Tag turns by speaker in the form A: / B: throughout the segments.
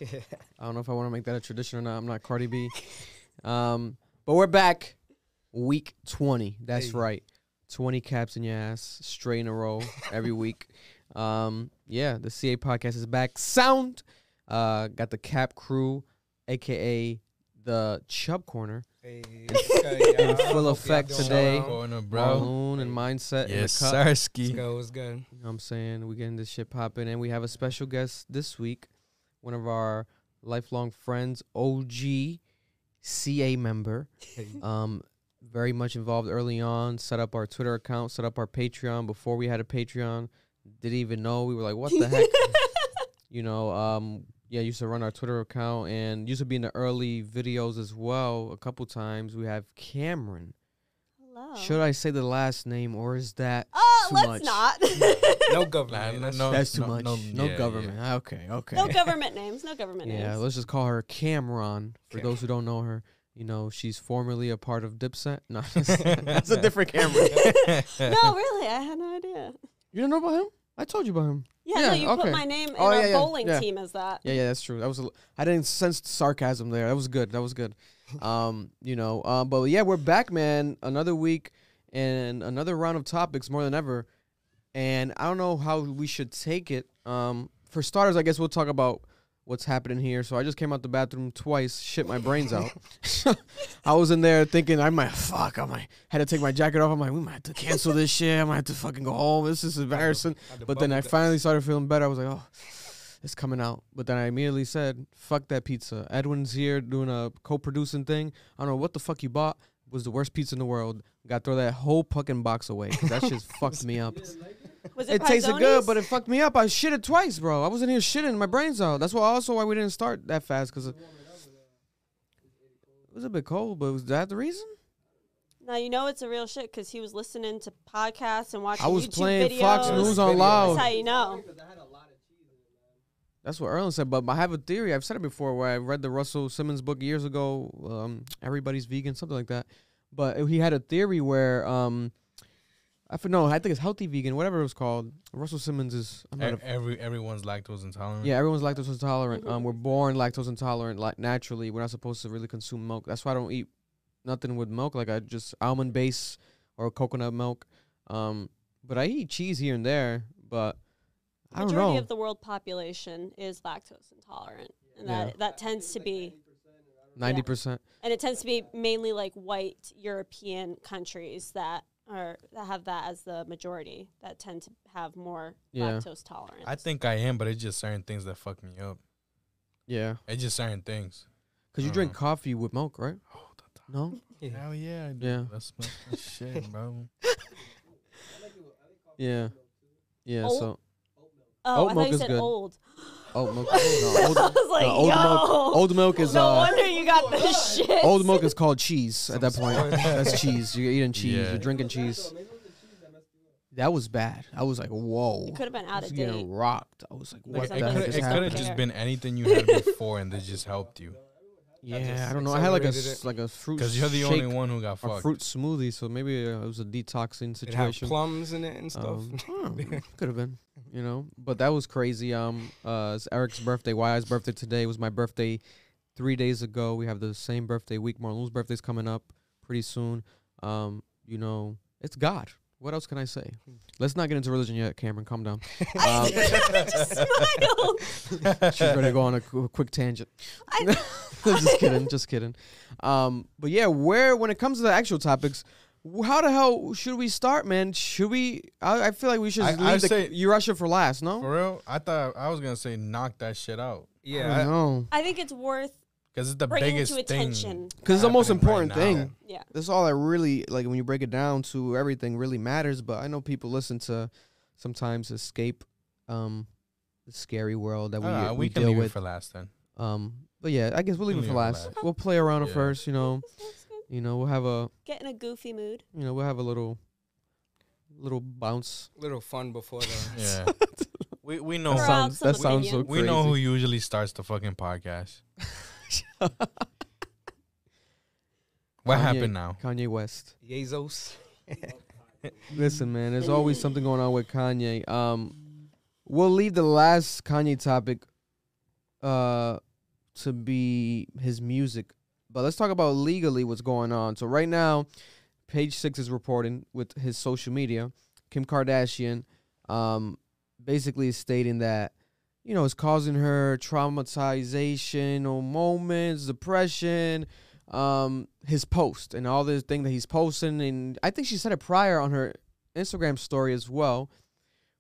A: I don't know if I want to make that a tradition or not. I'm not Cardi B. But we're back. Week 20. That's right. 20 caps in your ass straight in a row every week. Yeah, the CA podcast is back. Sound. Got the Cap crew, a.k.a. the Chubb Corner. In full effect today. Marloon and Mindset in the cup.
B: Let's go.
C: What's good?
A: You know what I'm saying? We're getting this shit popping. And we have a special guest this week. One of our lifelong friends, OG CA member. Very much involved early on. Set up our Twitter account. Set up our Patreon before we had a Patreon. Didn't even know. We were like, what the heck? Yeah, used to run our Twitter account and used to be in the early videos as well. A couple times. We have Cameron.
D: Hello.
A: Should I say the last name or is that too
D: let's
A: much?
D: not.
B: No government.
A: That's too much. No
B: yeah,
A: government.
B: yeah.
A: Okay.
D: No government names. No government names.
A: Yeah, let's just call her Cameron. For those who don't know her, she's formerly a part of Dipset. No, that's a different Cameron.
D: No, really, I had no idea.
A: You don't know about him? I told you about him.
D: Yeah, no, you put my name in our bowling team as that.
A: Yeah, that's true. That was I didn't sense sarcasm there. That was good. But yeah, we're back, man. Another week and another round of topics more than ever. And I don't know how we should take it. For starters, I guess we'll talk about what's happening here. So I just came out the bathroom twice, shit my brains out. I was in there thinking I might had to take my jacket off. I'm like, we might have to cancel this shit. I might have to fucking go home. This is embarrassing. But then I finally started feeling better. I was like, oh, it's coming out. But then I immediately said, fuck that pizza. Edwin's here doing a co-producing thing. I don't know what the fuck you bought. It was the worst pizza in the world. Got to throw that whole fucking box away because that shit fucked me up.
D: Was
A: it tasted good, but it fucked me up. I shit it twice, bro. I wasn't here shitting my brains out. That's why we didn't start that fast because it was a bit cold. But was that the reason?
D: No, it's a real shit because he was listening to podcasts and watching YouTube videos.
A: I was playing Fox News on loud.
D: That's how you know.
A: That's what Erlen said. But I have a theory. I've said it before where I read the Russell Simmons book years ago. Everybody's Vegan, something like that. But he had a theory where I think it's Healthy Vegan, whatever it was called. Russell Simmons is
B: everyone's lactose intolerant.
A: Yeah, everyone's lactose intolerant. We're born lactose intolerant, like naturally. We're not supposed to really consume milk. That's why I don't eat nothing with milk. Like I just almond base or coconut milk. But I eat cheese here and there. But I don't know.
D: Majority of the world population is lactose intolerant, and that tends to be
A: 90%.
D: And it tends to be mainly like white European countries that have that as the majority that tend to have more lactose tolerance.
B: I think I am, but it's just certain things that fuck me up.
A: Yeah.
B: It's just certain things.
A: Because you drink coffee with milk, right? No?
B: Hell yeah, I do.
A: Yeah.
B: That's my shit, bro.
A: Yeah. Yeah,
D: oat?
A: so.
D: Oh,
A: oat
D: I
A: milk
D: thought you
A: is
D: said
A: good.
D: old.
A: Oat milk.
D: I was like,
A: old milk is
D: no wonder you got this shit.
A: Old milk is called cheese at that point. That's cheese. You're eating cheese. Yeah. You're drinking cheese. That was bad. I was like, whoa.
D: It could have been out of date.
A: Getting rocked. I was like, what the heck is
B: It could
A: happening?
B: have just been anything you had before, and this just helped you.
A: Yeah, I don't know. I had like a fruit
B: because you're the only one who got fucked.
A: A fruit smoothie, so maybe it was a detoxing situation.
C: It had plums in it and stuff.
A: Could have been, But that was crazy. It's Eric's birthday. YI's birthday today. It was my birthday 3 days ago. We have the same birthday week. Marloon's birthday's coming up pretty soon. It's God. What else can I say? Let's not get into religion yet, Cameron. Calm down.
D: Just smile.
A: She's ready to go on a quick tangent. Just kidding. But yeah, when it comes to the actual topics, how the hell should we start, man? Should we? I feel like we should leave Russia for last. No,
B: for real. I thought I was gonna say knock that shit out.
A: Yeah, no.
D: I think it's worth.
B: Because it's the biggest thing.
A: Because it's the most important thing.
D: Yeah.
A: That's all that really, like, when you break it down to everything really matters. But I know people listen to sometimes escape the scary world that we
B: can
A: deal
B: leave
A: with.
B: It for last then.
A: But yeah, I guess we'll leave it for last. We'll play around it first, we'll have a...
D: Get in a goofy mood.
A: We'll have a little bounce.
C: Little fun before the...
B: Yeah. we know.
A: That sounds so crazy.
B: We know who usually starts the fucking podcast. What happened now?
A: Kanye West.
C: Jesus.
A: Listen, man, there's always something going on with Kanye. We'll leave the last Kanye topic to be his music. But let's talk about legally what's going on. So right now, Page Six is reporting with his social media, Kim Kardashian basically is stating that, you know, it's causing her traumatizational moments, depression, his post and all this thing that he's posting. And I think she said it prior on her Instagram story as well,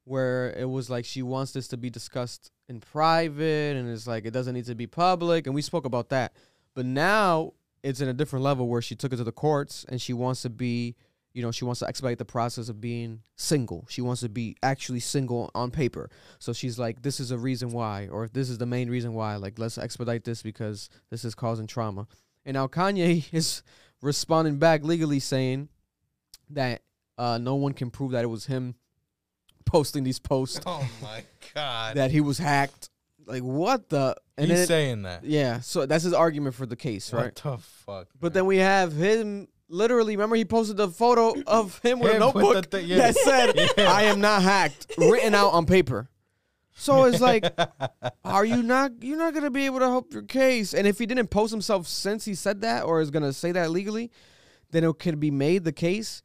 A: where it was like she wants this to be discussed in private and it's like it doesn't need to be public. And we spoke about that. But now it's in a different level where she took it to the courts and she wants to be, you know, she wants to expedite the process of being single. She wants to be actually single on paper. So she's like, this is a reason why, or this is the main reason why. Like, let's expedite this because this is causing trauma. And now Kanye is responding back legally saying that no one can prove that it was him posting these posts.
B: Oh, my God.
A: That he was hacked. Like, what the? And
B: He's
A: then
B: saying that.
A: Yeah, so that's his argument for the case, right?
B: What the fuck?
A: But then we have him, literally, remember he posted the photo of him with a notebook that said, I am not hacked, written out on paper. So it's like, you're not going to be able to help your case. And if he didn't post himself since he said that or is going to say that legally, then it could be made the case.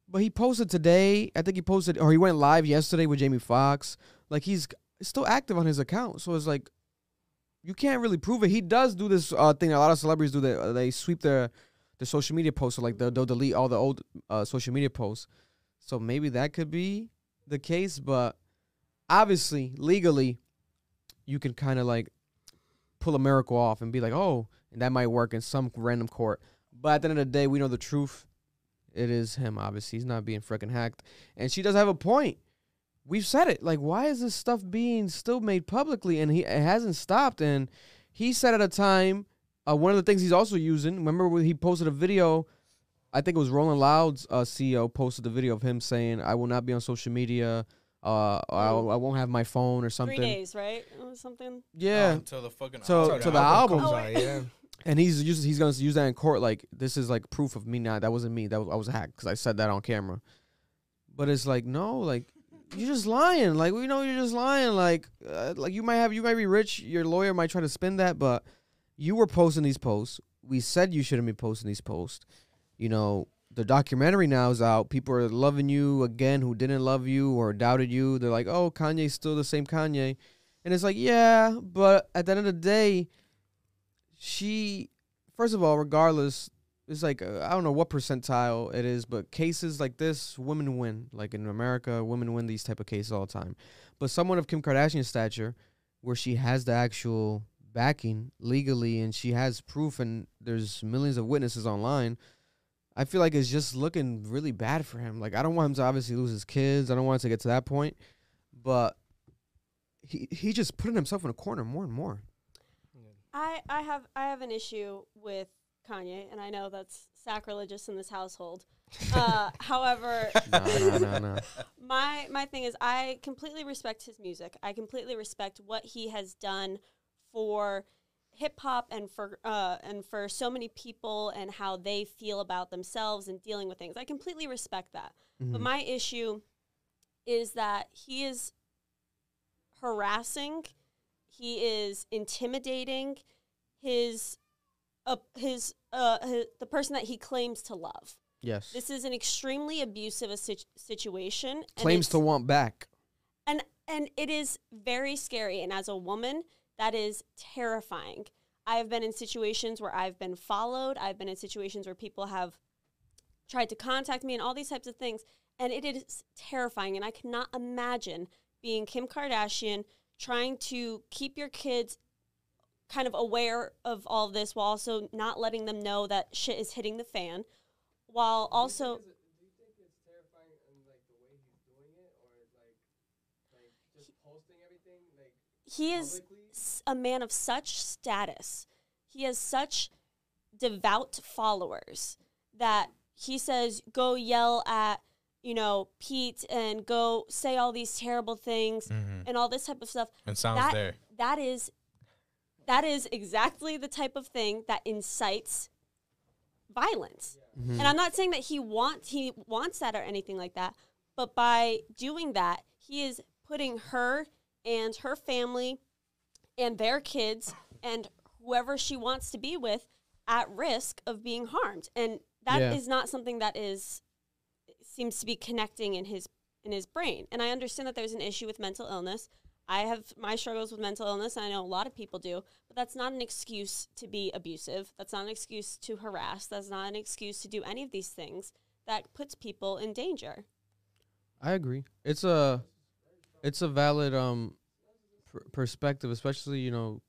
A: But he posted today, I think he posted, or he went live yesterday with Jamie Foxx. Like, he's still active on his account. So it's like, you can't really prove it. He does do this thing a lot of celebrities do. They sweep their social media posts. So like they'll delete all the old social media posts. So maybe that could be the case. But obviously, legally, you can kind of like pull a miracle off and be like, oh, and that might work in some random court. But at the end of the day, we know the truth. It is him, obviously. He's not being freaking hacked. And she does have a point. We've said it. Like, why is this stuff being still made publicly? And it hasn't stopped. And he said at a time, one of the things he's also using, remember when he posted a video, I think it was Rolling Loud's CEO posted a video of him saying, I will not be on social media. I won't have my phone or something.
D: 3 days, right? It was something.
A: Yeah.
B: Until the fucking
A: So the album.
C: comes out, yeah.
A: And he's going to use that in court. Like, this is like proof of me. That wasn't me. I was hacked because I said that on camera. But it's like, no, like, you're just lying. Like, we know you're just lying. Like you might be rich. Your lawyer might try to spin that, but you were posting these posts. We said you shouldn't be posting these posts. You know, the documentary now is out. People are loving you again who didn't love you or doubted you. They're like, oh, Kanye's still the same Kanye. And it's like, yeah, but at the end of the day, first of all, regardless, it's like, I don't know what percentile it is, but cases like this, women win. Like in America, women win these type of cases all the time. But someone of Kim Kardashian's stature, where she has the actual backing legally and she has proof and there's millions of witnesses online, I feel like it's just looking really bad for him. Like, I don't want him to obviously lose his kids. I don't want it to get to that point. But he just putting himself in a corner more and more.
D: I have an issue with Kanye, and I know that's sacrilegious in this household. However,
A: No.
D: my thing is I completely respect his music. I completely respect what he has done for hip hop and for so many people and how they feel about themselves and dealing with things. I completely respect that.
A: Mm-hmm.
D: But my issue is that he is harassing, he is intimidating the person that he claims to love.
A: Yes.
D: This is an extremely abusive situation.
A: Claims to want back.
D: And it is very scary. And as a woman, that is terrifying. I have been in situations where I've been followed. I've been in situations where people have tried to contact me and all these types of things. And it is terrifying. And I cannot imagine being Kim Kardashian, trying to keep your kids kind of aware of all this while also not letting them know that shit is hitting the fan, while also...
C: Do you think it's terrifying in like the way he's doing it, or like just posting everything like
D: he is a man of such status. He has such devout followers that he says, go yell at, Pete and go say all these terrible things and all this type of stuff.
B: And sounds there.
D: That is exactly the type of thing that incites violence.
A: Mm-hmm.
D: And I'm not saying that he wants that or anything like that, but by doing that, he is putting her and her family and their kids and whoever she wants to be with at risk of being harmed. And that is not something that seems to be connecting in his brain. And I understand that there's an issue with mental illness. I have my struggles with mental illness, and I know a lot of people do, but that's not an excuse to be abusive. That's not an excuse to harass. That's not an excuse to do any of these things that puts people in danger.
A: I agree. It's a valid perspective, especially, you know,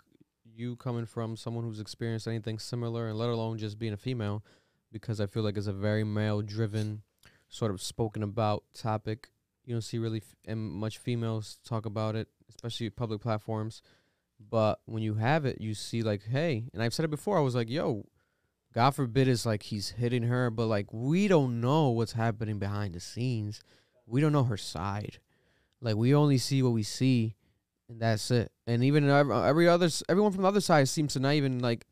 A: you coming from someone who's experienced anything similar, and let alone just being a female, because I feel like it's a very male-driven, sort of spoken about topic. You don't see really much females talk about it, especially public platforms. But when you have it, you see like, hey, and I've said it before, I was like, yo, God forbid it's like he's hitting her, but like we don't know what's happening behind the scenes. We don't know her side. Like we only see what we see, and that's it. And even everyone from the other side seems to not even like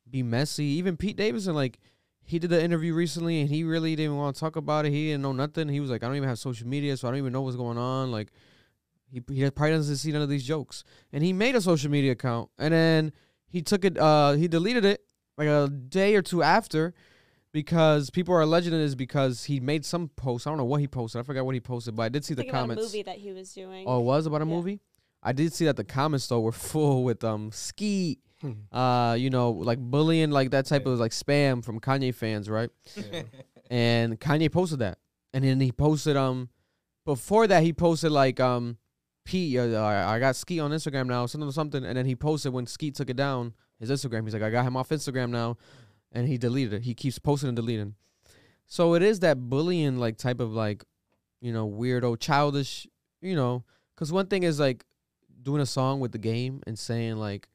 A: be messy. Even Pete Davidson, like he did the interview recently, and he really didn't want to talk about it. He didn't know nothing. He was like, I don't even have social media, so I don't even know what's going on. Like he probably doesn't see none of these jokes. And he made a social media account, and then he took it. He deleted it like a day or two after, because people are alleging it is because he made some post. I don't know what he posted. I forgot what he posted, but I did see the comments.
D: About a movie that he was doing.
A: Oh, it was about a movie? I did see that the comments, though, were full with Skeet, you know, like bullying, like that type of like spam from Kanye fans, right?
B: Yeah.
A: And Kanye posted that. And then he posted, before that, he posted like, Pete, I got Skeet on Instagram now, something. And then he posted when Skeet took it down, his Instagram. He's like, I got him off Instagram now. And he deleted it. He keeps posting and deleting. So it is that bullying, like, type of, like, you know, weirdo, childish, you know. Because one thing is, like, doing a song with the game and saying, like,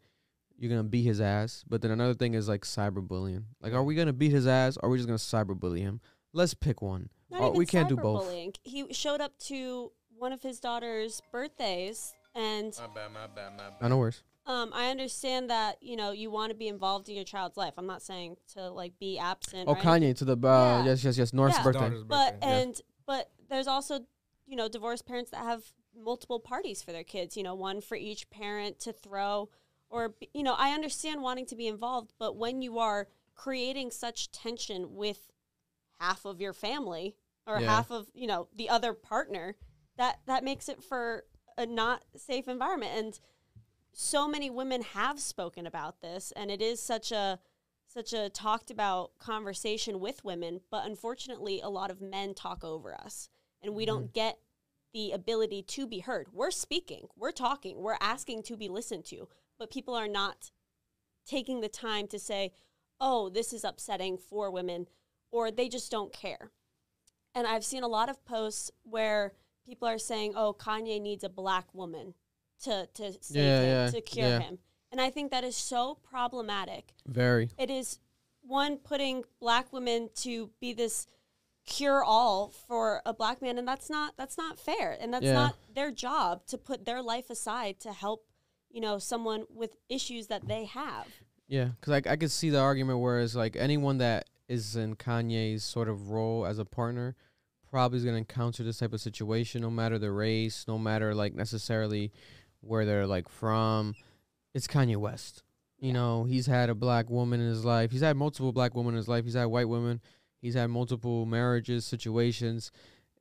A: you're going to beat his ass. But then another thing is, like, cyberbullying. Like, are we going to beat his ass, or are we just going to cyberbully him? Let's pick one. We can't do both.
D: He showed up to one of his daughter's birthdays, and
B: My bad.
A: I know worse.
D: I understand that, you know, you want to be involved in your child's life. I'm not saying to like be absent.
A: Oh, Kanye to the yes, North's birthday.
D: But there's also, you know, divorced parents that have multiple parties for their kids. You know, one for each parent to throw, or you know, I understand wanting to be involved, but when you are creating such tension with half of your family or half of, you know, the other partner, that makes it for a not safe environment. And so many women have spoken about this, and it is such a talked about conversation with women, but unfortunately a lot of men talk over us, and we don't get the ability to be heard. We're speaking, we're talking, we're asking to be listened to, but people are not taking the time to say, oh, this is upsetting for women, or they just don't care. And I've seen a lot of posts where people are saying, oh, Kanye needs a black woman to save him, to cure him. And I think that is so problematic.
A: Very.
D: It is, one, putting black women to be this cure-all for a black man, and that's not fair. And that's not their job to put their life aside to help, you know, someone with issues that they have.
A: Yeah, because I could see the argument where it's like anyone that is in Kanye's sort of role as a partner probably is going to encounter this type of situation, no matter the race, no matter like necessarily where they're like from. It's Kanye West. You know, he's had a black woman in his life. He's had multiple black women in his life. He's had white women. He's had multiple marriages, situations.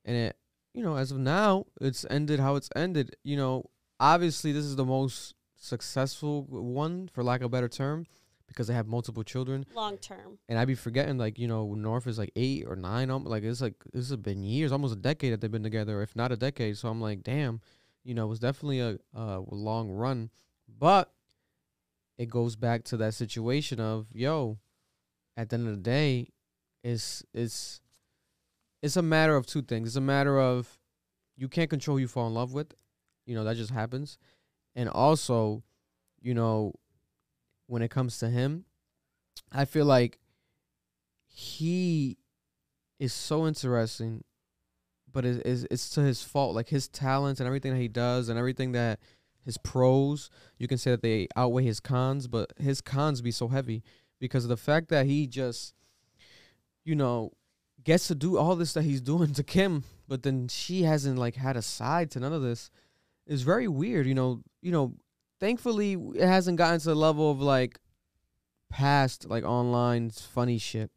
A: And it, you know, as of now, it's ended how it's ended. You know, obviously this is the most successful one, for lack of a better term, because they have multiple children.
D: Long term.
A: And I be forgetting, like, you know, North is like 8 or 9. Like, it's like, this has been years, almost a decade that they've been together, if not a decade. So I'm like, damn, you know, it was definitely a long run. But it goes back to that situation of, yo, at the end of the day, it's a matter of two things. It's a matter of you can't control who you fall in love with. You know, that just happens. And also, you know, when it comes to him, I feel like he is so interesting, but it's to his fault. Like, his talents and everything that he does and everything that his pros, you can say that they outweigh his cons, but his cons be so heavy because of the fact that he just, you know, gets to do all this that he's doing to Kim, but then she hasn't like had a side to none of this. It's very weird, you know, thankfully it hasn't gotten to the level of like, past like online funny shit.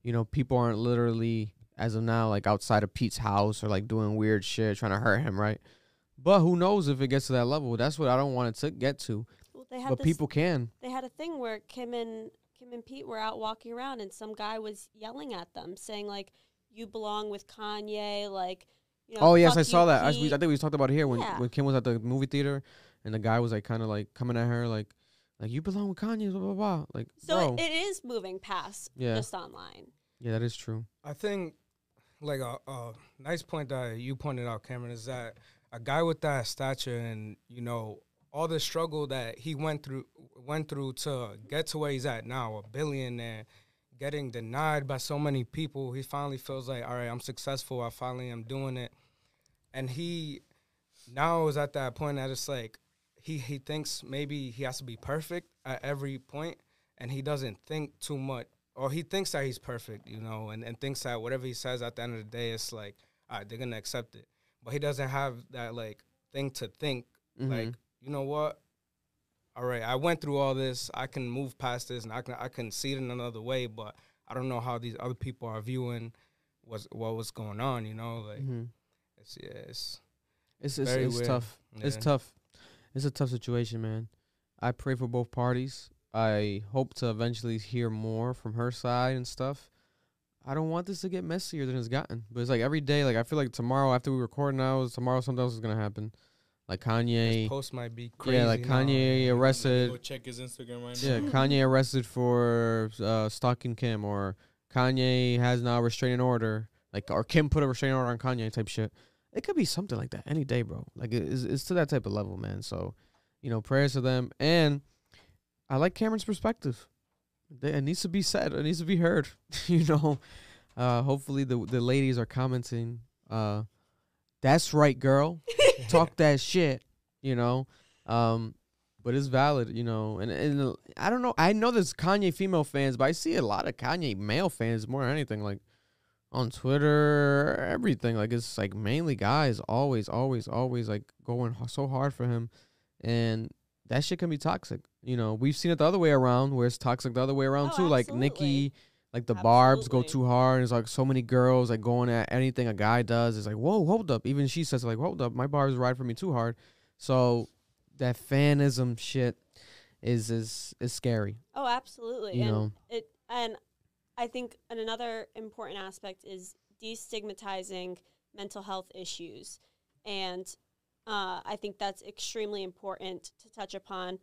A: You know, people aren't literally as of now like outside of Pete's house or like doing weird shit trying to hurt him, right? But who knows if it gets to that level? That's what I don't want it to get to.
D: Well, they had
A: But people can.
D: They had a thing where Kim and Pete were out walking around, and some guy was yelling at them, saying like, "You belong with Kanye." Like, you know.
A: Oh yes,
D: "Fuck
A: I
D: you,
A: saw that. I
D: Pete."
A: think we talked about it here
D: Yeah.
A: when Kim was at the movie theater, and the guy was like kind of like coming at her like you belong with Kanye, blah blah blah. Like,
D: So
A: bro,
D: it is moving past
A: Yeah.
D: just online.
A: yeah, that is true.
E: I think, like a nice point that you pointed out, Cameron, is that a guy with that stature and all the struggle that he went through to get to where he's at now, a billionaire, getting denied by so many people, he finally feels like, all right, I'm successful. I finally am doing it, and he now is at that point that it's like he thinks maybe he has to be perfect at every point, and he doesn't think too much. Or he thinks that he's perfect, and thinks that whatever he says at the end of the day, it's like, all right, they're going to accept it. But he doesn't have that, like, thing to think, like, you know what? All right, I went through all this. I can move past this, and I can see it in another way, but I don't know how these other people are viewing what was going on, Like,
A: It's
E: very weird.
A: tough.
E: Yeah.
A: It's tough. It's a tough situation, man. I pray for both parties. I hope to eventually hear more from her side and stuff. I don't want this to get messier than it's gotten. But it's like every day, like I feel like tomorrow after we record now, tomorrow something else is gonna happen. Like Kanye.
E: His post might be crazy.
A: Yeah, like Kanye arrested.
B: Go check his Instagram right
A: Yeah,
B: now.
A: Kanye arrested for stalking Kim, or Kanye has now a restraining order, like, or Kim put a restraining order on Kanye type shit. It could be something like that any day, bro. Like it's to that type of level, man. So, prayers to them. And I like Cameron's perspective. It needs to be said. It needs to be heard. Hopefully the ladies are commenting. That's right, girl. Talk that shit. But it's valid, and I don't know. I know there's Kanye female fans, but I see a lot of Kanye male fans more than anything, like on Twitter, everything. Like it's like mainly guys, always like going so hard for him, and that shit can be toxic. We've seen it the other way around, where it's toxic the other way around
D: Oh,
A: too. Like
D: absolutely.
A: Nicki, like the Barbs go
D: Absolutely.
A: too hard. And it's like so many girls like going at anything a guy does. It's like, whoa, hold up. Even she says like, hold up, my Barbs ride for me too hard. So that fanism shit is scary.
D: Oh, absolutely. And I think another important aspect is destigmatizing mental health issues, and I think that's extremely important to touch upon.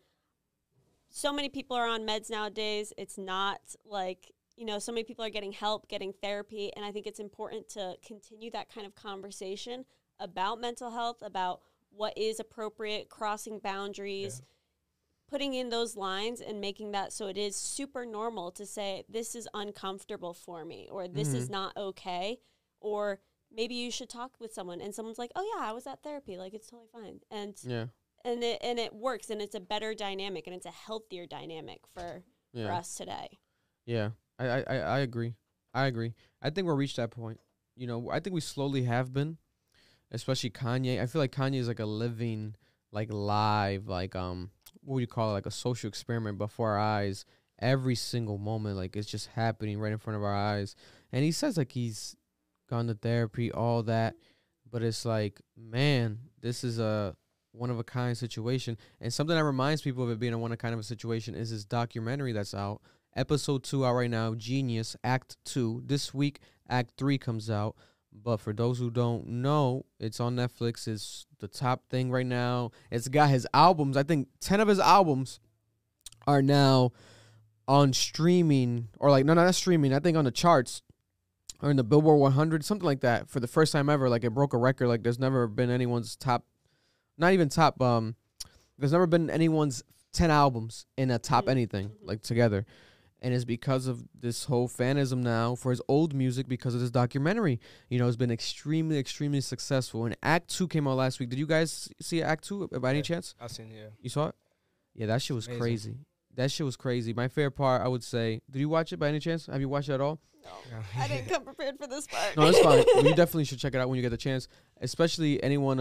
D: So many people are on meds nowadays. It's not like, so many people are getting help, getting therapy, and I think it's important to continue that kind of conversation about mental health, about what is appropriate, crossing boundaries, putting in those lines and making that so it is super normal to say, this is uncomfortable for me, or this is not okay, or maybe you should talk with someone, and someone's like, oh yeah, I was at therapy, like it's totally fine. And
A: Yeah.
D: and it works, and it's a better dynamic, and it's a healthier dynamic for us today.
A: Yeah, I agree. I think we'll reach that point. I think we slowly have been, especially Kanye. I feel like Kanye is like a living, like live, like what would you call it, like a social experiment before our eyes every single moment. Like it's just happening right in front of our eyes. And he says like he's gone to therapy, all that, but it's like, man, this is a one of a kind situation. And something that reminds people of it being a one of a kind of a situation is this documentary that's out. Episode 2 out right now, Genius, Act 2. This week, Act 3 comes out. But for those who don't know, it's on Netflix. It's the top thing right now. It's got his albums. I think 10 of his albums are now on streaming. Or like, no, not streaming. I think on the charts. Or in the Billboard 100, something like that. For the first time ever, like it broke a record. Like there's never been anyone's top, not even top, there's never been anyone's 10 albums in a top anything, like together. And it's because of this whole fanism now for his old music, because of this documentary. It's been extremely, extremely successful. And Act 2 came out last week. Did you guys see Act 2 by any chance?
E: I seen it.
A: You saw it? Yeah, that shit was
E: Amazing.
A: crazy. That shit was crazy. My favorite part, I would say, did you watch it by any chance? Have you watched it at all?
D: No, I didn't come prepared for this part.
A: No, it's fine. Well, you definitely should check it out when you get the chance. Especially anyone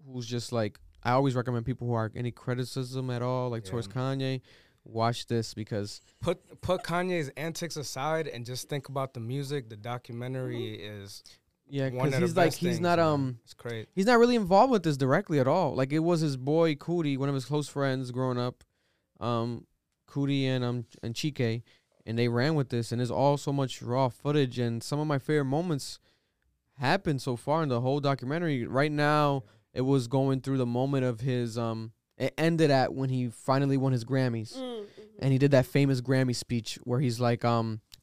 A: who's just like, I always recommend people who are any criticism at all, like towards Kanye, watch this because
E: Put Kanye's antics aside and just think about the music. The documentary is
A: yeah,
E: one
A: because
E: of the
A: he's like
E: best
A: he's
E: things,
A: not
E: man. It's great.
A: he's not really involved with this directly at all. Like it was his boy Cootie, one of his close friends growing up, Cootie and Chike, and they ran with this. And there's all so much raw footage, and some of my favorite moments happened so far in the whole documentary. Right now, it was going through the moment of his It ended at when he finally won his Grammys, and he did that famous Grammy speech where he's like,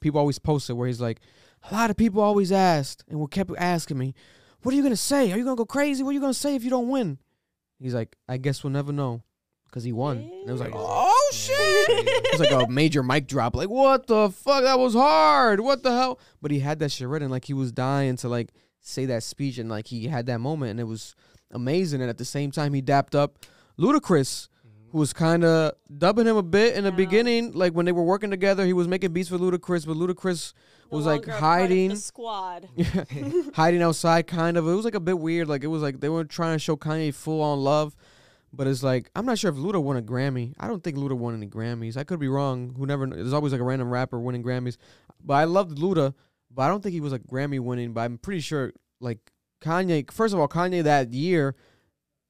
A: people always post it where he's like, a lot of people always asked and kept asking me, what are you gonna say? Are you gonna go crazy? What are you gonna say if you don't win? He's like, I guess we'll never know, because he won. And it was like, oh shit! It was like a major mic drop. Like, what the fuck? That was hard. What the hell? But he had that shit written. Like he was dying to like say that speech, and like he had that moment, and it was amazing. And at the same time, he dapped up Ludacris, who was kind of dubbing him a bit in the beginning. Like when they were working together, he was making beats for Ludacris, but Ludacris was like hiding,
D: the squad,
A: hiding outside. Kind of, it was like a bit weird. Like it was like they were trying to show Kanye full on love, but it's like I'm not sure if Luda won a Grammy. I don't think Luda won any Grammys. I could be wrong. Who never? There's always like a random rapper winning Grammys, but I loved Luda, but I don't think he was like Grammy winning. But I'm pretty sure like Kanye. First of all, Kanye that year,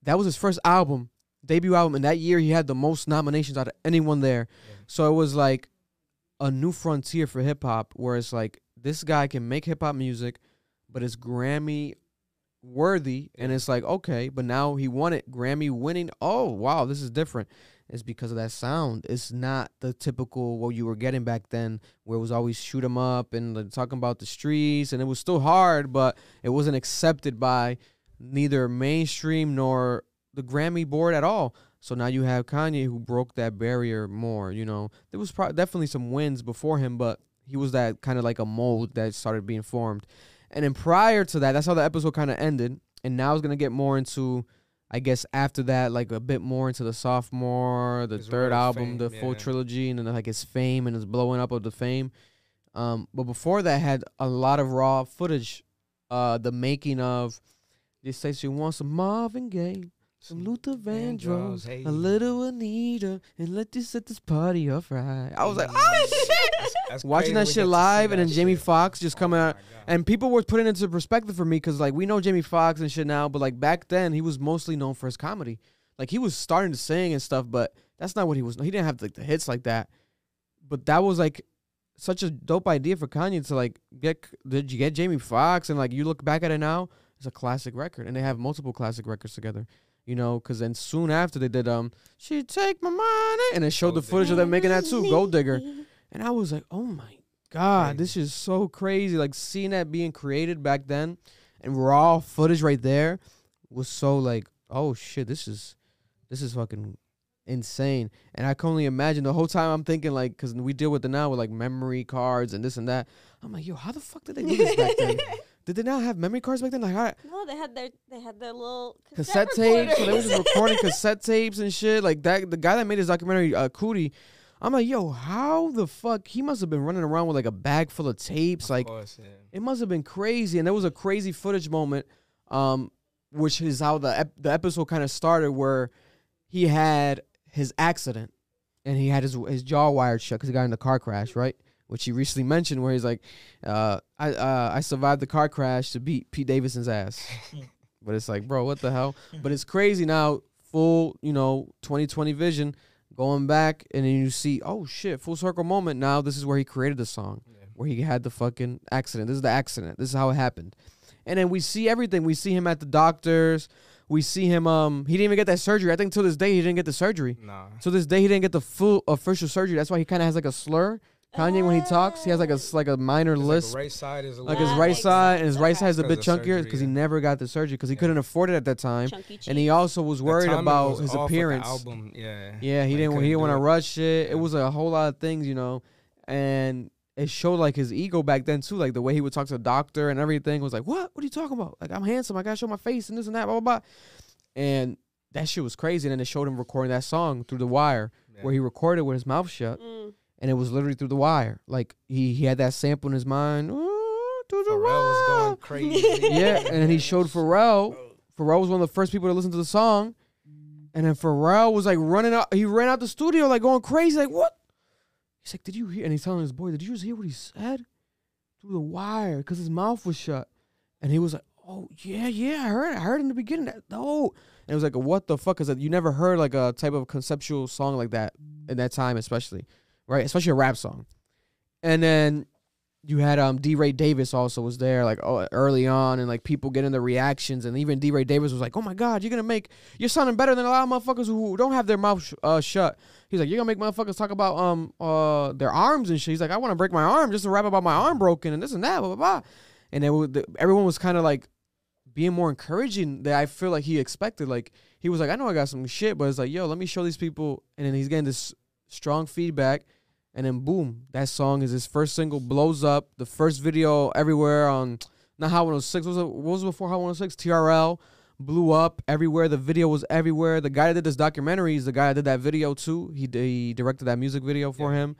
A: that was his first album. Debut album, and that year he had the most nominations out of anyone there. Yeah. So it was like a new frontier for hip hop, where it's like this guy can make hip hop music, but it's Grammy worthy, and it's like okay, but now he won it, Grammy winning. Oh wow, this is different. It's because of that sound. It's not the typical what you were getting back then, where it was always shoot 'em up and like, talking about the streets, and it was still hard, but it wasn't accepted by neither mainstream nor the Grammy board at all. So now you have Kanye, who broke that barrier more. You know, there was definitely some wins before him, but he was that kind of like a mold that started being formed. And then prior to that, that's how the episode kind of ended. And now it's gonna get more into, I guess, after that, like a bit more into the sophomore, the third album, the full trilogy, and then like his fame and his blowing up of the fame. But before that, had a lot of raw footage, the making of. They say she wants some Marvin Gaye. Some Luther Vandross, a little Anita, and let this set this party off right. I was like, oh shit! That's watching that shit live, and then Jamie Foxx just coming out, and people were putting it into perspective for me because like we know Jamie Foxx and shit now, but like back then he was mostly known for his comedy. Like he was starting to sing and stuff, but that's not what he was. He didn't have like the hits like that. But that was like such a dope idea for Kanye to like did you get Jamie Foxx, and like you look back at it now, it's a classic record, and they have multiple classic records together. You know, because then soon after they did She Take My Money, and it showed the footage of them making that too, Gold Digger. And I was like, oh my God, this is so crazy. Like seeing that being created back then and raw footage right there was so like, oh shit, this is fucking insane. And I can only imagine the whole time I'm thinking like, because we deal with it now with like memory cards and this and that. I'm like, yo, how the fuck did they do this back then? Did they not have memory cards back then? Like,
D: no, they had their little
A: cassette tapes. So they were just recording cassette tapes and shit. Like that, the guy that made his documentary, Cootie. I'm like, yo, how the fuck? He must have been running around with like a bag full of tapes. Like, it must have been crazy. And there was a crazy footage moment, which is how the episode kind of started, where he had his accident and he had his jaw wired shut because he got in the car crash, right? Which he recently mentioned, where he's like, I survived the car crash to beat Pete Davidson's ass. But it's like, bro, what the hell? But it's crazy now, full, 2020 vision, going back, and then you see, oh, shit, full circle moment. Now this is where he created the song, where he had the fucking accident. This is the accident. This is how it happened. And then we see everything. We see him at the doctor's. We see him, he didn't even get that surgery. I think till this day, he didn't get the surgery. Nah. To this day, he didn't get the full official surgery. That's why he kind of has like a slur. Kanye, when he talks, he has like a minor lisp.
E: Like, right side is
A: like his right side, and his right side is a bit chunkier because he never got the surgery because he couldn't afford it at that time, and he also was worried about his appearance.
E: Album.
A: Yeah, he didn't want to rush it. It was a whole lot of things, and it showed like his ego back then too, like the way he would talk to the doctor and everything was like, what are you talking about? Like, I'm handsome, I gotta show my face and this and that, blah blah blah, and that shit was crazy. And then it showed him recording that song through the wire, where he recorded with his mouth shut. And it was literally through the wire. Like, he had that sample in his mind. Ooh, through the wire.
E: Was going crazy.
A: Yeah, and then he showed Pharrell. Pharrell was one of the first people to listen to the song. And then Pharrell was like running out. He ran out the studio like going crazy. Like, what? He's like, did you hear? And he's telling his boy, did you just hear what he said? Through the wire, because his mouth was shut. And he was like, oh, yeah, I heard in the beginning. No. And it was like, what the fuck is that? You never heard like a type of conceptual song like that in that time, especially, right? Especially a rap song. And then you had D. Ray Davis also was there like early on, and like people getting the reactions, and even D. Ray Davis was like, oh my God, you're sounding better than a lot of motherfuckers who don't have their mouth shut. He's like, you're gonna make motherfuckers talk about their arms and shit. He's like, I want to break my arm just to rap about my arm broken and this and that, blah, blah, blah. And then everyone was kind of like being more encouraging that I feel like he expected. Like, he was like, I know I got some shit, but it's like, yo, let me show these people. And then he's getting this strong feedback. And then boom, that song is his first single, blows up. The first video everywhere on, not Hot 106, what was before Hot 106? TRL, blew up everywhere. The video was everywhere. The guy that did this documentary is the guy that did that video too. He directed that music video for him.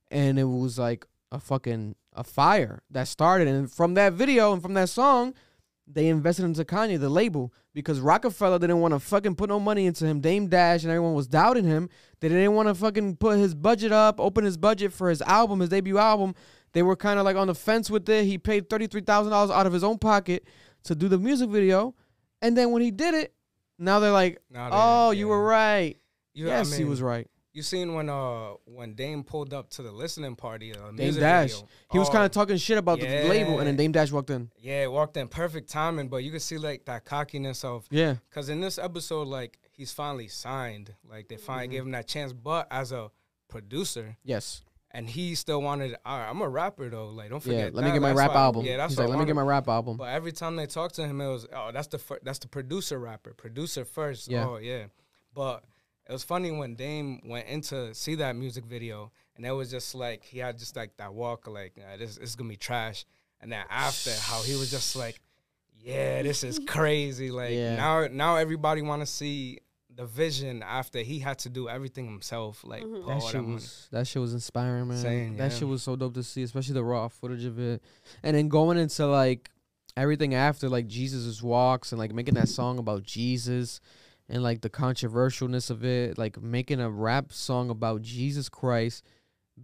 A: And it was like a fire that started. And from that video and from that song, they invested into Kanye, the label, because Rockefeller didn't want to fucking put no money into him. Dame Dash and everyone was doubting him. They didn't want to fucking put his budget up, open his budget for his album, his debut album. They were kind of like on the fence with it. He paid $33,000 out of his own pocket to do the music video. And then when he did it, now they're like, you were right. Yes, he was right.
E: You seen when Dame pulled up to the listening party,
A: Dame Dash, he was kind of talking shit about the label, and then Dame Dash walked in.
E: Yeah, walked in, perfect timing, but you could see like that cockiness of because in this episode, like he's finally signed, like they finally gave him that chance, but as a producer, and he still wanted. All right, I'm a rapper though, like don't forget.
A: Let me get my rap album.
E: Yeah, that's
A: he's like, let me get my rap album.
E: But every time they talked to him, it was that's the producer rapper, producer first.
A: Yeah.
E: Oh yeah, but. It was funny when Dame went in to see that music video, and it was just like, he had just like that walk, like, this is going to be trash. And then after, how he was just like, yeah, this is crazy. Like, now everybody want to see the vision after he had to do everything himself. Like,
A: that shit was inspiring, man. That shit was so dope to see, especially the raw footage of it. And then going into, like, everything after, like, Jesus' walks and, like, making that song about Jesus. And, like, the controversialness of it, like, making a rap song about Jesus Christ,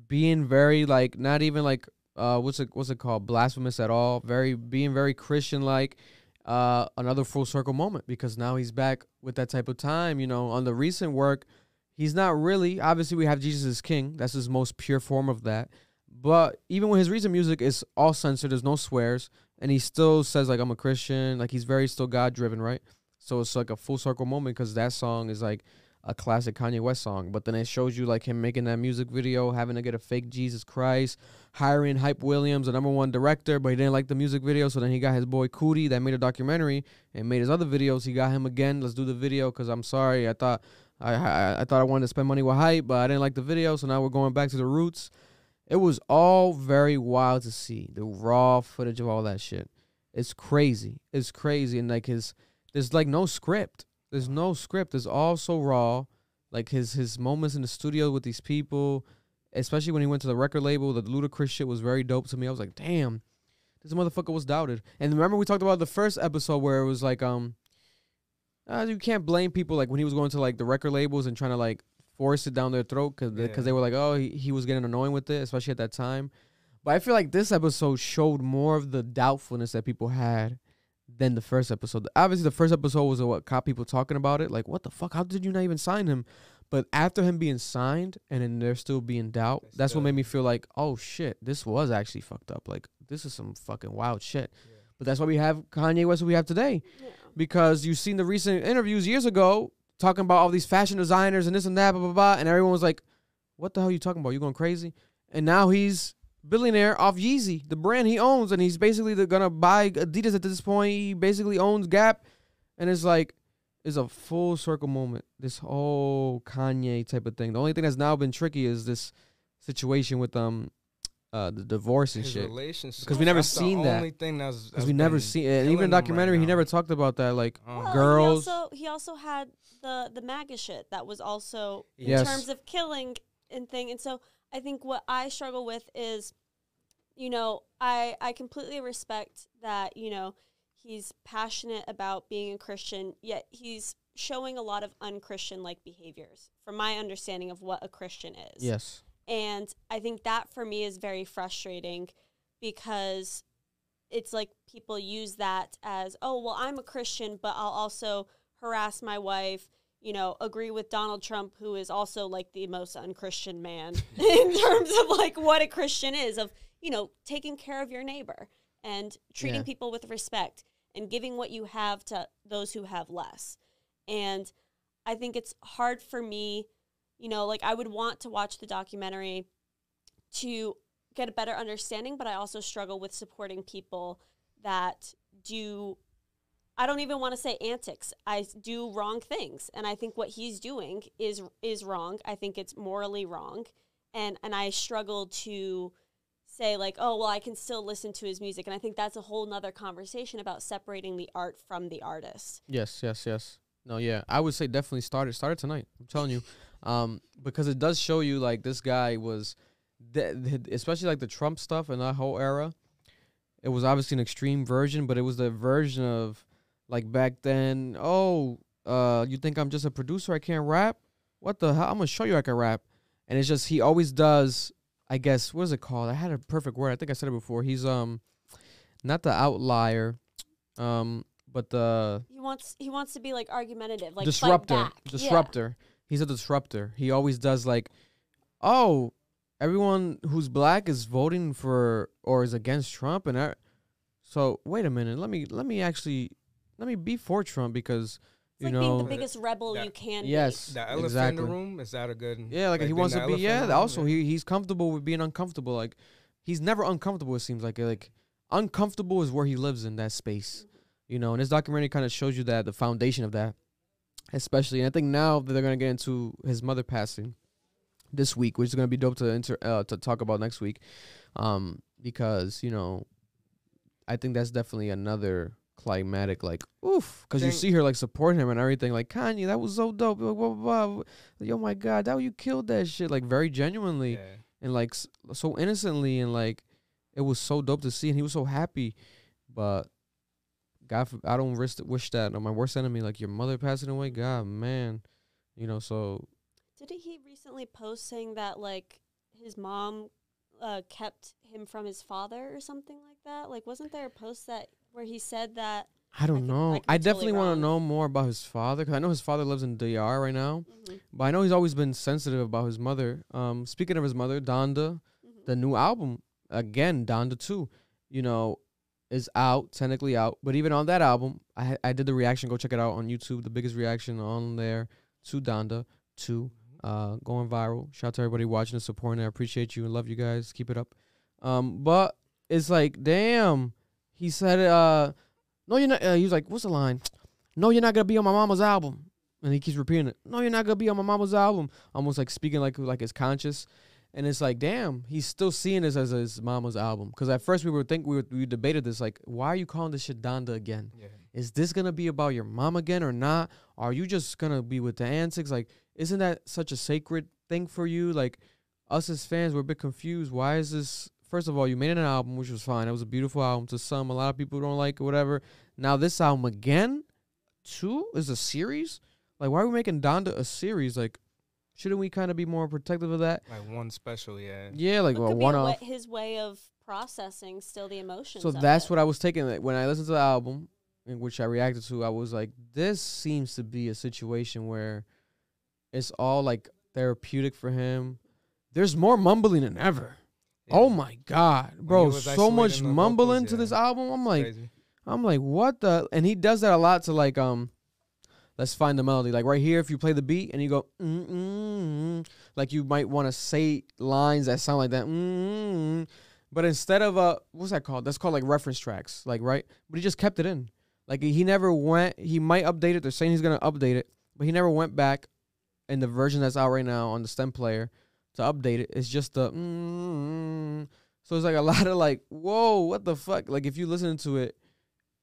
A: being very, like, not even, like, what's it called, blasphemous at all, being very Christian-like, another full circle moment, because now he's back with that type of time, you know, on the recent work, he's not really, obviously we have Jesus as King, that's his most pure form of that, but even with his recent music, it's all censored, there's no swears, and he still says, like, I'm a Christian, like, he's very still God-driven, right? So it's like a full circle moment because that song is like a classic Kanye West song. But then it shows you like him making that music video, having to get a fake Jesus Christ, hiring Hype Williams, the #1 director, but he didn't like the music video. So then he got his boy Cootie that made a documentary and made his other videos. He got him again. Let's do the video because I'm sorry. I thought I wanted to spend money with Hype, but I didn't like the video. So now we're going back to the roots. It was all very wild to see. The raw footage of all that shit. It's crazy. It's crazy. And like there's like no script. There's no script. It's all so raw. Like his moments in the studio with these people, especially when he went to the record label, the Ludacris shit was very dope to me. I was like, damn, this motherfucker was doubted. And remember we talked about the first episode where it was like, you can't blame people like when he was going to like the record labels and trying to like force it down their throat because they were like, oh, he was getting annoying with it, especially at that time. But I feel like this episode showed more of the doubtfulness that people had than the first episode. Obviously, the first episode was what caught people talking about it. Like, what the fuck? How did you not even sign him? But after him being signed and then there still being doubt, that's what made me feel like, oh, shit, this was actually fucked up. Like, this is some fucking wild shit. Yeah. But that's why we have Kanye West, what we have today. Yeah. Because you've seen the recent interviews years ago talking about all these fashion designers and this and that, blah, blah, blah. And everyone was like, what the hell are you talking about? You going crazy? And now he's billionaire off Yeezy, the brand he owns, and he's basically gonna buy Adidas at this point. He basically owns Gap, and it's like, it's a full circle moment. This whole Kanye type of thing. The only thing that's now been tricky is this situation with the divorce and shit. Because we never seen that. Because we never seen it. And even in the documentary, he never talked about that. Like girls.
D: He also had the MAGA shit that was also in terms of killing and thing, and so. I think what I struggle with is, you know, I completely respect that, you know, he's passionate about being a Christian, yet he's showing a lot of unchristian-like behaviors, from my understanding of what a Christian is.
A: Yes.
D: And I think that for me is very frustrating because it's like people use that as, oh, well, I'm a Christian, but I'll also harass my wife, agree with Donald Trump, who is also like the most unchristian man in terms of like what a Christian is, of, taking care of your neighbor and treating people with respect and giving what you have to those who have less. And I think it's hard for me, I would want to watch the documentary to get a better understanding, but I also struggle with supporting people that do, I don't even want to say antics. I do wrong things. And I think what he's doing is wrong. I think it's morally wrong. And I struggle to say like, oh, well, I can still listen to his music. And I think that's a whole nother conversation about separating the art from the artist.
A: Yes. No, yeah. I would say definitely start it tonight. I'm telling you. Because it does show you like this guy was, especially like the Trump stuff and that whole era. It was obviously an extreme version, but it was the version of like back then, you think I'm just a producer? I can't rap? What the hell? I'm going to show you I can rap. And it's just, he always does, I guess, what is it called? I had a perfect word. I think I said it before. He's not the outlier, but the
D: he wants to be like argumentative, like
A: disruptor.
D: fight back.
A: Disruptor. Yeah. He's a disruptor. He always does like, everyone who's black is voting for or is against Trump, and so wait a minute. Let me be for Trump because
D: it's like being the biggest rebel you can.
A: Yes,
D: be.
E: The elephant in the room, is that a good?
A: Yeah, like he wants to be. Yeah, also he's comfortable with being uncomfortable. Like he's never uncomfortable. It seems like uncomfortable is where he lives in that space. And this documentary kind of shows you that the foundation of that, especially. And I think now that they're gonna get into his mother passing this week, which is gonna be dope to talk about next week, because I think that's definitely another climatic, like, oof, because you see her like supporting him and everything, like, Kanye, that was so dope, blah, blah, blah, blah. Like, oh my god, that you killed that shit, like very genuinely, and like so innocently, and like it was so dope to see, and he was so happy. But God, I don't wish that on my worst enemy, like your mother passing away. God, man, so.
D: Didn't he recently post saying that like his mom kept him from his father or something like that? Like, wasn't there a post where he said that?
A: I don't know. I definitely
D: totally
A: want to know more about his father, because I know his father lives in DR right now. Mm-hmm. But I know he's always been sensitive about his mother. Speaking of his mother, Donda, the new album, again, Donda 2, is out, technically out. But even on that album, I did the reaction. Go check it out on YouTube. The biggest reaction on there to Donda 2. Going viral. Shout out to everybody watching and supporting. I appreciate you and love you guys. Keep it up. But it's like, damn. He said, no, you're not. He was like, what's the line? No, you're not gonna be on my mama's album. And he keeps repeating it. No, you're not gonna be on my mama's album. Almost like speaking like his conscious. And it's like, damn, he's still seeing this as his mama's album. Because at first we debated this, like, why are you calling this shit Donda again? Yeah. Is this gonna be about your mom again or not? Are you just gonna be with the antics? Like, isn't that such a sacred thing for you? Like, us as fans, we're a bit confused. Why is this? First of all, you made an album, which was fine. It was a beautiful album to some. A lot of people don't like it, whatever. Now this album again, too, is a series? Like, why are we making Donda a series? Like, shouldn't we kind of be more protective of that?
E: Like one special, yeah.
D: Yeah, like one off. His way of processing still the emotions.
A: So that's what I was taking. Like, when I listened to the album, in which I reacted to, I was like, this seems to be a situation where it's all like therapeutic for him. There's more mumbling than ever. Yeah. Oh my God, bro! So much mumbling to this album. I'm like, what the? And he does that a lot to like, let's find the melody. Like right here, if you play the beat and you go, like you might want to say lines that sound like that, but instead of what's that called? That's called like reference tracks, like right. But he just kept it in. Like he never went. He might update it. They're saying he's gonna update it, but he never went back in the version that's out right now on the stem player to update it. It's just the so it's like a lot of like, whoa, what the fuck? Like if you listen to it,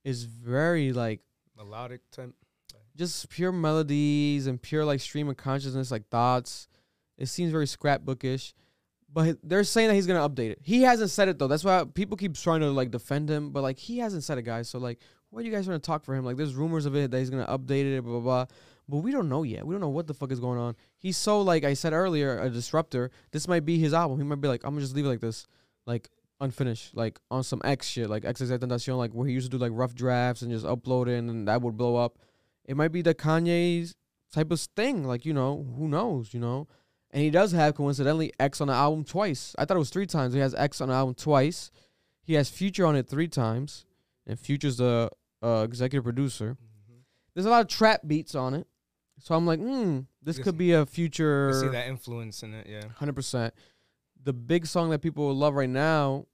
A: it's very like
E: melodic type,
A: just pure melodies and pure like stream of consciousness, like thoughts. It seems very scrapbookish, but they're saying that he's gonna update it. He hasn't said it though. That's why people keep trying to like defend him, but like he hasn't said it, guys. So like, what are you guys trying to talk for him? Like there's rumors of it that he's gonna update it, blah blah blah. But we don't know yet. We don't know what the fuck is going on. He's so, like I said earlier, a disruptor. This might be his album. He might be like, I'm gonna just leave it like this, like unfinished, like on some X shit, like XXXTentacion, like where he used to do like rough drafts and just upload it and that would blow up. It might be the Kanye's type of thing, like, you know, who knows, you know? And he does have, coincidentally, X on the album twice. I thought it was 3 times. He has X on the album twice. He has Future on it 3 times. And Future's the executive producer. There's a lot of trap beats on it. So I'm like, this could be a Future.
E: You see that influence in it, yeah.
A: 100%. The big song that people love right now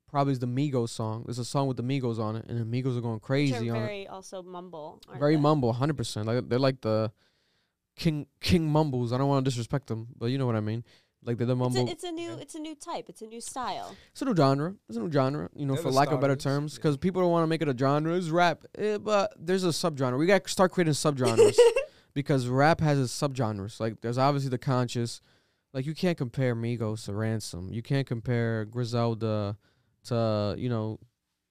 A: probably is the Migos song. There's a song with the Migos on it, and the Migos are going crazy
D: Which are
A: on it.
D: very also mumble. aren't
A: Very
D: they?
A: mumble, 100%. Like they're like the king mumbles. I don't want to disrespect them, but you know what I mean. Like they're the mumble.
D: It's a new type. It's a new style.
A: It's a new genre. It's a new genre. You know,
E: They're
A: for
E: the
A: lack of better
E: starters,
A: terms,
E: yeah.
A: because people don't want to make it a genre. It's rap, but there's a subgenre. We got to start creating subgenres because rap has its subgenres. Like there's obviously the conscious. Like you can't compare Migos to Ransom. You can't compare Griselda to, you know,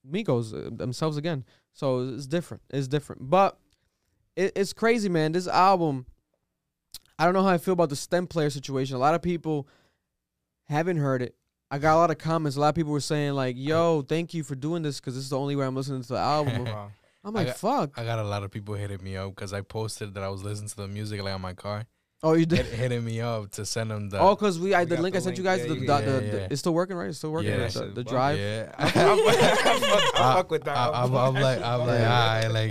A: Migos themselves again. So it's different. It's different. But it's crazy, man. This album, I don't know how I feel about the stem player situation. A lot of people haven't heard it. I got a lot of comments. A lot of people were saying, like, yo, thank you for doing this because this is the only way I'm listening to the album.
E: Wow.
A: I'm like, fuck.
B: I got a lot of people hitting me up because I posted that I was listening to the music like on my car.
A: Oh, you did?
B: Hitting me up to send them the.
A: Oh, because the
E: got
A: link
E: the
A: I sent you
E: link.
A: guys,
E: Yeah,
B: yeah.
A: it's still working, right? It's still working,
B: Yeah.
A: right?
E: That
A: The
E: shit
A: drive.
B: Yeah.
E: I fuck with that.
B: I'm like,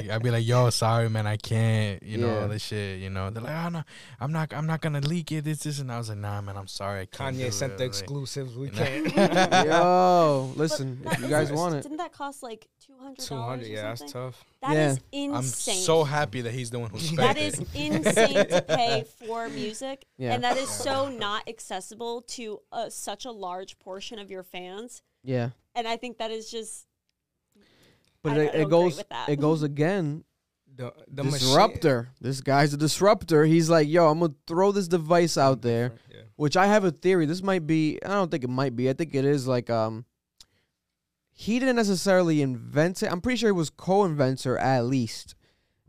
B: I'd be like, yo, sorry, man, I can't, you know,
A: Yeah.
B: this shit, you know. They're like, oh no, I'm not gonna leak it. This, and I was like, nah, man, I'm sorry, I can't. do
E: Kanye sent
B: it.
E: the
B: Like,
E: exclusives. We
B: you know.
E: can't.
A: Yo,
D: But
A: listen,
D: that
A: if you
D: is-
A: guys want it.
D: Didn't that cost like $200?
E: 200, yeah,
D: or
E: that's
D: something?
E: tough.
D: That
A: Yeah.
D: is
B: I'm
D: insane.
B: so happy that he's the one who spent
D: That
B: it.
D: is insane to pay for music,
A: Yeah.
D: and that is so not accessible to such a large portion of your fans.
A: Yeah.
D: And I think that is just
A: But
D: I
A: it,
D: don't
A: it
D: agree
A: goes
D: with that.
A: it goes again.
E: The machine-
A: Disruptor. This guy's a disruptor. He's like, yo, I'm gonna throw this device out there.
E: Yeah.
A: Which I have a theory. This might be. I don't think it might be. I think it is like he didn't necessarily invent it. I'm pretty sure he was co-inventor at least,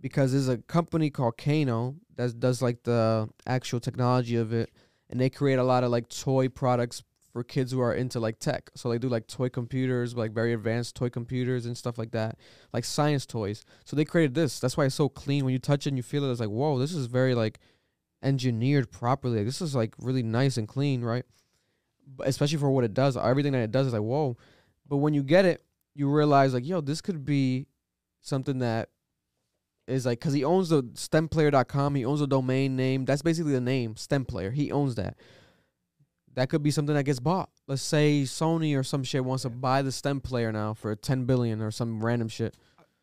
A: because there's a company called Kano that does like the actual technology of it, and they create a lot of like toy products for kids who are into like tech. So they do like toy computers, like very advanced toy computers and stuff like that, like science toys. So they created this. That's why it's so clean. When you touch it and you feel it, it's like, whoa, this is very like engineered properly. Like, this is like really nice and clean, right? But especially for what it does. Everything that it does is like, whoa. But when you get it, you realize like, yo, this could be something that is like, because he owns the stemplayer.com. He owns a domain name. That's basically the name, StemPlayer. He owns that. That could be something that gets bought. Let's say Sony or some shit wants to buy the StemPlayer now for $10 billion or some random shit.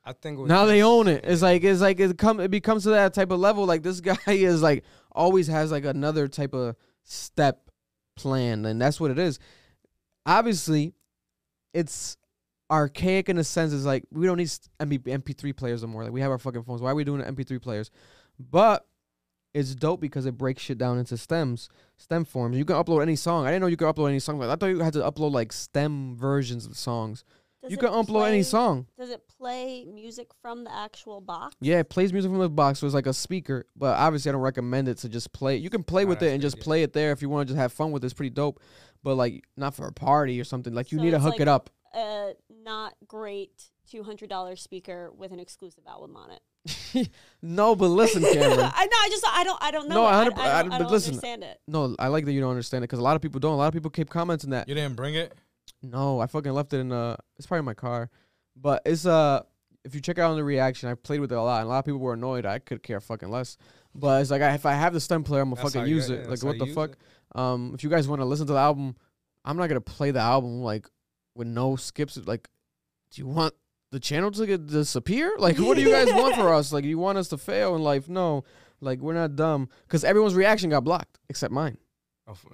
E: I think
A: Now they own it. It's like it becomes to that type of level. Like this guy is like always has like another type of step plan, and that's what it is. Obviously, it's archaic in a sense. It's like we don't need MP3 players anymore. Like we have our fucking phones. Why are we doing MP3 players? But it's dope because it breaks shit down into stem forms. You can upload any song. I didn't know you could upload any song. I thought you had to upload like stem versions of songs.
D: Does
A: You
D: it
A: can upload any
D: play-
A: song.
D: Does it play music from the actual box?
A: Yeah, it plays music from the box, so it's like a speaker. But obviously, I don't recommend it to just play. You can play with it
E: that's
A: and
E: good,
A: just
E: yeah.
A: play it there if you want to just have fun with it. It's pretty dope. But like, not for a party or something. Like, you
D: So
A: need to
D: it's
A: hook
D: like
A: it up.
D: A not great $200 speaker with an exclusive album on it.
A: No, but listen, Cameron.
D: I don't know.
A: No,
D: it.
A: 100
D: I don't
A: but listen.
D: understand it.
A: No, I like that you don't understand it because a lot of people don't. A lot of people keep commenting that.
B: You didn't bring it?
A: No, I fucking left it in it's probably in my car. But it's if you check out on the reaction, I played with it a lot, and a lot of people were annoyed. I could care fucking less. But it's like if I have the stem player, I'm gonna
E: That's
A: fucking
E: how you
A: use
E: got-
A: it.
E: yeah,
A: Like
E: that's
A: what
E: how
A: the
E: you
A: fuck?
E: use
A: If you guys want to listen to the album, I'm not gonna play the album like with no skips. Like, do you want the channel to disappear? Like, what do you guys want for us? Like, you want us to fail in life? No, like we're not dumb. Because everyone's reaction got blocked except mine.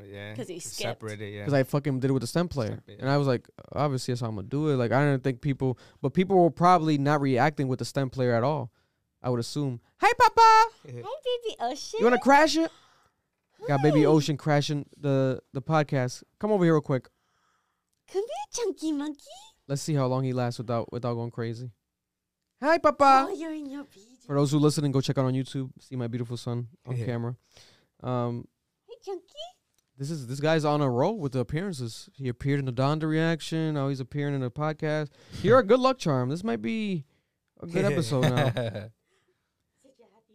E: Yeah.
D: 'Cause he skipped.
E: Separated, yeah.
A: Because I fucking did it with the stem player.
E: Step, yeah.
A: And I was like, obviously that's how I'm gonna do it. Like I didn't think people were probably not reacting with the stem player at all. I would assume. Hi Papa!
D: Hi, baby Ocean.
A: You wanna crash it? Got baby Ocean crashing the podcast. Come over here real quick.
D: Come here, chunky monkey.
A: Let's see how long he lasts without going crazy. Hi Papa!
D: Oh, you're in your PJs.
A: For those who listening, go check out on YouTube. See my beautiful son on
E: Yeah.
A: camera.
D: Hey, Chunky.
A: This guy's on a roll with the appearances. He appeared in the Donda reaction. Now he's appearing in a podcast. You're a good luck charm. This might be a good episode now.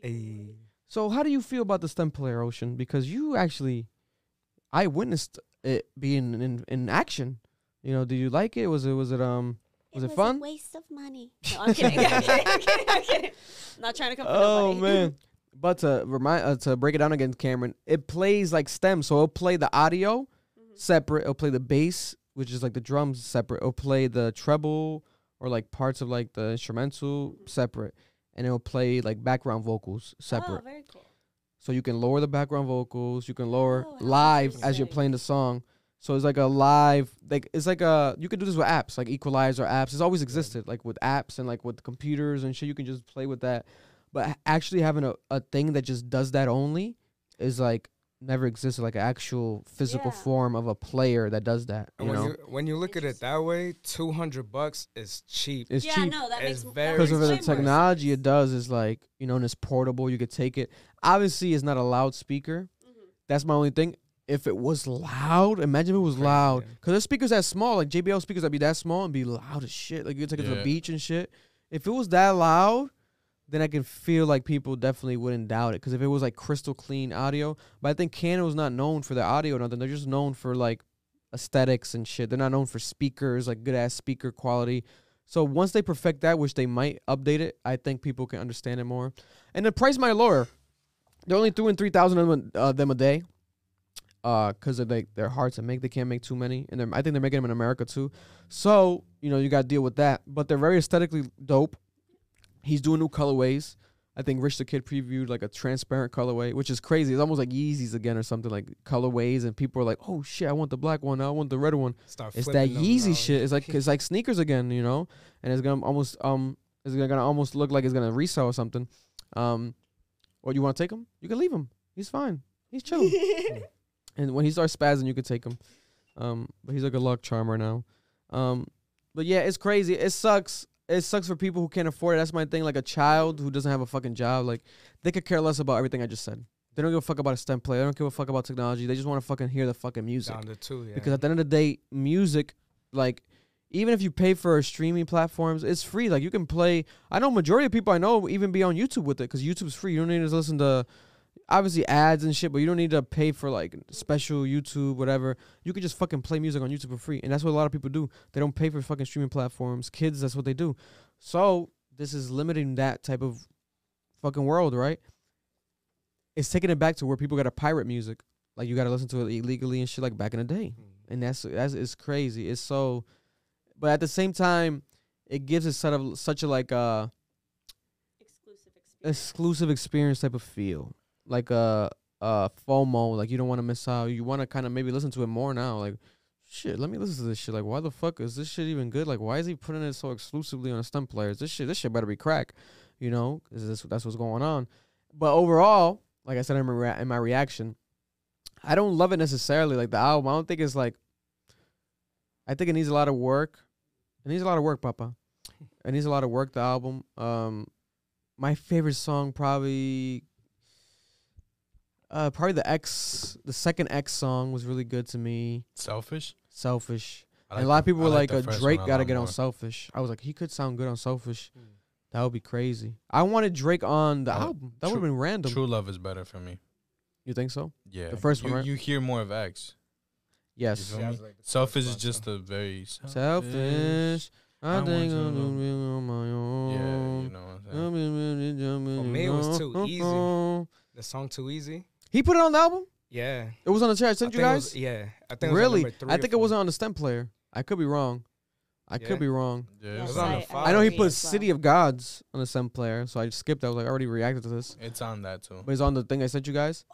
E: Hey.
A: So how do you feel about the STEM player, Ocean? Because you actually, I witnessed it being in action. You know, do you like it? Was it Was it fun?
D: A waste of money. No, I'm kidding. I'm kidding. I'm not trying to come for
A: Oh
D: nobody.
A: man! But to break it down again, Cameron, it plays like STEM. So it'll play the audio separate. It'll play the bass, which is like the drums, separate. It'll play the treble or like parts of like the instrumental separate, and it'll play like background vocals separate.
D: Oh, very cool.
A: So you can lower the background vocals. You can lower
D: Oh, how
A: live as you're
D: interesting.
A: playing the song. So it's like a live, like it's like a, you can do this with apps, like Equalizer apps. It's always existed, like with apps and like with computers and shit. You can just play with that. But actually having a thing that just does that only is like never existed, like an actual physical
D: Yeah.
A: form of a player that does that. You
E: And
A: know,
E: when you look at it that way, $200 is cheap.
A: it's
D: Yeah,
A: cheap.
D: no, that
E: It's
D: makes
E: very
D: that
A: Because
D: makes
A: of the
D: way more
A: technology
D: sense.
A: it does is like, you know, and it's portable. You could take it. Obviously, it's not a loudspeaker. That's my only thing. If it was loud, imagine if it was
E: Crazy,
A: loud.
E: yeah.
A: Because there's speakers that small, like JBL speakers that be that small and be loud as shit. Like you could take it to the
B: Yeah.
A: beach and shit. If it was that loud, then I can feel like people definitely wouldn't doubt it. Because if it was like crystal clean audio, but I think Canon was not known for their audio or nothing. They're just known for like aesthetics and shit. They're not known for speakers, like good ass speaker quality. So once they perfect that, which they might update it, I think people can understand it more. And the price might lower. They're only doing 3,000 of them a day. Because they're hard to make. They can't make too many. And I think they're making them in America too. So, you know, you got to deal with that. But they're very aesthetically dope. He's doing new colorways. I think Rich the Kid previewed like a transparent colorway, which is crazy. It's almost like Yeezys again or something, like colorways. And people are like, oh shit, I want the black one. I want the red one.
E: Start
A: It's that
E: flipping them
A: Yeezy
E: around.
A: shit. It's like sneakers again, you know? And it's gonna almost look like it's gonna resell or something. What, you want to take him? You can leave him. He's fine. He's chilling. And when he starts spazzing, you can take him. But he's a good luck charm right now. But yeah, it's crazy. It sucks. It sucks for people who can't afford it. That's my thing. Like a child who doesn't have a fucking job, like they could care less about everything I just said. They don't give a fuck about a STEM play. They don't give a fuck about technology. They just want to fucking hear the fucking music.
E: Down to two, yeah.
A: Because at the end of the day, music, like, even if you pay for streaming platforms, it's free. Like, you can play. I know majority of people I know even be on YouTube with it because YouTube's free. You don't need to listen to, obviously, ads and shit, but you don't need to pay for, like, special YouTube, whatever. You can just fucking play music on YouTube for free. And that's what a lot of people do. They don't pay for fucking streaming platforms. Kids, that's what they do. So, this is limiting that type of fucking world, right? It's taking it back to where people got to pirate music. Like, you got to listen to it illegally and shit like back in the day. And that's it's crazy. It's so, but at the same time, it gives it such a like exclusive experience type of feel, like a FOMO. Like you don't want to miss out. You want to kind of maybe listen to it more now. Like, shit, let me listen to this shit. Like, why the fuck is this shit even good? Like, why is he putting it so exclusively on a STEM players? This shit better be crack, you know? Cause that's what's going on. But overall, like I said in my reaction, I don't love it necessarily. Like the album, I don't think it's like. I think it needs a lot of work. It needs a lot of work, Papa. It needs a lot of work, the album. My favorite song probably the second X song was really good to me.
B: Selfish.
A: Selfish.
B: I
A: And a lot of people were like,
B: the first
A: Drake
B: one a
A: got to
B: lot
A: get on
B: more.
A: Selfish. I was like, he could sound good on Selfish. That would be crazy. I wanted Drake on the album. That would have been random.
B: True Love is better for me.
A: You think so?
B: Yeah.
A: The first one, right?
B: You hear more of X.
A: Yes.
B: You feel me? Selfish is just a very
A: Selfish. I
B: I
A: think
B: want
A: I'm
B: to-
A: doing on my own.
B: Yeah, you know what I'm saying.
E: For me, it was too easy. The song Too Easy.
A: He put it on the album?
E: Yeah.
A: It was on the chat. I sent you guys?
E: Yeah. I think
A: Really?
E: It was on number
A: I
E: 3
A: think
E: or
A: it wasn't
E: 4.
A: on the STEM player. I could be wrong. I
E: Yeah?
A: could be wrong.
B: Yeah,
D: Yes,
E: was on the
D: I
E: five.
A: I know he
D: agree
A: put
D: as well.
A: City of Gods on the STEM player, so I just skipped. I was like, I already reacted to this.
B: it's on that too.
A: But it's on the thing I sent you guys?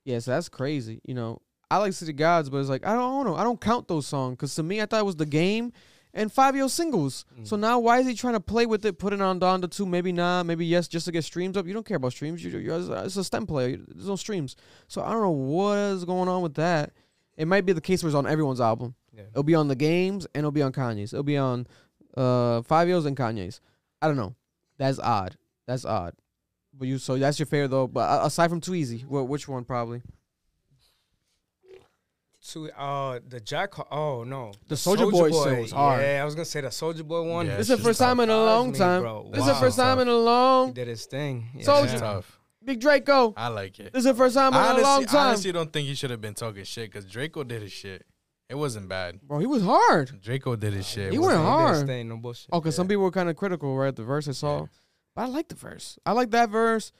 A: Yeah, so that's crazy. You know, I like City of Gods, but it's like, I don't know. I don't count those songs because to me, I thought it was The Game and 5 singles. So now why is he trying to play with it, put it on Donda 2? Maybe not, maybe yes, just to get streams up. You don't care about streams. It's a STEM player. There's no streams. So I don't know what is going on with that. It might be the case where it's on everyone's album.
E: Yeah.
A: It'll be on The Games and it'll be on Kanye's. It'll be on 5 and Kanye's. I don't know. That's odd. That's odd. But so that's your favorite though. But aside from Too Easy, which one probably?
E: The Jack. Oh no,
A: The Soulja Boy shit was hard.
E: Yeah, I was gonna say the Soulja Boy one.
B: Yeah,
A: This is the first time in a long time.
E: Bro.
A: This is the first time in a
E: He
A: long.
E: did his thing. Yeah.
A: Soulja-
B: It's tough.
A: Big Draco.
B: I like it.
A: This is the first time in a long
B: I
A: time.
B: honestly don't think he should have been talking shit because Draco did his shit. It wasn't bad.
A: Bro, he was hard.
B: Draco did his shit.
A: He
B: It
A: went
B: wasn't-
A: hard.
E: He did his thing, no bullshit.
A: Oh, because some people were kind of critical, right? The verse I saw.
B: Yeah.
A: But I like the verse. I like that verse.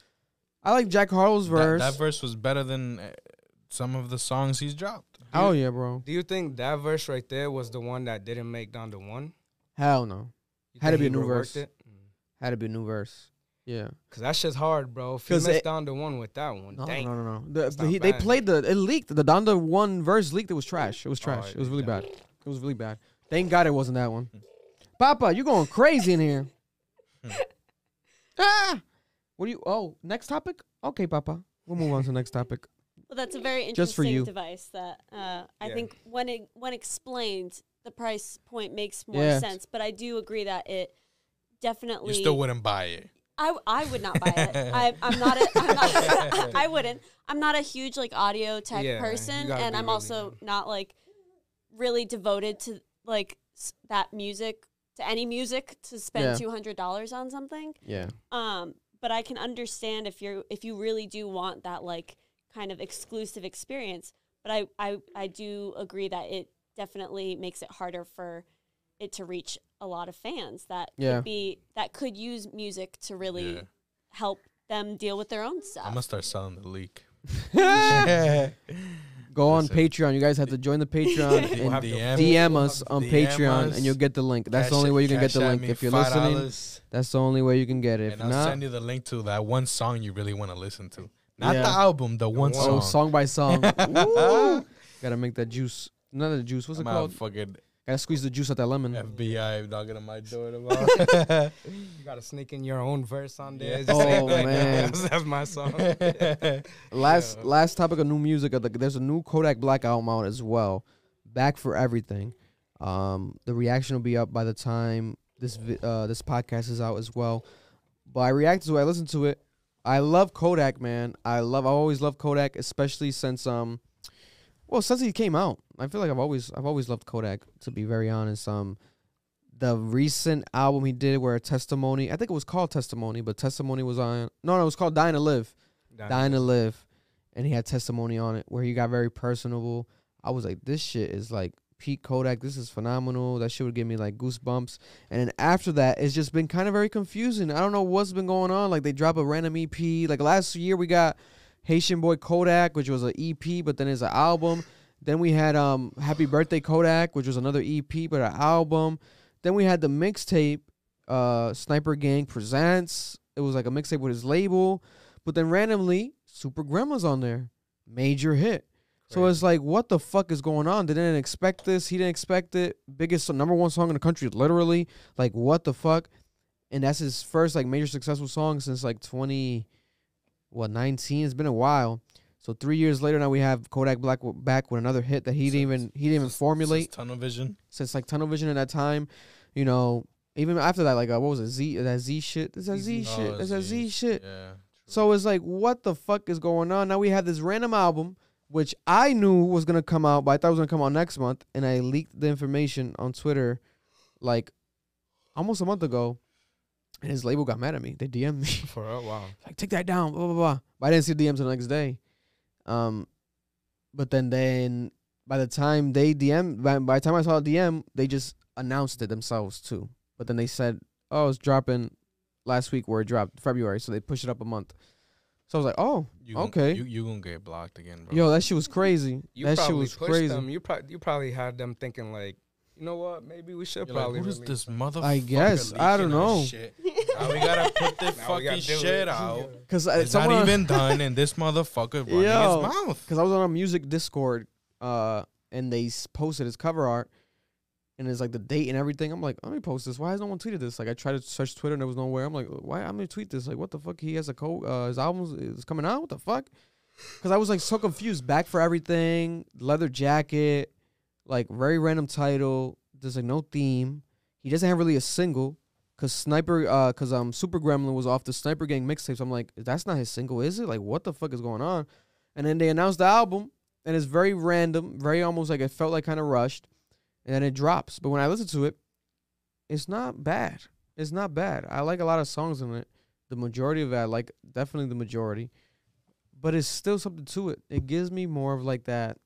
A: I like Jack Harlow's verse.
B: That verse was better than some of the songs he's dropped.
A: Oh, yeah, bro.
E: Do you think that verse right there was the one that didn't make down to one?
A: Hell no.
E: You
A: Had to
E: think
A: be a
E: he
A: new
E: reworked
A: verse.
E: it?
A: Had to be a new verse. Yeah.
E: Cause that shit's hard, bro. If you
A: 'Cause
E: missed
A: it-
E: down to one with that one,
A: No,
E: dang.
A: no.
E: That's not
A: They
E: bad.
A: played it leaked. The Donda 1 verse leaked. It was trash. It was trash.
E: it
A: It was really
E: leaked
A: bad. It was really bad. Thank God it wasn't that one. Papa, you going crazy in here. Ah! What do you, next topic? Okay, Papa. We'll move on to the next topic.
D: Well, that's a very
A: Just for
D: interesting
A: you.
D: device that I
E: Yeah.
D: think when explained, the price point makes more
A: Yeah.
D: sense. But I do agree that it definitely.
B: You still wouldn't buy it.
D: I would not buy it. I wouldn't. I'm not a huge like audio tech
E: Yeah, you
D: person,
E: gotta
D: and
E: be
D: I'm
E: really-
D: also not like really devoted to like that music, to any music, to spend
A: Yeah.
D: $200 on something.
A: Yeah.
D: But I can understand if you really do want that like kind of exclusive experience. But I do agree that it definitely makes it harder for it to reach a lot of fans that
A: Yeah.
D: could use music to really
B: Yeah.
D: help them deal with their own
B: I'm
D: stuff.
B: gonna start selling the leak.
A: Go on
B: Listen.
A: Patreon. You guys have to join the Patreon and
E: have to
A: DM us on
B: DM
A: Patreon,
B: us.
A: and you'll get the link. That's the only way you can get the link. If you're listening,
B: $5,
A: that's the only way you can get it. If
B: and I'll
A: not,
B: send you the link to that one song you really want to listen to. Not
A: Yeah.
B: the album, the one
A: oh,
B: song.
A: song by song. Woo! Gotta make that juice. Not the juice. What's
B: I'm
A: it
B: out
A: called?
B: fucking
A: Gotta squeeze the juice out that lemon.
B: FBI knocking on my door tomorrow.
E: You gotta sneak in your own verse on there.
B: Yeah.
E: Just say,
A: Oh, man.
E: that's my song.
A: Last topic of new music. There's a new Kodak Black album out as well. Back for Everything. The reaction will be up by the time this podcast is out as well. But I reacted to it. I listened to it. I love Kodak, man. I always loved Kodak, especially since since he came out. I feel like I've always loved Kodak, to be very honest. The recent album he did where Testimony, I think it was called Testimony, but Testimony was on. No, it was called Dying to Live. Dying to Live, and he had Testimony on it where he got very personable. I was like, this shit is like peak Kodak. This is phenomenal. That shit would give me like goosebumps. And then after that, it's just been kind of very confusing. I don't know what's been going on. Like they drop a random EP. Like last year we got Haitian Boy Kodak, which was an EP, but then it's an album. Then we had Happy Birthday Kodak, which was another EP but an album. Then we had the mixtape Sniper Gang Presents. It was like a mixtape with his label. But then randomly, Super Grandma's on there. Major hit. So it's like, what the fuck is going on? They didn't expect this. He didn't expect it. Biggest number one song in the country, literally. Like, what the fuck? And that's his first like major successful song since like 2019. It's been a while. So 3 years later, now we have Kodak Black back with another hit that he didn't even formulate
B: Tunnel Vision.
A: since like Tunnel Vision at that time. You know, even after that, like what was it? That Z shit. Is that Z shit? Is that Z shit?
B: Yeah.
A: So it's like, what the fuck is going on? Now we have this random album, which I knew was gonna come out, but I thought it was gonna come out next month, and I leaked the information on Twitter, like almost a month ago, and his label got mad at me. They DM'd me.
E: For real? Wow.
A: Like, take that down, blah, blah, blah. But I didn't see the DMs the next day. But then by the time they by the time I saw the DM, they just announced it themselves too. But then they said, oh, it's dropping last week where it dropped, February. So they pushed it up a month. So I was like, oh, okay.
B: You gonna get blocked again, bro.
A: Yo, that shit was crazy.
E: You
A: That shit
E: probably
A: was
E: pushed
A: crazy.
E: them. You probably had them thinking like, you know what? Maybe we should
B: You're like,
E: probably.
B: who is
E: release
B: this motherfucker?
A: I guess. I don't
B: leaking our
A: know.
B: shit? Now we gotta put this
E: Now we gotta
B: fucking
E: do
B: shit
E: it.
B: out.
A: Because
B: It's not even done, and this motherfucker running
A: Yo.
B: his mouth.
A: Because I was on a music Discord, and they posted his cover art, and it's like the date and everything. I'm like, let me post this. Why has no one tweeted this? Like, I tried to search Twitter and there was nowhere. I'm like, why? I'm gonna tweet this. Like, what the fuck? He has his album is coming out. What the fuck? Because I was like so confused. Back for Everything, leather jacket, like very random title. There's like no theme. He doesn't have really a single. Cause Super Gremlin was off the Sniper Gang mixtapes. I'm like, that's not his single, is it? Like, what the fuck is going on? And then they announced the album, and it's very random, very almost like it felt like kind of rushed, and then it drops. But when I listen to it, it's not bad. It's not bad. I like a lot of songs in it. The majority of it, I like definitely the majority. But it's still something to it. It gives me more of like that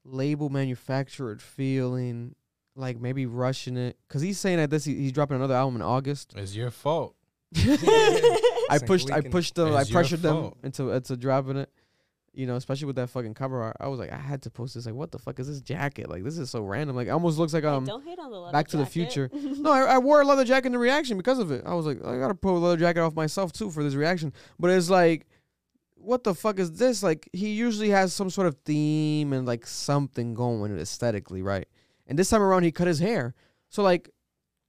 A: label manufactured feeling, like maybe rushing it. Because he's saying that he's dropping another album in August.
B: It's your fault.
A: I
E: leaking.
A: pushed them, I
B: It's your
A: pressured them
B: fault.
A: into dropping it. You know, especially with that fucking cover art. I was like, I had to post this. Like, what the fuck is this jacket? Like, this is so random. Like, it almost looks like
D: Hey, don't hate on the leather
A: Back to the
D: jacket.
A: Future. No, I wore a leather jacket in the reaction because of it. I was like, I gotta pull a leather jacket off myself too for this reaction. But it's like, what the fuck is this? Like, he usually has some sort of theme and like something going aesthetically, right? And this time around, he cut his hair. So like,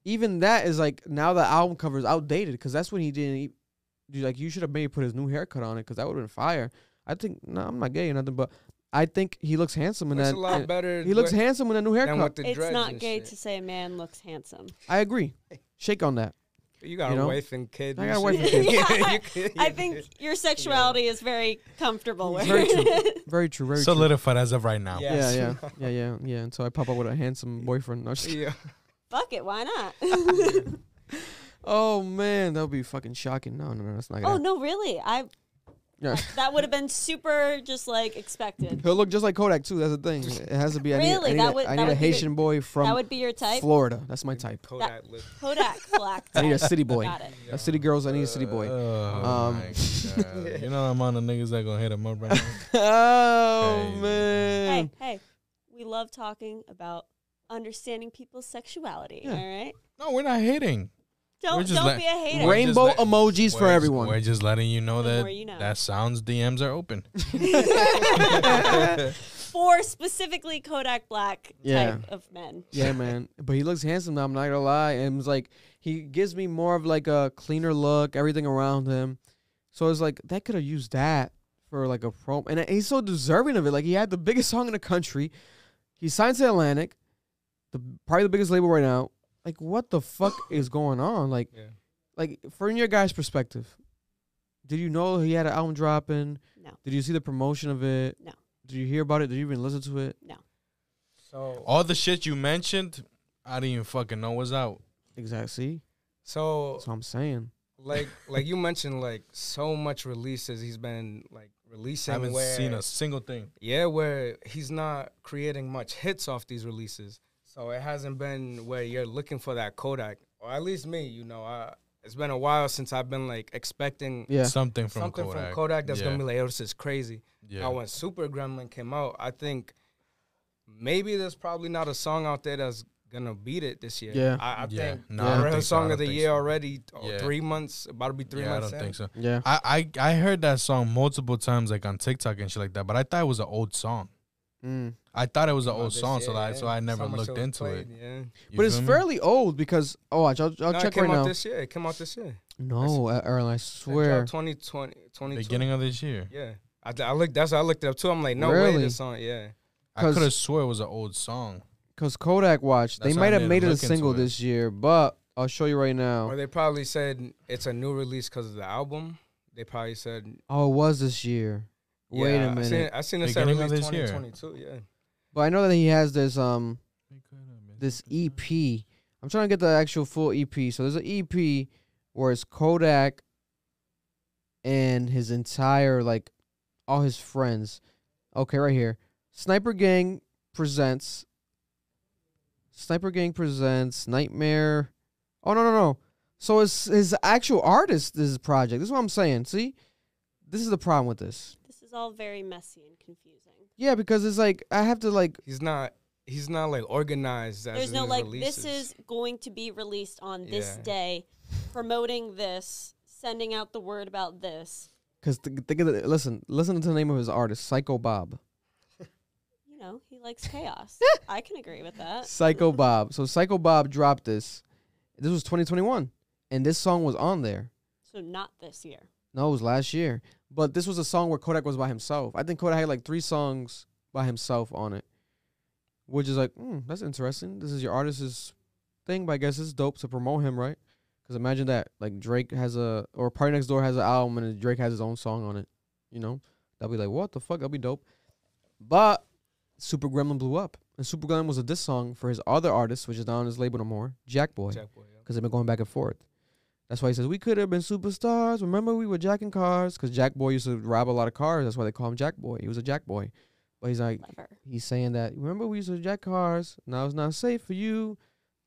A: even that is like, now the album cover is outdated because that's when he didn't. Like, you should have maybe put his new haircut on it because that would have been fire. I think, no, I'm not gay or nothing, but I think he looks handsome in
E: It's
A: that.
E: a lot better.
A: He looks handsome in that new
E: than
A: haircut.
E: with the
D: It's
E: dreads
D: not
E: and
D: gay
E: shit.
D: to say a man looks handsome.
A: I agree. Shake on that.
E: You got
A: you
E: a
A: know?
E: wife and kid.
A: I
E: you
A: got a wife
E: should-
A: and
D: kid. I think your sexuality is very comfortable with
A: Very true.
D: it.
A: Very true. Very true.
B: Solidified as of right now.
E: Yeah.
A: Yeah. And so I pop up with a handsome boyfriend. No, just kidding.
E: Yeah.
D: Fuck it, why not?
A: Oh man, that would be fucking shocking. No, that's not gonna.
D: Oh
A: happen.
D: no, really?
A: Yeah.
D: That would have been super just like expected.
A: He'll look just like Kodak too. That's the thing. It has to be.
D: Really?
A: I need a Haitian boy
D: That
A: from
D: would be your type?
A: Florida. That's my type.
E: Kodak lip.
D: Kodak black
A: I need a
D: type.
A: city boy.
D: Got it.
A: A city girls. I need a city boy.
B: Oh my God. You know the amount of niggas that gonna hit him up right now?
A: Oh
B: Crazy.
A: man.
D: Hey, we love talking about understanding people's sexuality,
A: Yeah.
D: all right?
B: No, we're not hating.
D: Don't
B: just
D: be a hater.
B: We're
A: Rainbow
B: just
A: emojis for everyone.
B: We're just letting you know
D: The
B: that
D: more you know.
B: that sounds DMs are open.
D: For specifically Kodak Black
A: Yeah.
D: type of men.
A: Yeah, man. But he looks handsome now, I'm not gonna lie. And it's like he gives me more of like a cleaner look, everything around him. So it's like they could have used that for like a promo. And he's so deserving of it. Like he had the biggest song in the country. He signed to Atlantic, probably the biggest label right now. Like what the fuck is going on? Like
E: Yeah.
A: like from your guys' perspective, did you know he had an album dropping?
D: No.
A: Did you see the promotion of it?
D: No.
A: Did you hear about it? Did you even listen to it?
E: So
B: All the shit you mentioned, I didn't even fucking know was out.
A: Exactly. See?
E: so
A: That's what I'm saying.
E: like you mentioned, like so much releases he's been like releasing.
B: I haven't
E: where,
B: seen a single thing.
E: Yeah, where he's not creating much hits off these releases. So it hasn't been where you're looking for that Kodak, or at least me. You know, it's been a while since I've been like expecting
A: Yeah.
B: Something from
E: something
B: Kodak.
E: from Kodak that's
B: Yeah.
E: gonna be like, oh, this is crazy.
B: Yeah.
E: Now, when Super Gremlin came out, I think maybe there's probably not a song out there that's gonna beat it this year.
A: Yeah.
E: I
B: Yeah.
E: think
B: No,
A: I
E: the
A: don't
E: real
B: think so. I
E: song
B: don't
E: of the
B: think
E: year
B: so.
E: already.
B: Yeah.
E: 3 months, about to be 3
B: Yeah, I
E: months.
B: don't think so.
A: Yeah.
B: I heard that song multiple times, like on TikTok and shit like that, but I thought it was an old song.
A: Mm.
B: I thought it was an
E: About
B: old
E: this
B: song,
E: year,
B: so I never
E: So much
B: looked
E: was
B: into
E: played,
B: it.
E: Yeah.
B: You
A: But it's
B: feel me?
A: fairly old because I'll
E: No,
A: check
E: it came
A: right
E: out
A: now.
E: this year. It came out this year.
A: No, Erlen, I
E: It
A: swear.
E: dropped 2020, 22.
B: Beginning of this year.
E: Yeah. I looked. That's why I looked it up too. I'm like, no way,
A: Really?
E: this song. Yeah.
B: I
A: 'Cause-
B: could have swore it was an old song.
A: Because Kodak watched. They
B: That's why
A: might
B: I
A: have
B: didn't
A: made it a
B: look into
A: single
B: it.
A: this year, but I'll show you right
E: Or
A: now.
E: they probably said it's a new release because of the album. They probably said.
A: Oh, it was this year. Wait
E: yeah,
A: a minute.
E: I seen it said
B: Beginning of
E: release
B: this year.
E: 2022. Yeah.
A: But I know that he has this EP. I'm trying to get the actual full EP. So there's an EP where it's Kodak and his entire, like, all his friends. Okay, right here. Sniper Gang presents Nightmare. Oh, no. So it's his actual artist, this project. This is what I'm saying. See? This is the problem with this.
D: This is all very messy and confusing.
A: Yeah, because it's like, I have to, like,
E: He's not like organized. As
D: There's no
E: his
D: like,
E: releases.
D: this is going to be released on this
E: Yeah.
D: day, promoting this, sending out the word about this.
A: because think of it. Listen to the name of his artist, Psycho Bob.
D: You know, he likes chaos. I can agree with that.
A: Psycho Bob. So Psycho Bob dropped this. This was 2021, and this song was on there.
D: So not this year.
A: No, it was last year. But this was a song where Kodak was by himself. I think Kodak had like 3 songs by himself on it, which is like, that's interesting. This is your artist's thing, but I guess it's dope to promote him, right? Because imagine that, like Drake has or Party Next Door has an album and Drake has his own song on it. You know, that'd be like, what the fuck? That'd be dope. But Super Gremlin blew up, and Super Gremlin was a diss song for his other artist, which is not on his label no more, Jack Boy,
E: Jack Boy, yeah.
A: because they've been going back and forth. That's why he says we could have been superstars. Remember we were jacking cars, because Jack Boy used to rob a lot of cars. That's why they call him Jack Boy. He was a Jack Boy, but he's like,
D: Clever.
A: he's saying that remember we used to jack cars. Now it's not safe for you,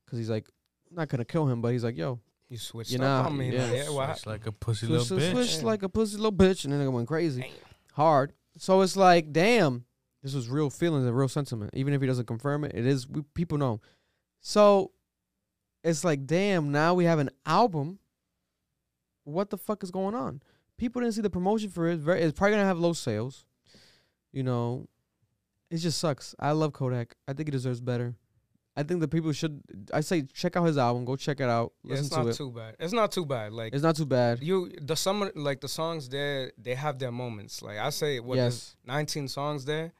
A: because he's like not gonna kill him, but he's like, yo.
E: You switched
A: You
E: up
A: know,
E: on me.
A: yeah.
E: Like, yeah, what
B: It's like a pussy
A: Switch,
B: little bitch.
A: switch like a pussy little bitch, and then it went crazy,
E: Damn.
A: hard. So it's like, damn, this was real feelings and real sentiment. Even if he doesn't confirm it, it is. People know. So it's like, damn, now we have an album. What the fuck is going on? People didn't see the promotion for it. It's probably gonna have low sales. You know, it just sucks. I love Kodak. I think he deserves better. I think the people should. I say check out his album. Go check it out.
E: Yeah,
A: Listen
E: it's
A: to
E: not
A: it.
E: too bad. It's not too bad. Like
A: It's not too bad.
E: the songs there, they have their moments. Like I say, what there's
A: Yes.
E: 19 songs there.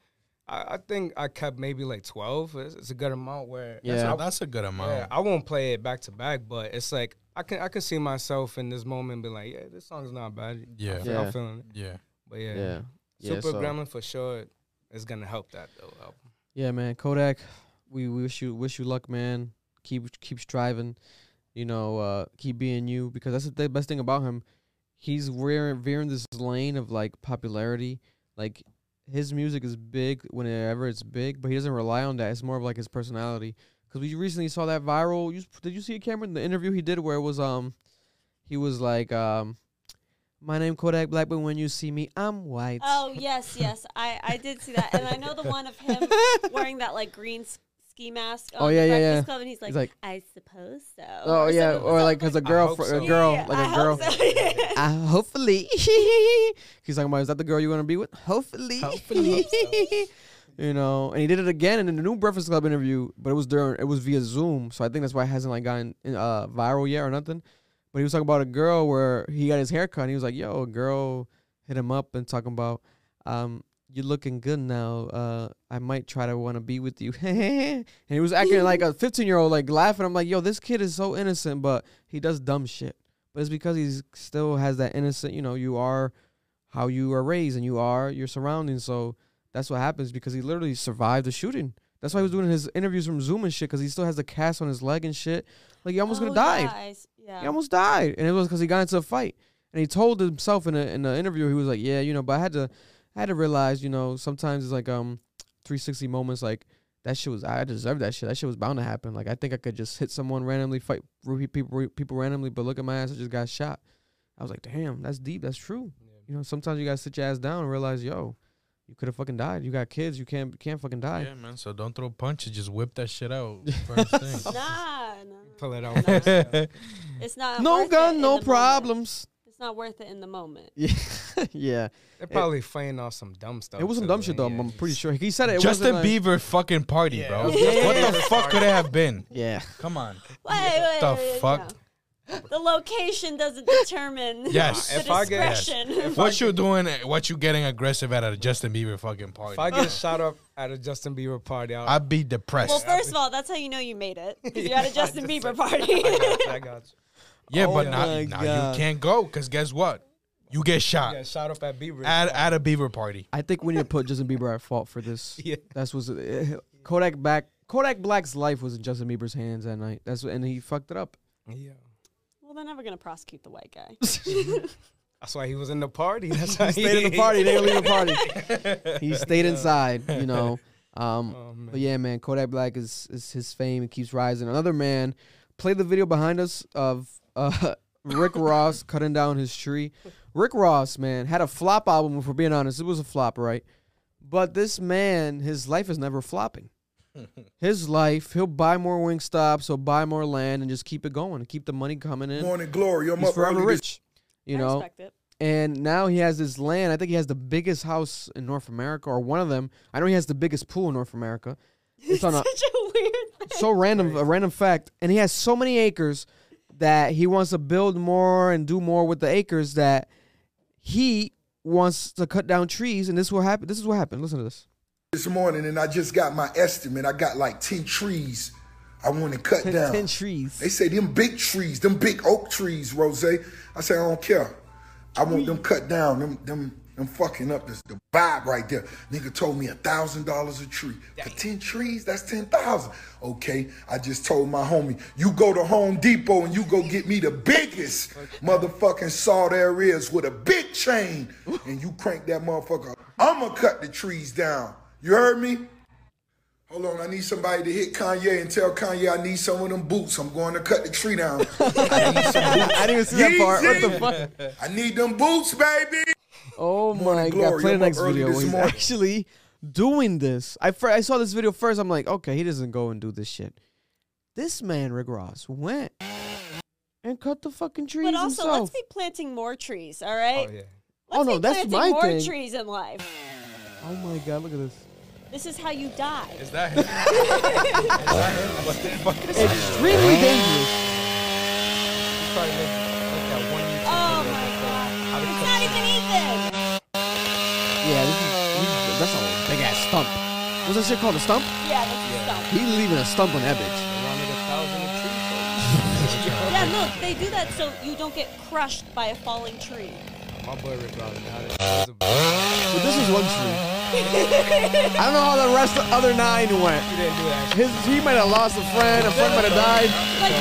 E: I think I kept maybe like 12. It's a good amount. Where
A: Yeah.
B: That's a good amount.
E: yeah, I won't play it back to back, but it's like I can see myself in this moment and be like, yeah, this song's not bad.
B: Yeah.
A: Yeah.
E: I'm feeling it.
B: Yeah.
E: But yeah,
A: Yeah.
E: Super
A: so-
E: Gremlin for sure is gonna help that though album.
A: Yeah, man. Kodak, we wish you luck, man. Keep striving. You know, keep being you, because that's the best thing about him. He's veering this lane of like popularity. Like his music is big whenever it's big, but he doesn't rely on that. It's more of like his personality. Because we recently saw that viral. Did you see it, Cameron? The interview he did where it was he was like my name Kodak Black, but when you see me, I'm white.
D: Oh, yes. I did see that. And I know the one of him wearing that, like, green ski mask on
A: Oh, yeah,
D: the
A: yeah,
D: Breakfast
A: yeah.
D: Club, and he's like,
A: He's like,
D: I suppose so.
A: oh yeah,
D: something-
A: or like because a
D: something
A: girl,
E: hope so.
A: a girl,
D: Yeah,
A: like
D: I
A: a
D: hope
A: girl.
D: so.
A: Hopefully, he's talking about, is that the girl you want to be with? Hopefully, you know. And he did it again in the new Breakfast Club interview, but it was via Zoom, so I think that's why it hasn't like gotten viral yet or nothing. But he was talking about a girl where he got his hair cut, and he was like, "Yo, a girl hit him up and talking about, you're looking good now. I might try to want to be with you." And he was acting like a 15-year-old, like laughing. I'm like, yo, this kid is so innocent, but he does dumb shit. But it's because he still has that innocent, you know, you are how you are raised and you are your surroundings. So that's what happens, because he literally survived the shooting. That's why he was doing his interviews from Zoom and shit, because he still has the cast on his leg and shit. Like, he almost could have died.
D: Yeah.
A: He almost died. And it was because he got into a fight. And he told himself in the interview, he was like, yeah, you know, but I had to realize, you know, sometimes it's like 360 moments, like that shit was, I deserved that shit. That shit was bound to happen. Like, I think I could just hit someone randomly, fight people randomly, but look at my ass, I just got shot. I was like, damn, that's deep. That's true.
E: Yeah.
A: You know, sometimes you gotta sit your ass down and realize, yo, you could have fucking died. You got kids. You can't fucking die.
B: Yeah, man. So don't throw punches. Just whip that shit out first thing.
D: Nah.
E: Pull it out.
D: Nah. It's not
A: No
D: worth it
A: gun,
D: in
A: no
D: the moment.
A: problems.
D: It's not worth it in the moment.
A: Yeah, yeah.
E: They're probably fighting off some dumb stuff.
A: It was some
E: too,
A: dumb shit though.
E: yeah,
A: I'm pretty
E: just-
A: sure he said it.
B: Justin
A: wasn't like,
B: Bieber fucking party,
E: Yeah,
B: bro.
E: it was
A: Justin
B: What the
E: Bieber's
B: fuck
E: party.
B: could it have been?
A: Yeah.
B: Come on.
D: Wait,
B: The fuck?
D: no. The location doesn't determine
B: Yes.
D: the
E: If I get-
D: discretion.
B: What you doing? What you getting aggressive at a Justin Bieber fucking party?
E: If I get shot up at a Justin Bieber party,
B: I'd be depressed.
D: Well, first of all, that's how you know you made it, because you had a Justin Bieber party.
E: I got you.
B: yeah,
A: Oh
B: but
A: my
B: now
A: God.
B: you can't go, because guess what? You get shot
E: Yeah, shot up at Bieber.
B: at a Bieber party.
A: I think we need to put Justin Bieber at fault for this.
E: Yeah.
A: That's was Kodak Black's life was in Justin Bieber's hands that night. And he fucked it up.
E: Yeah.
D: Well, they're never gonna prosecute the white guy.
E: That's why he was in the party. That's why
A: He stayed in the party. They didn't leave the party. He stayed inside. You know.
E: Oh, man.
A: But yeah, man, Kodak Black is his fame. It keeps rising. Another man. Play the video behind us of Rick Ross cutting down his tree. Rick Ross, man, had a flop album, if we're being honest. It was a flop, right? But this man, his life is never flopping. His life, he'll buy more Wingstops, he'll buy more land, and just keep it going and keep the money coming in.
F: Morning glory. I'm
A: He's
F: up
A: forever
F: early.
A: rich, you
D: I
A: know.
D: respect it.
A: And now he has this land. I think he has the biggest house in North America, or one of them. I know he has the biggest pool in North America. It's on a
D: Such a weird thing.
A: so random, a random fact. And he has so many acres that he wants to build more and do more with the acres, that he wants to cut down trees. And this is what happened. Listen to this.
F: This morning, and I just got my estimate. I got like 10 trees I want to cut down.
A: 10 trees.
F: They say them big trees, them big oak trees, Rose. I say, I don't care. I want them cut down. Them fucking up the vibe right there. Nigga told me $1,000 a tree. For 10 trees, that's 10,000. Okay, I just told my homie, you go to Home Depot and you go get me the biggest motherfucking saw there is with a big chain. And you crank that motherfucker. I'ma cut the trees down. You heard me? Hold on, I need somebody to hit Kanye and tell Kanye I need some of them boots. I'm going to cut the tree down. I need some boots.
A: I didn't even see that part. What the fuck?
F: I need them boots, baby.
A: Oh my
F: Morning
A: God.
F: Glory.
A: Play the
F: I'm up
A: next
F: early
A: video
F: this
A: where he's
F: morning.
A: actually doing this. I saw this video first. I'm like, okay, he doesn't go and do this shit. This man, Rick Ross, went and cut the fucking trees
D: But also,
A: himself.
D: let's be planting more trees, all right?
E: Oh, yeah.
A: Oh, no,
D: be
A: that's
D: planting
A: my
D: more
A: thing.
D: trees in life.
A: Oh my God, look at this.
D: This is how you die.
B: Is that him? Is that him? What the fuck is that?
A: Extremely dangerous.
E: He's probably like that one YouTube
D: Oh
E: video
D: my
E: before.
D: God.
E: How to
D: It's
E: cut
D: not
E: trees.
D: even Ethan.
A: Yeah, that's a big ass stump. What's that shit called? A stump?
D: Yeah, that's a stump.
A: He leaving a stump on that bitch.
E: They wanted 1,000 a tree.
D: Yeah, no, they do that so you don't get crushed by a falling tree.
E: My boy Rick Ross, man.
A: But this is one tree. I don't know how the rest of the other 9 went.
E: He didn't do that.
A: He might have lost a friend might have died.
D: Like,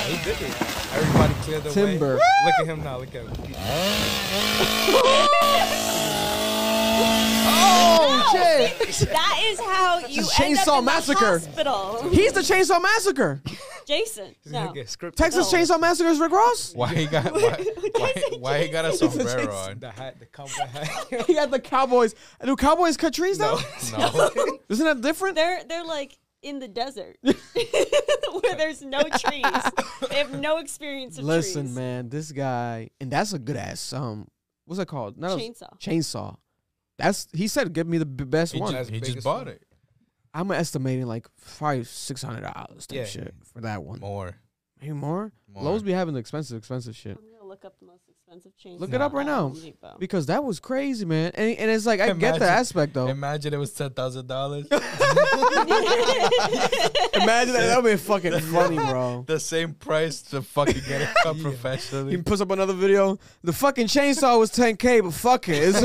E: He did it. Everybody cleared the
A: Timber.
E: way. Look at him now. Look at him.
A: Oh, shit.
D: that is how you
A: It's
D: end
A: Chainsaw
D: up in
A: Massacre.
D: the hospital.
A: He's the Chainsaw Massacre.
D: Jason.
E: He's gonna
D: No.
E: get scripted.
A: Texas Chainsaw Massacre is Rick Ross?
B: Why he got why he got a sombrero on?
E: The hat, the cowboy hat.
A: He got the Cowboys. Do Cowboys cut trees now?
B: No.
A: Isn't that different?
D: They're like in the desert where there's no trees. They have no experience of
A: Listen,
D: trees.
A: man, this guy, and that's a good ass, what's that called? Not a-
D: Chainsaw.
A: Chainsaw. He said, give me the best
B: He
A: one.
B: just, he just
E: biggest
B: bought
E: one.
B: it.
A: I'm estimating like $600 type
E: Yeah.
A: shit for that one.
B: More.
A: Maybe more?
B: More.
A: Lowe's be having the expensive shit.
D: I'm gonna look up the most expensive chainsaw.
A: Look it up right
D: at
A: now.
D: Home Depot.
A: Because that was crazy, man. And it's like, I get
B: Imagine-
A: the aspect, though.
B: Imagine it was $10,000.
A: Imagine that. That would be fucking funny, bro.
B: The same price to fucking get it cut professionally.
A: He puts up another video. The fucking chainsaw was $10K, but fuck it.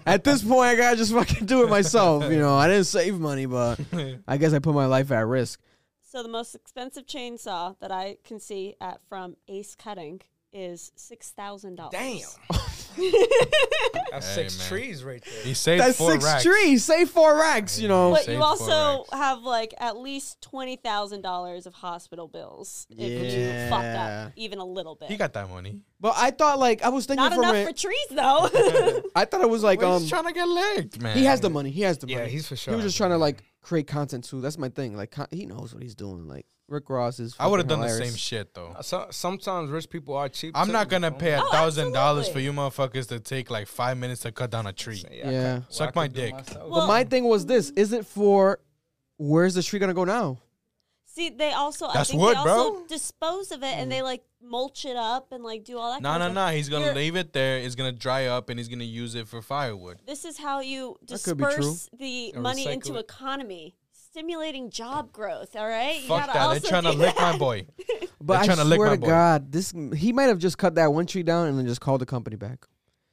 A: At this point, I gotta just fucking do it myself. You know, I didn't save money, but I guess I put my life at risk.
D: So the most expensive chainsaw that I can see from Ace Cutting is $6,000.
E: Damn. That's
B: Hey,
E: 6
B: man.
E: trees right there.
B: He saved
A: That's
B: 4
A: 6
B: racks.
A: trees. Save 4 racks, you know.
D: But
B: Saved
D: you
B: 4
D: also
B: racks.
D: have like at least $20,000 of hospital bills if you fuck
A: Yeah.
D: up even a little bit.
B: He got that money.
A: But I thought, like, I was thinking
D: Not
A: from
D: enough
A: it.
D: for trees though.
A: I thought it was like,
B: Well, he's trying to get licked, man.
A: he has the money. He has the money.
E: Yeah, he's for sure.
A: He was just trying to, like, create content, too. That's my thing. Like, he knows what he's doing. Like, Rick Ross is
B: I would have
A: fucking
B: done the
A: hilarious.
B: same shit though.
E: Sometimes rich people are cheap.
B: I'm
E: too,
B: not gonna
E: you know?
B: pay
D: Oh,
B: $1,000 for
D: absolutely.
B: you motherfuckers to take like 5 minutes to cut down a tree.
E: I
A: Yeah.
E: could-
B: Suck
E: I
B: my
E: could do
B: dick.
E: myself.
D: Well-
A: But my thing was this. Is it for, where's the tree going to go now?
D: See, they also
B: That's
D: I think
B: wood,
D: they also
B: bro.
D: dispose of it and they like mulch it up and like do all that. kind of stuff.
B: No. He's gonna
D: You're-
B: leave it there. It's gonna dry up, and he's gonna use it for firewood.
D: This is how you
A: That could be true.
D: disperse the
E: Or
D: money
E: recycle
D: into
E: it.
D: economy, stimulating job growth. All right, you
B: Fuck
D: gotta
B: that.
D: also
B: They're trying to
D: do
B: lick
D: that.
B: my boy.
A: But
B: They're
A: I
B: trying to lick
A: swear
B: my
A: to
B: boy.
A: God, he might have just cut that one tree down and then just called the company back.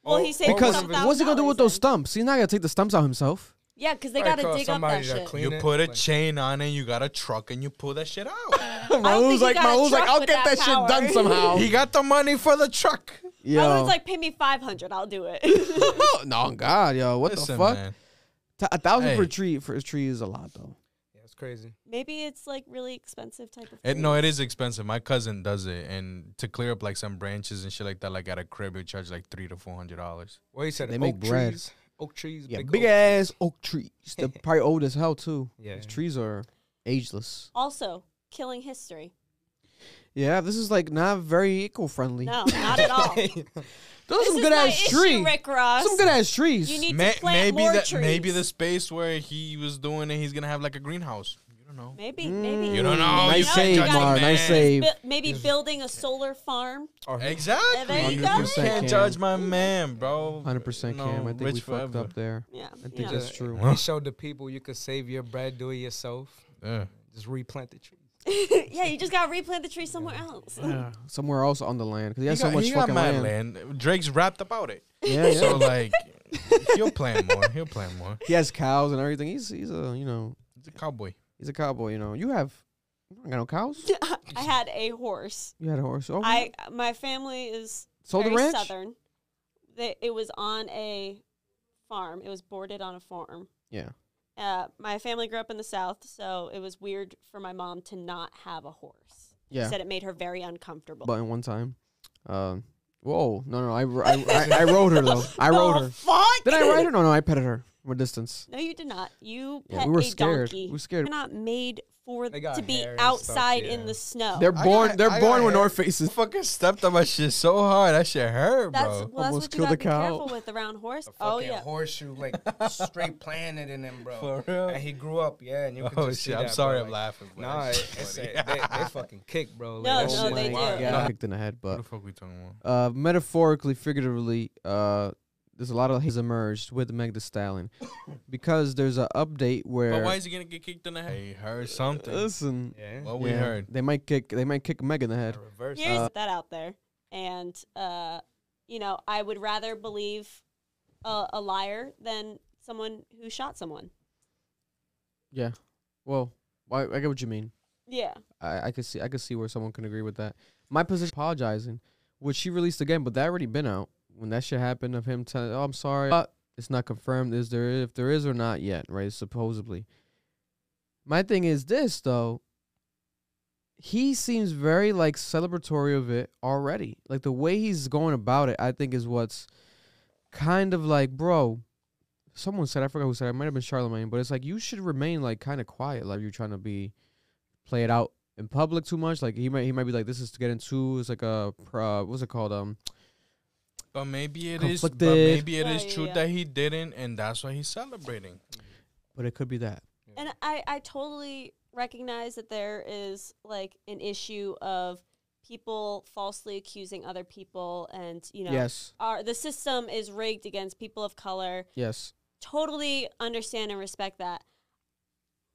D: Well, he saved
A: Because
D: $12,000
A: what's he going to do with those
D: then.
A: stumps? He's not going to take the stumps out himself.
D: Yeah, because they
E: Probably
D: gotta
E: call
D: dig up
E: somebody
D: that
E: to
D: shit.
E: clean
B: You
E: it,
B: put a
E: like-
B: chain on it. You got a truck, and you pull that shit out.
A: Malu's like,
D: he got a truck
A: I'll
D: with
A: get that
D: that
A: shit
D: power."
A: done somehow.
B: He got the money for the truck.
A: Yo.
D: Raul's like, pay me $500, I'll do it.
A: no, God, yo, what
B: Listen,
A: the fuck?
B: man.
A: 1,000
B: Hey.
A: for a tree is a lot, though.
E: Yeah, it's crazy.
D: Maybe it's like really expensive type of.
B: No, it
D: trees.
B: is expensive. My cousin does it, and to clear up like some branches and shit like that, like at a crib, it charge like $300 to $400.
E: Well, he said
A: They
E: oak
A: make bread.
E: trees. Oak trees.
A: Yeah,
E: big
A: big
E: oak
A: ass oak trees. They're probably old as hell, too.
E: Yeah.
A: These trees are ageless.
D: Also, killing history.
A: Yeah, this is like not very eco-friendly.
D: No, not at all.
A: Those
D: This
A: some
D: is
A: good
D: my
A: ass
D: issue,
A: trees.
D: Rick Ross.
A: Some good ass trees.
D: You need to plant
B: maybe
D: more
B: that
D: trees.
B: maybe the space where he was doing it, he's gonna have like a greenhouse. You don't know.
D: Maybe.
B: You don't know.
A: Nice
B: You
A: save,
B: can't judge
A: Mar.
B: the
A: Nice
B: man.
A: save.
D: Maybe building a solar farm.
E: Or
B: Exactly.
D: There you
B: You
D: go.
A: 100%
B: can't
A: Cam.
B: judge my man, bro.
A: 100%
B: No,
A: Cam. I think
B: rich
A: we fucked
B: forever.
A: up there.
D: Yeah.
A: I think
D: you know.
A: that's true.
E: He showed the people you could save your bread, do it yourself.
B: Yeah.
E: Just replant the trees.
D: Yeah, you just gotta replant the tree somewhere else.
A: Yeah, somewhere else on the land because he has
B: He
A: so
B: got-
A: much
B: he got
A: fucking
B: mad
A: land.
B: Drake's rapped about it.
A: Yeah, yeah.
B: So like, he'll plan more. He'll plan more.
A: He has cows and everything. He's a
B: He's a cowboy.
A: he's a cowboy. You don't got no cows.
D: I had a horse.
A: You had a horse. Oh,
D: My family is
A: sold the
D: very
A: ranch.
D: southern. It was on a farm. It was boarded on a farm.
A: Yeah.
D: My family grew up in the South, so it was weird for my mom to not have a horse.
A: Yeah.
D: She said it made her very uncomfortable.
A: But in one time, whoa, no, I rode her though. I rode her.
D: Fuck?
A: Did I ride her? No, I petted her from a distance.
D: No, you did not. You
A: Yeah,
D: pet
A: we were
D: a
A: scared.
D: donkey.
A: We were scared.
D: They're not made
E: They got
D: to be
E: hair and stuff,
D: outside in
E: yeah.
D: the snow.
A: They're born. They're
B: I
A: born
B: got
A: with
B: hair.
A: North Faces.
B: Fucking stepped on my shit so hard. That shit hurt,
D: that's
B: bro.
D: well, that's
A: Almost
D: what you
A: killed
D: gotta
A: a
D: be
A: cow.
D: careful with around horse.
E: A
D: Oh
E: fucking
D: yeah.
E: horseshoe like straight planted in him, bro.
B: For real?
E: And he grew up, yeah, and you could
B: Oh
E: just see
B: shit! I'm
E: that,
B: sorry,
E: bro,
B: I'm
E: like,
B: laughing. But
E: Nah,
B: that
E: it's
B: shit's
E: they
B: funny.
E: fucking kick, bro.
D: No,
E: that
D: no,
E: shit
D: they
E: is
D: do.
E: wild.
A: Yeah,
E: Yeah.
A: kicked in the head,
B: What
A: but
B: the fuck we talking about?
A: metaphorically, figuratively, there's a lot of has emerged with Meg Thee Stallion because there's an update where.
B: But why is he gonna get kicked in the head? He heard something.
A: Listen,
E: Yeah.
B: What we
A: yeah,
B: heard.
A: they might kick Meg in the head.
E: Reverse.
D: Here's that out there, and I would rather believe a liar than someone who shot someone.
A: Yeah, well, I get what you mean.
D: Yeah.
A: I could see where someone can agree with that. My position, apologizing, which she released again, but that already been out when that shit happened of him telling, "Oh, I'm sorry," but it's not confirmed. If there is or not yet, right? Supposedly. My thing is this though. He seems very like celebratory of it already. Like the way he's going about it, I think is what's kind of like, bro. Someone said, I forgot who said it might have been Charlemagne, but it's like you should remain like kind of quiet, like you're trying to play it out in public too much. Like he might be like, this is to get into. It's like a what's it called?
B: But maybe it is. But
A: Conflicted.
B: maybe it is
D: Yeah,
B: true
D: yeah.
B: that he didn't, and that's why he's celebrating.
A: But it could be that.
D: And I totally recognize that there is like an issue of people falsely accusing other people, and
A: Yes.
D: the system is rigged against people of color.
A: Yes.
D: Totally understand and respect that.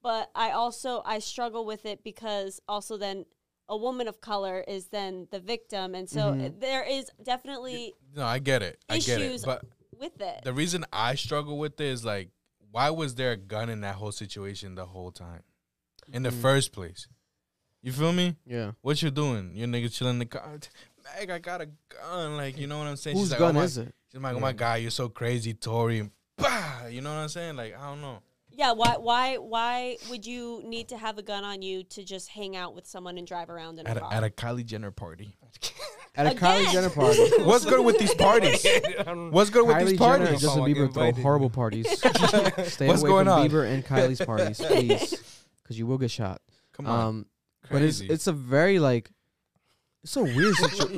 D: But I struggle with it because also then a woman of color is then the victim, and so
A: Mhm.
D: there is definitely
B: No, I get it. I get it.
D: issues
B: But
D: with it.
B: the reason I struggle with it is like, why was there a gun in that whole situation the whole time, in the first place? You feel me?
A: Yeah.
B: What you doing? Your nigga chilling in the car. Meg, I got a gun. Like, you know what I'm saying?
A: Whose
B: She's like,
A: gun
B: oh my,
A: is it?
B: She's like, oh my God, you're so crazy, Tory. Bah! You know what I'm saying? Like, I don't know.
D: Yeah, why would you need to have a gun on you to just hang out with someone and drive around in a car?
B: At a Kylie Jenner party.
A: At a Kylie
D: Again.
A: Jenner party.
B: What's good with these parties? What's good with
A: Kylie
B: these
A: Jenner and
B: parties?
A: Justin
E: Oh, I get
A: Bieber throw
E: invited.
A: horrible parties. Stay
B: What's
A: away
B: going
A: from
B: on?
A: Bieber and Kylie's parties, please, because you will get shot.
B: Come on.
A: But
B: Crazy.
A: it's a very like it's a weird situation.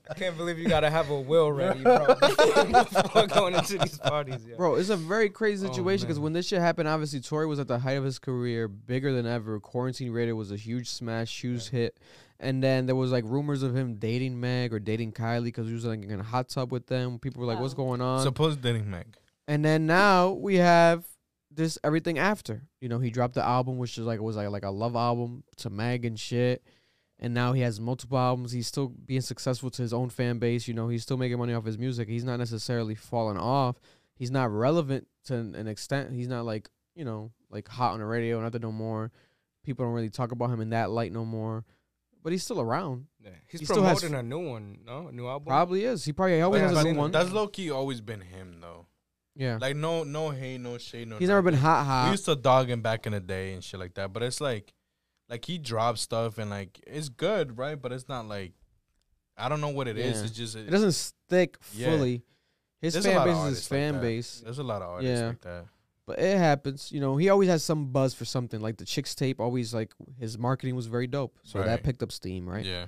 E: I can't believe you gotta have a will ready, bro, before going into these parties. Yeah.
A: Bro, it's a very crazy
E: Oh,
A: situation because
E: man.
A: when this shit happened, obviously Tory was at the height of his career, bigger than ever. Quarantine Radio was a huge smash, huge hit. And then there was like rumors of him dating Meg or dating Kylie because he was like in a hot tub with them. People were like, "What's
D: Wow.
A: going on?"
B: Suppose dating Meg.
A: And then now we have this everything after. You know, he dropped the album, which is like was like a love album to Meg and shit. And now he has multiple albums. He's still being successful to his own fan base. You know, he's still making money off his music. He's not necessarily falling off. He's not relevant to an extent. He's not like, you know, like hot on the radio, nothing no more. People don't really talk about him in that light no more. But he's still around.
E: Yeah. He's
A: He still has-
E: promoting a new one, no? A new album?
A: Probably is. He probably always
E: Yeah,
A: has a
E: but
A: new one.
B: That's low key always been him though.
A: Yeah.
B: Like no hate, no shade, no.
A: He's never been
B: nothing.
A: hot.
B: We used to dog him back in the day and shit like that. But it's like he drops stuff and like it's good, right? But it's not like I don't know what it is.
A: Yeah.
B: It's just
A: It doesn't stick
B: Yeah.
A: fully. His
B: there's a
A: fan
B: lot of
A: base is his
B: artists like
A: fan
B: that.
A: base.
B: There's a lot of artists
A: Yeah.
B: like that.
A: But it happens. You know, he always has some buzz for something. Like the Chicks tape, always like his marketing was very dope. So that
B: Right.
A: picked up steam, right?
B: Yeah.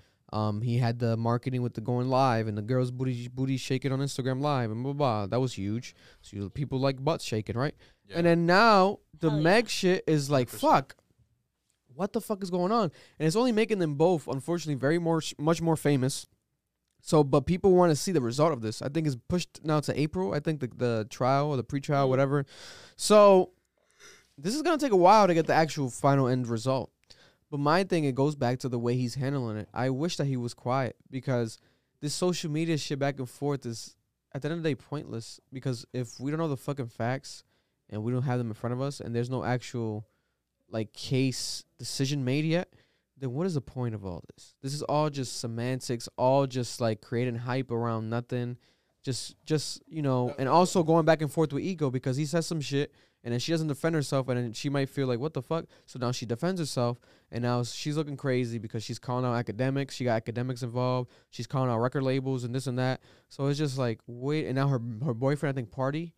A: He had the marketing with the going live and the girls' booty shaking on Instagram live and blah, blah, blah. That was huge. So people like butt shaking, right?
B: Yeah.
A: And then now the
D: Hell yeah.
A: Meg shit is like,
B: 100%.
A: fuck. What the fuck is going on? And it's only making them both, unfortunately, much more famous. So, but people want to see the result of this. I think it's pushed now to April. I think the trial or the pre-trial, whatever. So, this is gonna take a while to get the actual final end result. But my thing, it goes back to the way he's handling it. I wish that he was quiet because this social media shit back and forth is, at the end of the day, pointless. Because if we don't know the fucking facts and we don't have them in front of us and there's no actual, like, case decision made yet, then what is the point of all this? This is all just semantics, all just, like, creating hype around nothing. Just you know, and also going back and forth with ego because he says some shit and then she doesn't defend herself and then she might feel like, what the fuck? So now she defends herself and now she's looking crazy because she's calling out academics. She got academics involved. She's calling out record labels and this and that. So it's just like, wait. And now her boyfriend, I think Party,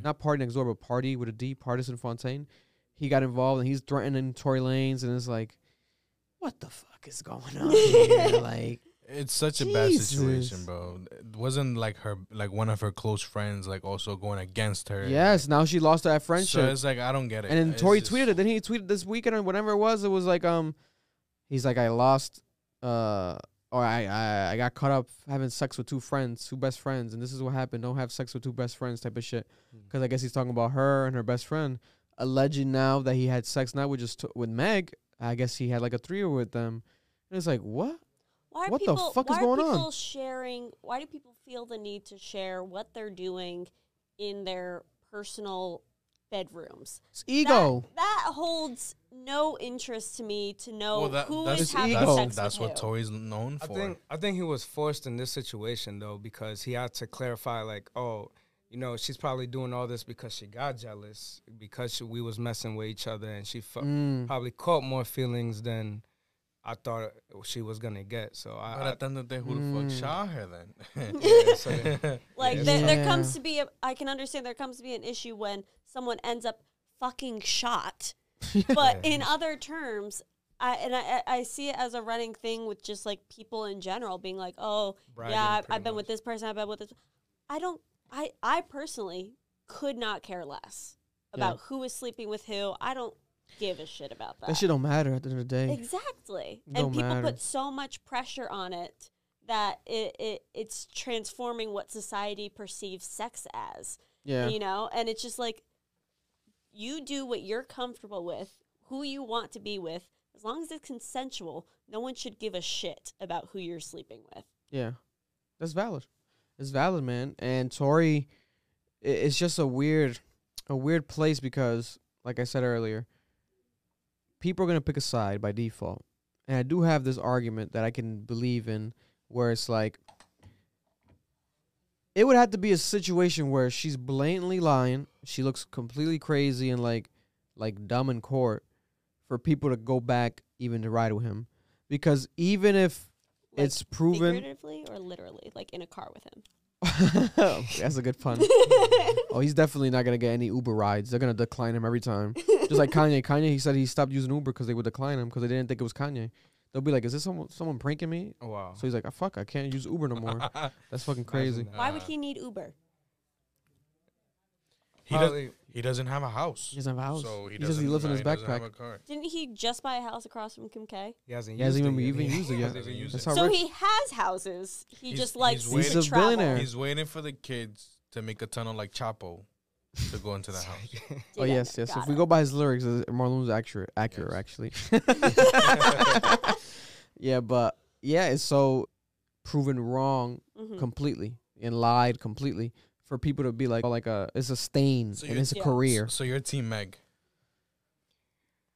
A: not Party Next Door, but Party with a D, Partisan Fontaine, he got involved and he's threatening Tory Lanez and it's like, what the fuck is going on here? Like,
B: it's such a bad situation, bro. It wasn't like one of her close friends, like also going against her.
A: Yes, now she lost that friendship.
B: So it's like, I don't get it.
A: And then
B: It's
A: Tory
B: just-
A: tweeted it. Then he tweeted this weekend or whatever it was like, he's like, I lost, or I got caught up having sex with two best friends, and this is what happened. Don't have sex with two best friends type of shit. Because I guess he's talking about her and her best friend, alleging now that he had sex not with just with Meg. I guess he had like a trio with them. And it's like, what? What the fuck is going on?
D: Why do people feel the need to share what they're doing in their personal bedrooms?
A: It's ego.
D: That holds no interest to me to know who
B: that's
D: is having
A: ego.
D: sex
B: That's
D: with
B: what
D: who.
B: Tory's known for.
E: I think he was forced in this situation though because he had to clarify like, oh, you know, she's probably doing all this because she got jealous because we was messing with each other and she probably caught more feelings than I thought she was gonna get. So
B: But at the end of the day, who the fuck shot her then?
E: yeah, so then-
D: Like
E: Yeah.
D: there comes to be I can understand there comes to be an issue when someone ends up fucking shot. But in other terms, I see it as a running thing with just like people in general being like, oh
E: Bragging,
D: yeah,
E: pretty
D: I've been with
E: much.
D: this person, I've been with this. I personally could not care less about who is sleeping with who. I don't give a shit about that.
A: That shit don't matter at the end of the day.
D: Exactly.
A: Don't
D: And people
A: matter.
D: put so much pressure on it that it's transforming what society perceives sex as.
A: Yeah.
D: You know? And it's just like, you do what you're comfortable with, who you want to be with. As long as it's consensual, no one should give a shit about who you're sleeping with.
A: Yeah. That's valid. It's valid, man. And Tory, it's just a weird place because, like I said earlier, people are going to pick a side by default. And I do have this argument that I can believe in where it's like, it would have to be a situation where she's blatantly lying. She looks completely crazy and like dumb in court for people to go back even to ride with him. Because even if
D: Like,
A: it's proven...
D: figuratively or literally, like in a car with him.
A: That's a good pun. Oh, he's definitely not going to get any Uber rides. They're going to decline him every time. Just like Kanye. Kanye, he said he stopped using Uber because they would decline him because they didn't think it was Kanye. They'll be like, is this someone pranking me?
E: Oh, wow.
A: So he's like, oh, fuck, I can't use Uber no more. That's fucking crazy.
E: Imagine that.
D: Why would he need Uber?
B: He doesn't have a house.
A: He doesn't have a house.
B: So
A: He says he lives in his
B: doesn't have
A: backpack.
B: a car.
D: Didn't he just buy a house across from Kim K?
E: He hasn't
A: He hasn't
E: used
A: even
E: it yet.
A: used it yet.
B: Hasn't used
A: That's
B: it.
A: how
D: So
A: rich.
D: he has houses. He
B: He's-
D: just likes
B: he's
D: to
B: waiting-
A: He's a
D: travel.
A: billionaire.
B: He's waiting for the kids to make a tunnel like Chapo to go into the house.
A: Oh,
D: Yeah,
A: yes.
D: got
A: If
D: it.
A: we go by his lyrics, Marlone's accurate
B: Yes.
A: actually. Yeah, but yeah, it's so proven wrong
D: Mhm.
A: completely and lied completely for people to be like it's a stain
B: So
A: and
B: you're-
A: it's a
D: Yeah.
A: career.
B: So you're Team Meg.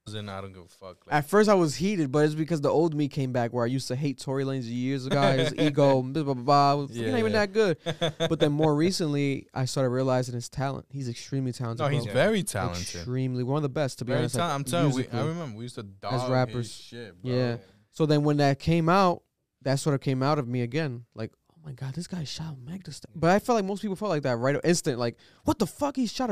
B: Then I don't give a fuck. Like,
A: At first, I was heated, but it's because the old me came back where I used to hate Tory Lanez years ago. His ego, blah, blah, blah, blah. He's not even
B: Yeah.
A: that good. But then more recently, I started realizing his talent. He's extremely talented.
B: no, he's
A: bro.
B: very talented.
A: Extremely. One of the best, to be
B: Very
A: honest. like,
B: talented. I'm telling you, I
A: musically.
B: remember we used to dog
A: rappers.
B: his shit, bro.
A: Yeah. So then when that came out, that sort of came out of me again. Like, oh my God, this guy shot Meg Thee Stallion. But I felt like most people felt like that right instant. Like, what the fuck? He shot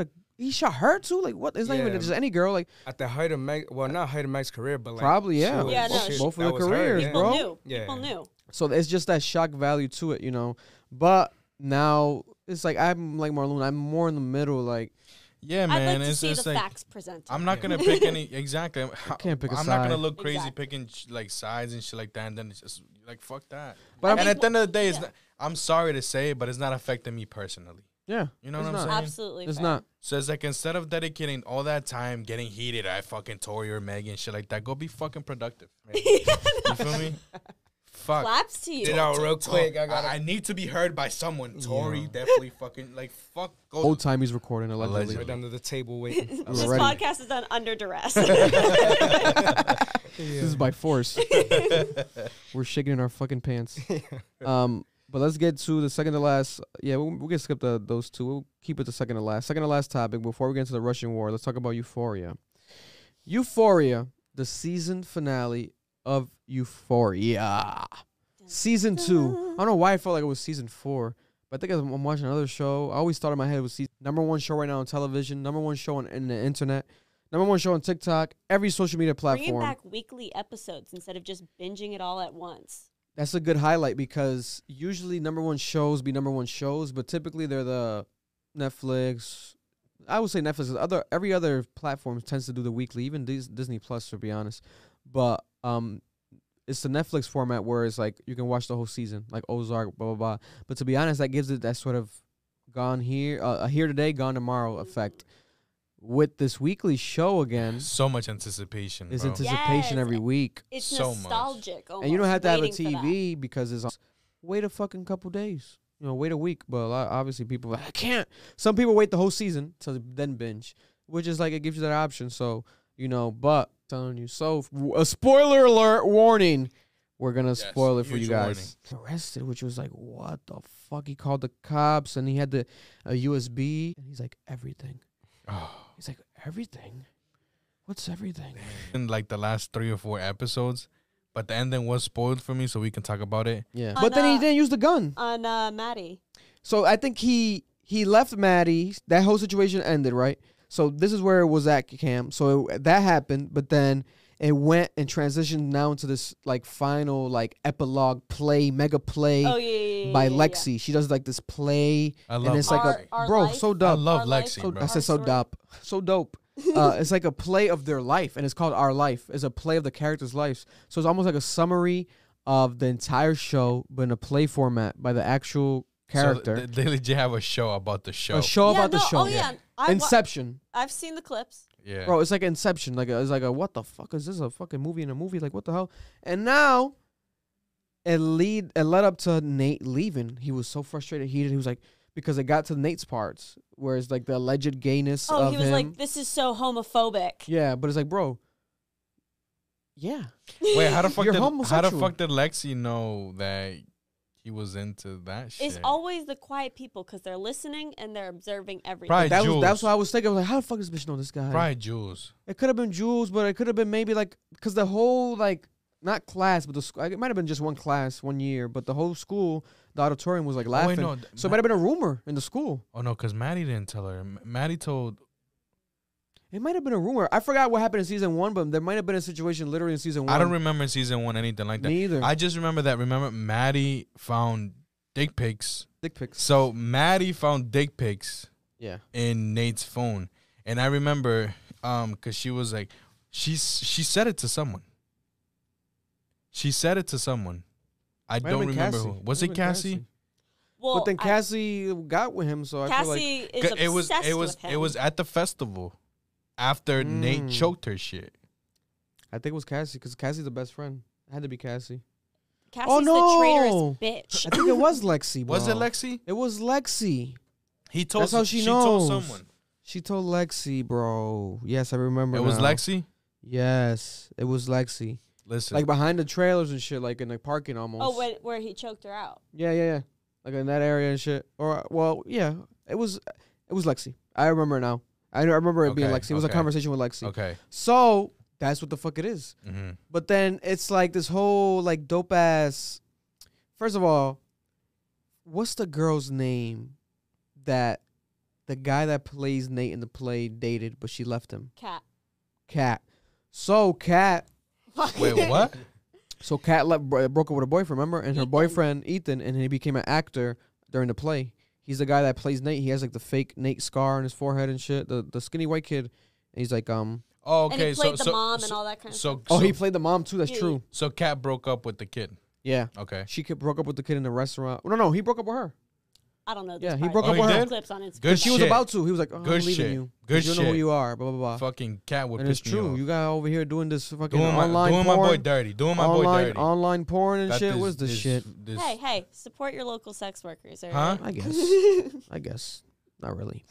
A: her too? Like, what? It's not even
E: Yeah.
A: just any girl. Like,
E: At the height of not height of Meg's career, but like
A: probably, yeah.
E: she was-
D: Yeah, no,
E: she-
A: both of
E: that
A: their
E: was her,
A: careers,
E: yeah.
D: People
A: bro.
D: knew.
E: Yeah.
D: People knew.
A: So it's just that shock value to it, you know. But now it's like I'm like Marlon. I'm more in the middle. Like,
B: Yeah,
D: I'd
B: man.
D: like to
B: it's
D: see
B: just
D: the
B: like
D: facts presented.
B: I'm not gonna pick any exactly.
A: can't pick a
B: I'm not gonna
A: side.
B: look crazy
D: Exactly.
B: picking like sides and shit like that. And then it's just like fuck that.
A: But
B: and
D: I'm-
B: at the end of the day, it's
D: Yeah.
B: not, I'm sorry to say, it, but it's not affecting me personally.
A: Yeah.
B: You know
A: it's
B: what I'm
A: not.
B: saying?
D: Absolutely.
A: It's
D: fair.
A: not.
B: So it's like instead of dedicating all that time getting heated at fucking Tori or Megan shit like that, go be fucking productive. Man. You feel me? Fuck.
D: Claps to you.
E: You know, real quick,
B: I need to be heard by someone. Tori definitely fucking like fuck. Go.
A: Old time he's recording allegedly.
B: Allegedly.
E: right under the table waiting.
D: This
A: Already.
D: podcast is done under duress.
A: This is by force. We're shaking in our fucking pants. But let's get to the second to last. Yeah, we'll get skip those two. We'll keep it the second to last. Second to last topic before we get into the Russian war. Let's talk about Euphoria. Euphoria, the season finale of Euphoria. Season 2. I don't know why I felt like it was season 4. But I think I'm watching another show. I always thought in my head it was number one show right now on television, number one show in the internet, number one show on TikTok, every social media platform.
D: Bringing back weekly episodes instead of just binging it all at once.
A: That's a good highlight because usually number one shows be number one shows, but typically they're the Netflix. I would say Netflix. Every other platform tends to do the weekly, even Disney Plus, to be honest. But it's the Netflix format where it's like you can watch the whole season, like Ozark, blah blah blah. But to be honest, that gives it that sort of gone here, here today, gone tomorrow effect. With this weekly show again,
B: So much anticipation.
A: is
B: Bro.
A: anticipation
D: Yes.
A: every week.
D: It's
B: So much.
D: nostalgic. Almost,
A: And you don't have to have a
D: waiting for that.
A: TV because it's wait a fucking couple days. You know, wait a week. But obviously people are like, I can't. Some people wait the whole season to then binge, which is like it gives you that option. So, you know, but telling you. So, a spoiler alert warning. We're going to spoil it for you
B: huge
A: guys. Arrested, which was like, what the fuck? He called the cops and he had a USB. And he's like, everything.
B: Oh.
A: He's like, everything? What's everything?
B: In like the last 3 or 4 episodes, but the ending was spoiled for me, so we can talk about it.
A: Yeah.
D: On,
A: But then he didn't use the gun.
D: On Maddie.
A: So I think he left Maddie. That whole situation ended, right? So this is where it was at, Cam. So that happened, but then it went and transitioned now into this like final like epilogue play, mega play
D: Oh, yeah.
A: by Lexi. She does like this play,
B: I love
A: and it's like
B: Lexi.
D: Our
A: bro,
D: life?
A: so
B: I
A: dope.
B: love
D: Our life.
B: Lexi,
A: So,
B: bro.
A: I said so
D: Our story.
A: dope, so dope. It's like a play of their life, and it's called Our Life. It's a play of the characters' lives. So it's almost like a summary of the entire show, but in a play format by the actual character.
B: So they legit have a show about the show.
A: A show about the show.
D: Oh, yeah.
A: Inception.
D: I've seen the clips.
B: Yeah.
A: Bro, it's like Inception. It's like a what the fuck is this? A fucking movie in a movie? Like what the hell? And now it led up to Nate leaving. He was so frustrated, heated. He was like, because it got to Nate's parts, where it's like the alleged gayness
D: Oh,
A: of
D: he was
A: him.
D: like, this is so homophobic.
A: Yeah, but it's like, bro. Yeah.
B: Wait, how the fuck
A: You're
B: did
A: homosexual.
B: Lexi know that he was into that shit?
D: It's always the quiet people because they're listening and they're observing everything.
B: Probably
A: That's
B: Jules.
A: what I was thinking. I was like, how the fuck does this bitch know this guy?
B: Probably Jules.
A: It could have been Jules, but it could have been maybe like, because the whole, like, not class, but it might have been just one class, 1 year, but the whole school, the auditorium was like laughing.
B: no,
A: So it might have been a rumor in the school.
B: Oh no, because Maddie didn't tell her. Maddie told.
A: It might have been a rumor. I forgot what happened in season 1, but there might have been a situation literally in season 1.
B: I don't remember in season 1 anything like that.
A: Me either.
B: I just remember that. Remember, Maddie found dick pics.
A: Dick pics.
B: So Maddie found dick pics
A: Yeah.
B: in Nate's phone, and I remember, because she was like, she said it to someone. She said it to someone. I
A: Might have
B: don't
A: been
B: remember
A: Cassie.
B: who. Was
A: Might
B: it
A: have been
B: Cassie?
D: Well,
A: But then Cassie got with him, so I feel like
D: Cassie is obsessed with him.
B: It was at the festival after Nate
A: Mm.
B: choked her shit.
A: I think it was Cassie because Cassie's the best friend. It had to be Cassie.
D: Cassie's
A: Oh,
D: the
A: no.
D: traitorous bitch.
A: I think it was Lexi. Bro.
B: Was it Lexi?
A: It was Lexi.
B: He told.
A: That's how she
B: told
A: knows.
B: someone.
A: She told Lexi, bro. Yes, I remember.
B: It was
A: now.
B: Lexi.
A: Yes, it was Lexi.
B: Listen,
A: Like behind the trailers and shit, like in the parking almost.
D: Oh, where he choked her out.
A: Yeah. Like in that area and shit. Or well, yeah, it was Lexi. I remember now. I remember it being
B: Okay,
A: Lexi. It was a
B: okay.
A: conversation with Lexi.
B: okay.
A: So that's what the fuck it is.
B: Mm-hmm.
A: But then it's like this whole like dope ass. First of all, what's the girl's name that the guy that plays Nate in the play dated, but she left him? Kat. So Kat
B: Wait, what?
A: So Kat broke up with her boyfriend, remember? And her
D: Ethan.
A: boyfriend, Ethan, and he became an actor during the play. He's the guy that plays Nate. He has like the fake Nate scar on his forehead and shit. The skinny white kid. And he's like,
B: Oh,
D: And
B: okay.
D: he played
B: so
D: the mom and all that kind of stuff.
A: oh, he played the mom too. That's
D: Yeah.
A: true.
B: So Kat broke up with the kid.
A: Yeah.
B: Okay.
A: She broke up with the kid in the restaurant. No, he broke up with her.
D: I don't know.
A: Yeah,
D: there's
A: he
D: probably
A: broke
B: up with her?
D: clips on Instagram.
B: Good
A: She was
B: shit.
A: about to. He was like, oh,
B: Good
A: I'm leaving
B: shit.
A: you.
B: Good
A: You don't know who
B: shit.
A: you are, blah, blah, blah.
B: Fucking cat would
A: And it's
B: piss me
A: true.
B: off.
A: You got over here doing this fucking
B: Doing
A: online
B: my
A: porn.
B: boy dirty. Doing my boy dirty.
A: Online porn and
B: Got
A: shit.
B: this-
A: What's the
B: this-
A: shit?
B: this-
D: Hey, support your local sex workers. All
B: Huh?
D: right?
A: I guess. Not really.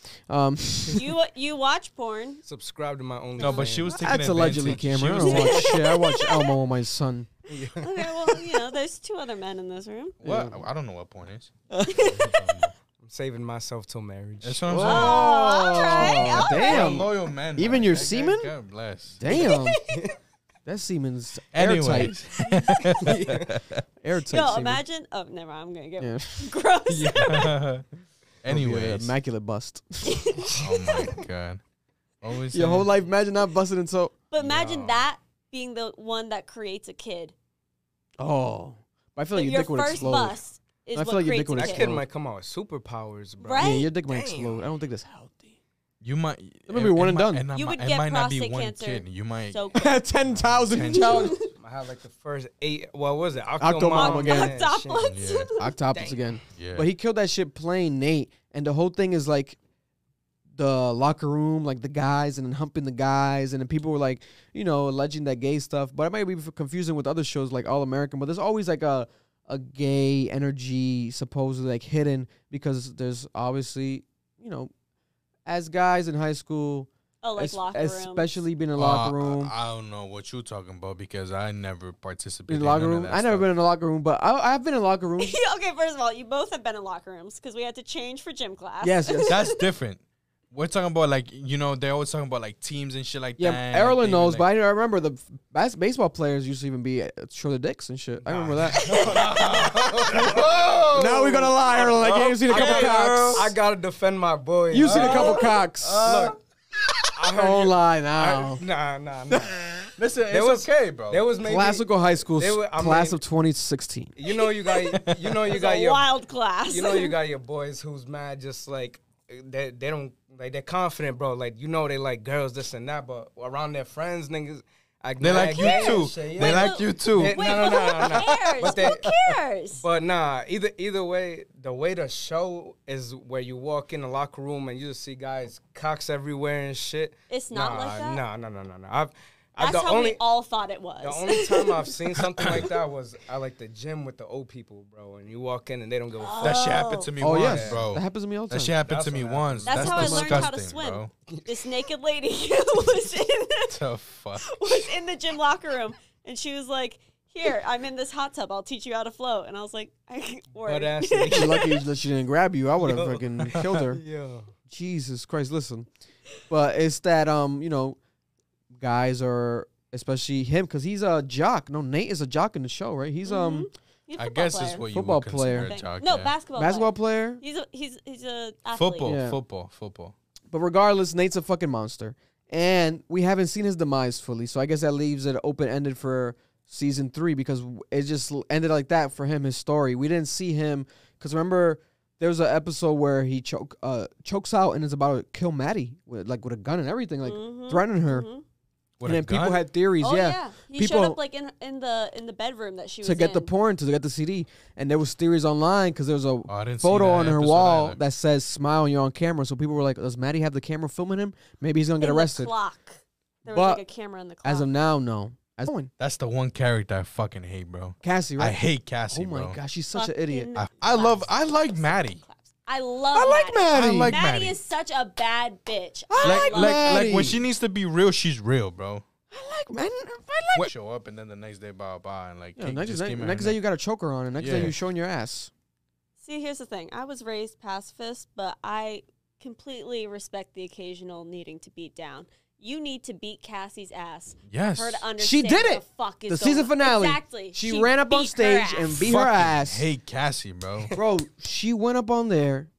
D: You watch porn.
E: Subscribe to my OnlyFans.
B: No, but she was taking
A: That's allegedly,
B: advantage.
A: Cameron. I
B: She was
A: don't watch shit. I watch Elmo and my son.
D: Okay, well, there's 2 other men in this room.
B: What? I don't know what porn is.
E: I'm saving myself till marriage.
B: That's what I'm
A: Oh,
B: saying.
D: all right.
A: damn.
B: Loyal man.
A: Even
B: man.
A: your
B: That guy-
A: semen?
B: God bless.
A: Damn. That semen's airtight.
B: Anyways.
A: Airtight
D: Yo,
A: semen.
D: imagine. Oh, never mind. I'm gonna get
A: Yeah.
D: gross.
B: Anyways.
A: Immaculate bust.
B: Oh my god. Always
A: Your whole life, imagine not busting in so.
D: But imagine
B: Yo.
D: that being the one that creates a kid.
A: Oh. But I feel like your
D: Your
A: dick would
D: first
A: explode.
D: bust is
A: I feel
D: what
A: like your
D: creates
A: dick would
D: a
E: that
D: kid.
E: kid
A: explode.
E: might come out with superpowers, bro.
D: Right?
A: Yeah, your dick might
E: Damn.
A: explode. I don't think that's healthy.
B: You might.
A: It might be one and done.
B: It
D: You
B: might,
D: would
B: it
D: get
B: might not be
D: prostate
B: one
D: cancer
B: kid. You might.
D: So
A: 10,000 challenge.
E: I had like the first 8. What was it?
A: Octomom again.
D: Octoplets.
B: Yeah.
A: Octopus
E: Dang.
A: again.
B: Yeah.
A: But he killed that shit playing Nate. And the whole thing is like the locker room, like the guys and then humping the guys. And then people were like, alleging that gay stuff. But it might be confusing with other shows like All American. But there's always like a gay energy supposedly like hidden because there's obviously, as guys in high school,
D: Oh, like locker rooms.
A: especially being in a locker room.
B: I don't know what you're talking about because I never participated
A: In the locker
B: none of
A: room.
B: that
A: I never
B: stuff.
A: been in a locker room, but I've been in locker rooms.
D: Okay, first of all, you both have been in locker rooms because we had to change for gym class.
A: Yes.
B: That's different. We're talking about like they're always talking about like teams and shit like
A: Yeah,
B: that.
A: Erlen
B: like,
A: knows,
B: like,
A: but I remember the baseball players used to even be show their dicks and shit. I remember that. Now we're gonna lie, Erlen. Like, you've seen a couple cocks.
E: I gotta defend my boy.
A: You've seen a couple cocks.
E: Look, I heard
A: Don't
E: you-
A: lie now.
E: Nah.
B: listen,
E: There was-
B: okay, bro.
E: There was maybe
A: Classical high school,
E: they were- I
A: class
E: mean-
A: of 2016.
E: you know you got
D: It's a
E: your
D: wild class.
E: you know you got your boys who's mad just like they don't like they're confident, bro. Like they like girls this and that, but around their friends, niggas.
B: They like you too. They like you too.
E: Wait,
D: Wait,
E: no.
D: who cares?
E: But
D: Who cares?
E: But nah, either way, the way the show is where you walk in the locker room and you just see guys cocks everywhere and shit.
D: It's not like that?
E: No.
D: That's
E: the
D: how
E: only
D: we all thought it was.
E: the only time I've seen something like that was at like the gym with the old people, bro. And you walk in and they don't give a fuck.
B: That shit happened to me
A: Oh,
B: once,
A: yes.
B: bro.
A: That happens to me all the
B: That
A: time.
B: shit happened
E: That's
B: to me
E: what
B: once.
D: That's how I learned how to
B: disgusting,
D: swim.
B: bro.
D: This naked lady was
B: The fuck.
D: in the gym locker room, and she was like, "Here, I'm in this hot tub. I'll teach you how to float." And I was like,
E: Butt ass
A: You're
E: nigga.
A: lucky that she didn't grab you. I would have
E: Yo.
A: fucking killed her.
E: Yo.
A: Jesus Christ, listen. But it's that guys are, especially him, because he's a jock. No, Nate is a jock in the show, right? He's
D: He's a
B: I
D: football
B: guess
D: player.
B: it's what you
A: Football
B: would consider
A: player.
B: a jock.
D: No,
B: yeah.
D: basketball
A: player.
D: He's a athlete.
B: Football.
A: But regardless, Nate's a fucking monster. And we haven't seen his demise fully. So I guess that leaves it open-ended for season 3 because it just ended like that for him, his story. We didn't see him. Because remember, there was an episode where he chokes out and is about to kill Maddie with a gun and everything, like threatening her.
D: Mhm.
B: With
A: and
B: a
A: then people
B: gun?
A: had theories,
D: Oh
A: yeah.
D: yeah, he
A: People-
D: showed up like in the bedroom that she was
A: To get
D: in.
A: the porn, to get the CD. And there was theories online because there was a
B: I didn't see
A: photo
B: that
A: on her
B: episode
A: wall
B: either.
A: that says smile and you're on camera. So people were like, does Maddie have the camera filming him? Maybe he's going to get
D: In
A: arrested.
D: The clock. There was
A: But
D: like a camera in the clock.
A: As of now, no.
B: That's the one character I fucking hate, bro.
A: Cassie, right?
B: I hate Cassie,
A: Oh my
B: bro.
A: gosh, she's such an idiot.
D: Fucking
B: I like Maddie.
D: claps. I love.
A: I like Maddie.
B: I like
D: Maddie
B: Maddie.
D: is such a bad bitch.
A: I
B: Like,
A: like
B: like
A: Maddie.
B: when she needs to be real, she's real, bro.
A: I like, man.
B: When show up and then the next day, blah and like,
A: Yeah,
B: hey,
A: next
B: just
A: day,
B: give me her
A: next day
B: neck.
A: you got a choker on, and next day
B: Yeah.
A: you're showing your ass.
D: See, here's the thing. I was raised pacifist, but I completely respect the occasional needing to beat down. You need to beat Cassie's ass.
B: Yes.
D: For her to
A: She
D: understand
A: did
D: what
A: it.
D: the fuck is
A: The
D: going
A: season
D: on.
A: finale.
D: Exactly.
A: She ran up on
D: beat her
A: stage and
D: ass.
A: beat her
B: Fucking
A: ass.
B: hate Cassie, bro.
A: Bro, she went up on there.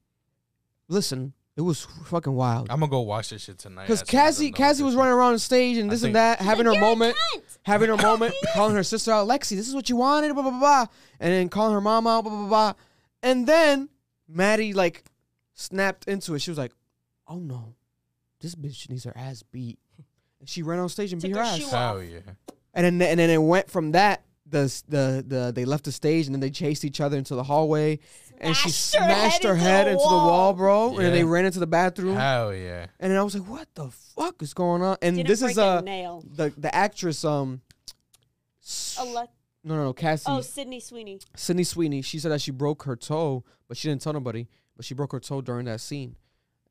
A: Listen, it was fucking wild.
B: I'm gonna go watch this shit tonight.
A: Because
B: as soon as I'm done
A: Cassie
B: with
A: was
B: this
A: running around the stage and
B: I
A: this and
B: think-
A: that, having her
D: You're a
A: moment,
D: cunt.
A: calling her sister out, Lexi, this is what you wanted, blah, blah, blah, blah. And then calling her mom out, blah, blah, blah. And then Maddie, like, snapped into it. She was like, oh, no, this bitch needs her ass beat. And she ran on stage and
D: Took
A: beat her
D: her
A: ass.
D: shoe
B: Hell yeah.
A: And then it went from that, they left the stage and then they chased each other into the hallway. and she
D: smashed
A: her
D: her head
A: head into the wall, bro. And then they
B: Yeah.
A: ran into the bathroom.
B: Hell yeah.
A: And then I was like, what the fuck is going on? And
D: Didn't
A: this
D: break
A: is
D: a nail.
A: the actress no, Cassie.
D: Oh, Sydney Sweeney.
A: Sydney Sweeney. She said that she broke her toe, but she didn't tell nobody. But she broke her toe during that scene,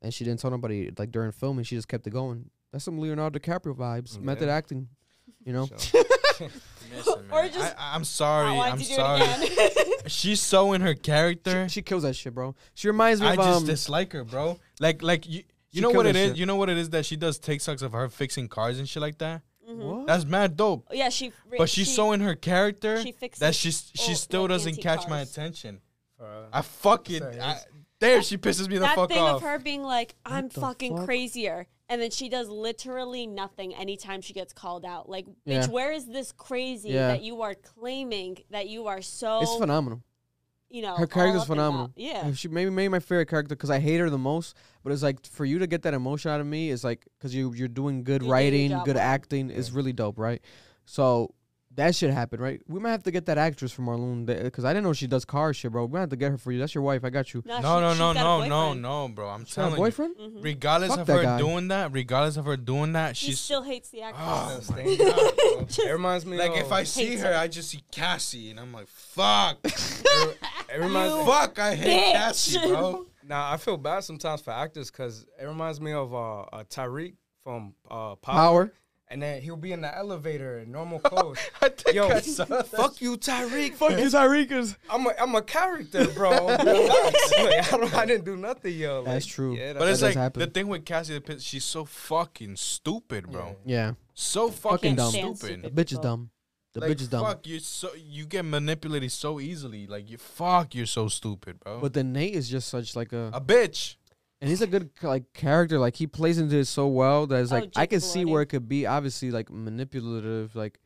A: and she didn't tell nobody like during filming. She just kept it going. That's some Leonardo DiCaprio vibes, method acting. You know.
B: Listen,
D: Or
B: man,
D: just-
B: I'm sorry.
D: I want
B: I'm
D: to do
B: sorry.
D: it again.
B: She's so in her character.
A: She kills that shit, bro. She reminds me
B: I
A: of
B: just dislike her, bro. Like you
A: She
B: know
A: killed
B: what it
A: that
B: is?
A: shit.
B: You know what it is that she does TikToks of her fixing cars and shit like that?
A: What?
B: That's mad dope.
D: Yeah, she.
B: But she's so in her character
D: she fixes
B: that she still
D: like
B: doesn't
D: antique
B: catch my
D: cars.
B: attention.
E: Uh,
B: I fucking there she pisses me the
D: that
B: fuck
D: thing
B: off.
D: of her being like, I'm
A: the
D: fucking
A: fuck?
D: crazier. And then she does literally nothing anytime she gets called out. Like, bitch,
A: Yeah.
D: where is this crazy
A: Yeah.
D: that you are claiming that you are so,
A: It's phenomenal.
D: you know,
A: Her character's
D: all up and
A: phenomenal.
D: down. Yeah.
A: She maybe my favorite character because I hate her the most. But it's like for you to get that emotion out of me is like because you're doing good
D: You're doing your
A: writing,
D: job
A: good
D: well.
A: acting. It's really dope, right? So that shit happened, right? We might have to get that actress from Marlon because I didn't know she does car shit, bro. We might have to get her for you. That's your wife. I got you.
B: No,
D: she's
B: no,
D: got a
B: no,
D: boyfriend.
B: bro. I'm
A: She got a
B: telling you.
A: boyfriend?
D: Mhm.
B: Regardless
A: Fuck
B: of
A: that
B: her
A: guy.
B: doing that,
D: She
B: she's
D: still hates the actress.
B: oh
E: Still
B: my
E: staying
B: God, bro.
E: it reminds me
B: Like
E: of,
B: if I see
D: Hates
B: her,
D: her.
B: I just see Cassie, and I'm like, fuck,
E: it reminds me,
B: fuck, I hate
D: bitch.
B: Cassie, bro.
E: Nah, I feel bad sometimes for actors because it reminds me of Tyreek from Power.
A: Power.
E: And then he'll be in the elevator in normal clothes.
B: I think
E: Yo,
B: I saw that.
E: fuck you, Tyreek.
A: Fuck you, Tyreek.
E: I'm a character, bro. Relax. Like, I didn't do nothing, yo. Like,
A: That's true.
E: Yeah,
B: But
A: That
B: it's
A: does
B: like
A: happen.
B: the thing with Cassie, she's so fucking stupid, bro.
A: Yeah.
B: So
A: Fucking
B: fucking
A: dumb.
D: Stand
B: stupid.
A: The
D: stupid.
A: bitch is
D: people.
A: dumb. The
B: Like,
A: bitch is dumb.
B: fuck, you get manipulated so easily. Like you're so stupid, bro.
A: But then Nate is just such like
B: a bitch.
A: and he's a good like character. Like he plays into it so well that it's
D: Oh,
A: like I can
D: Jacob
A: see
D: Elordi.
A: where it could be obviously like manipulative, like.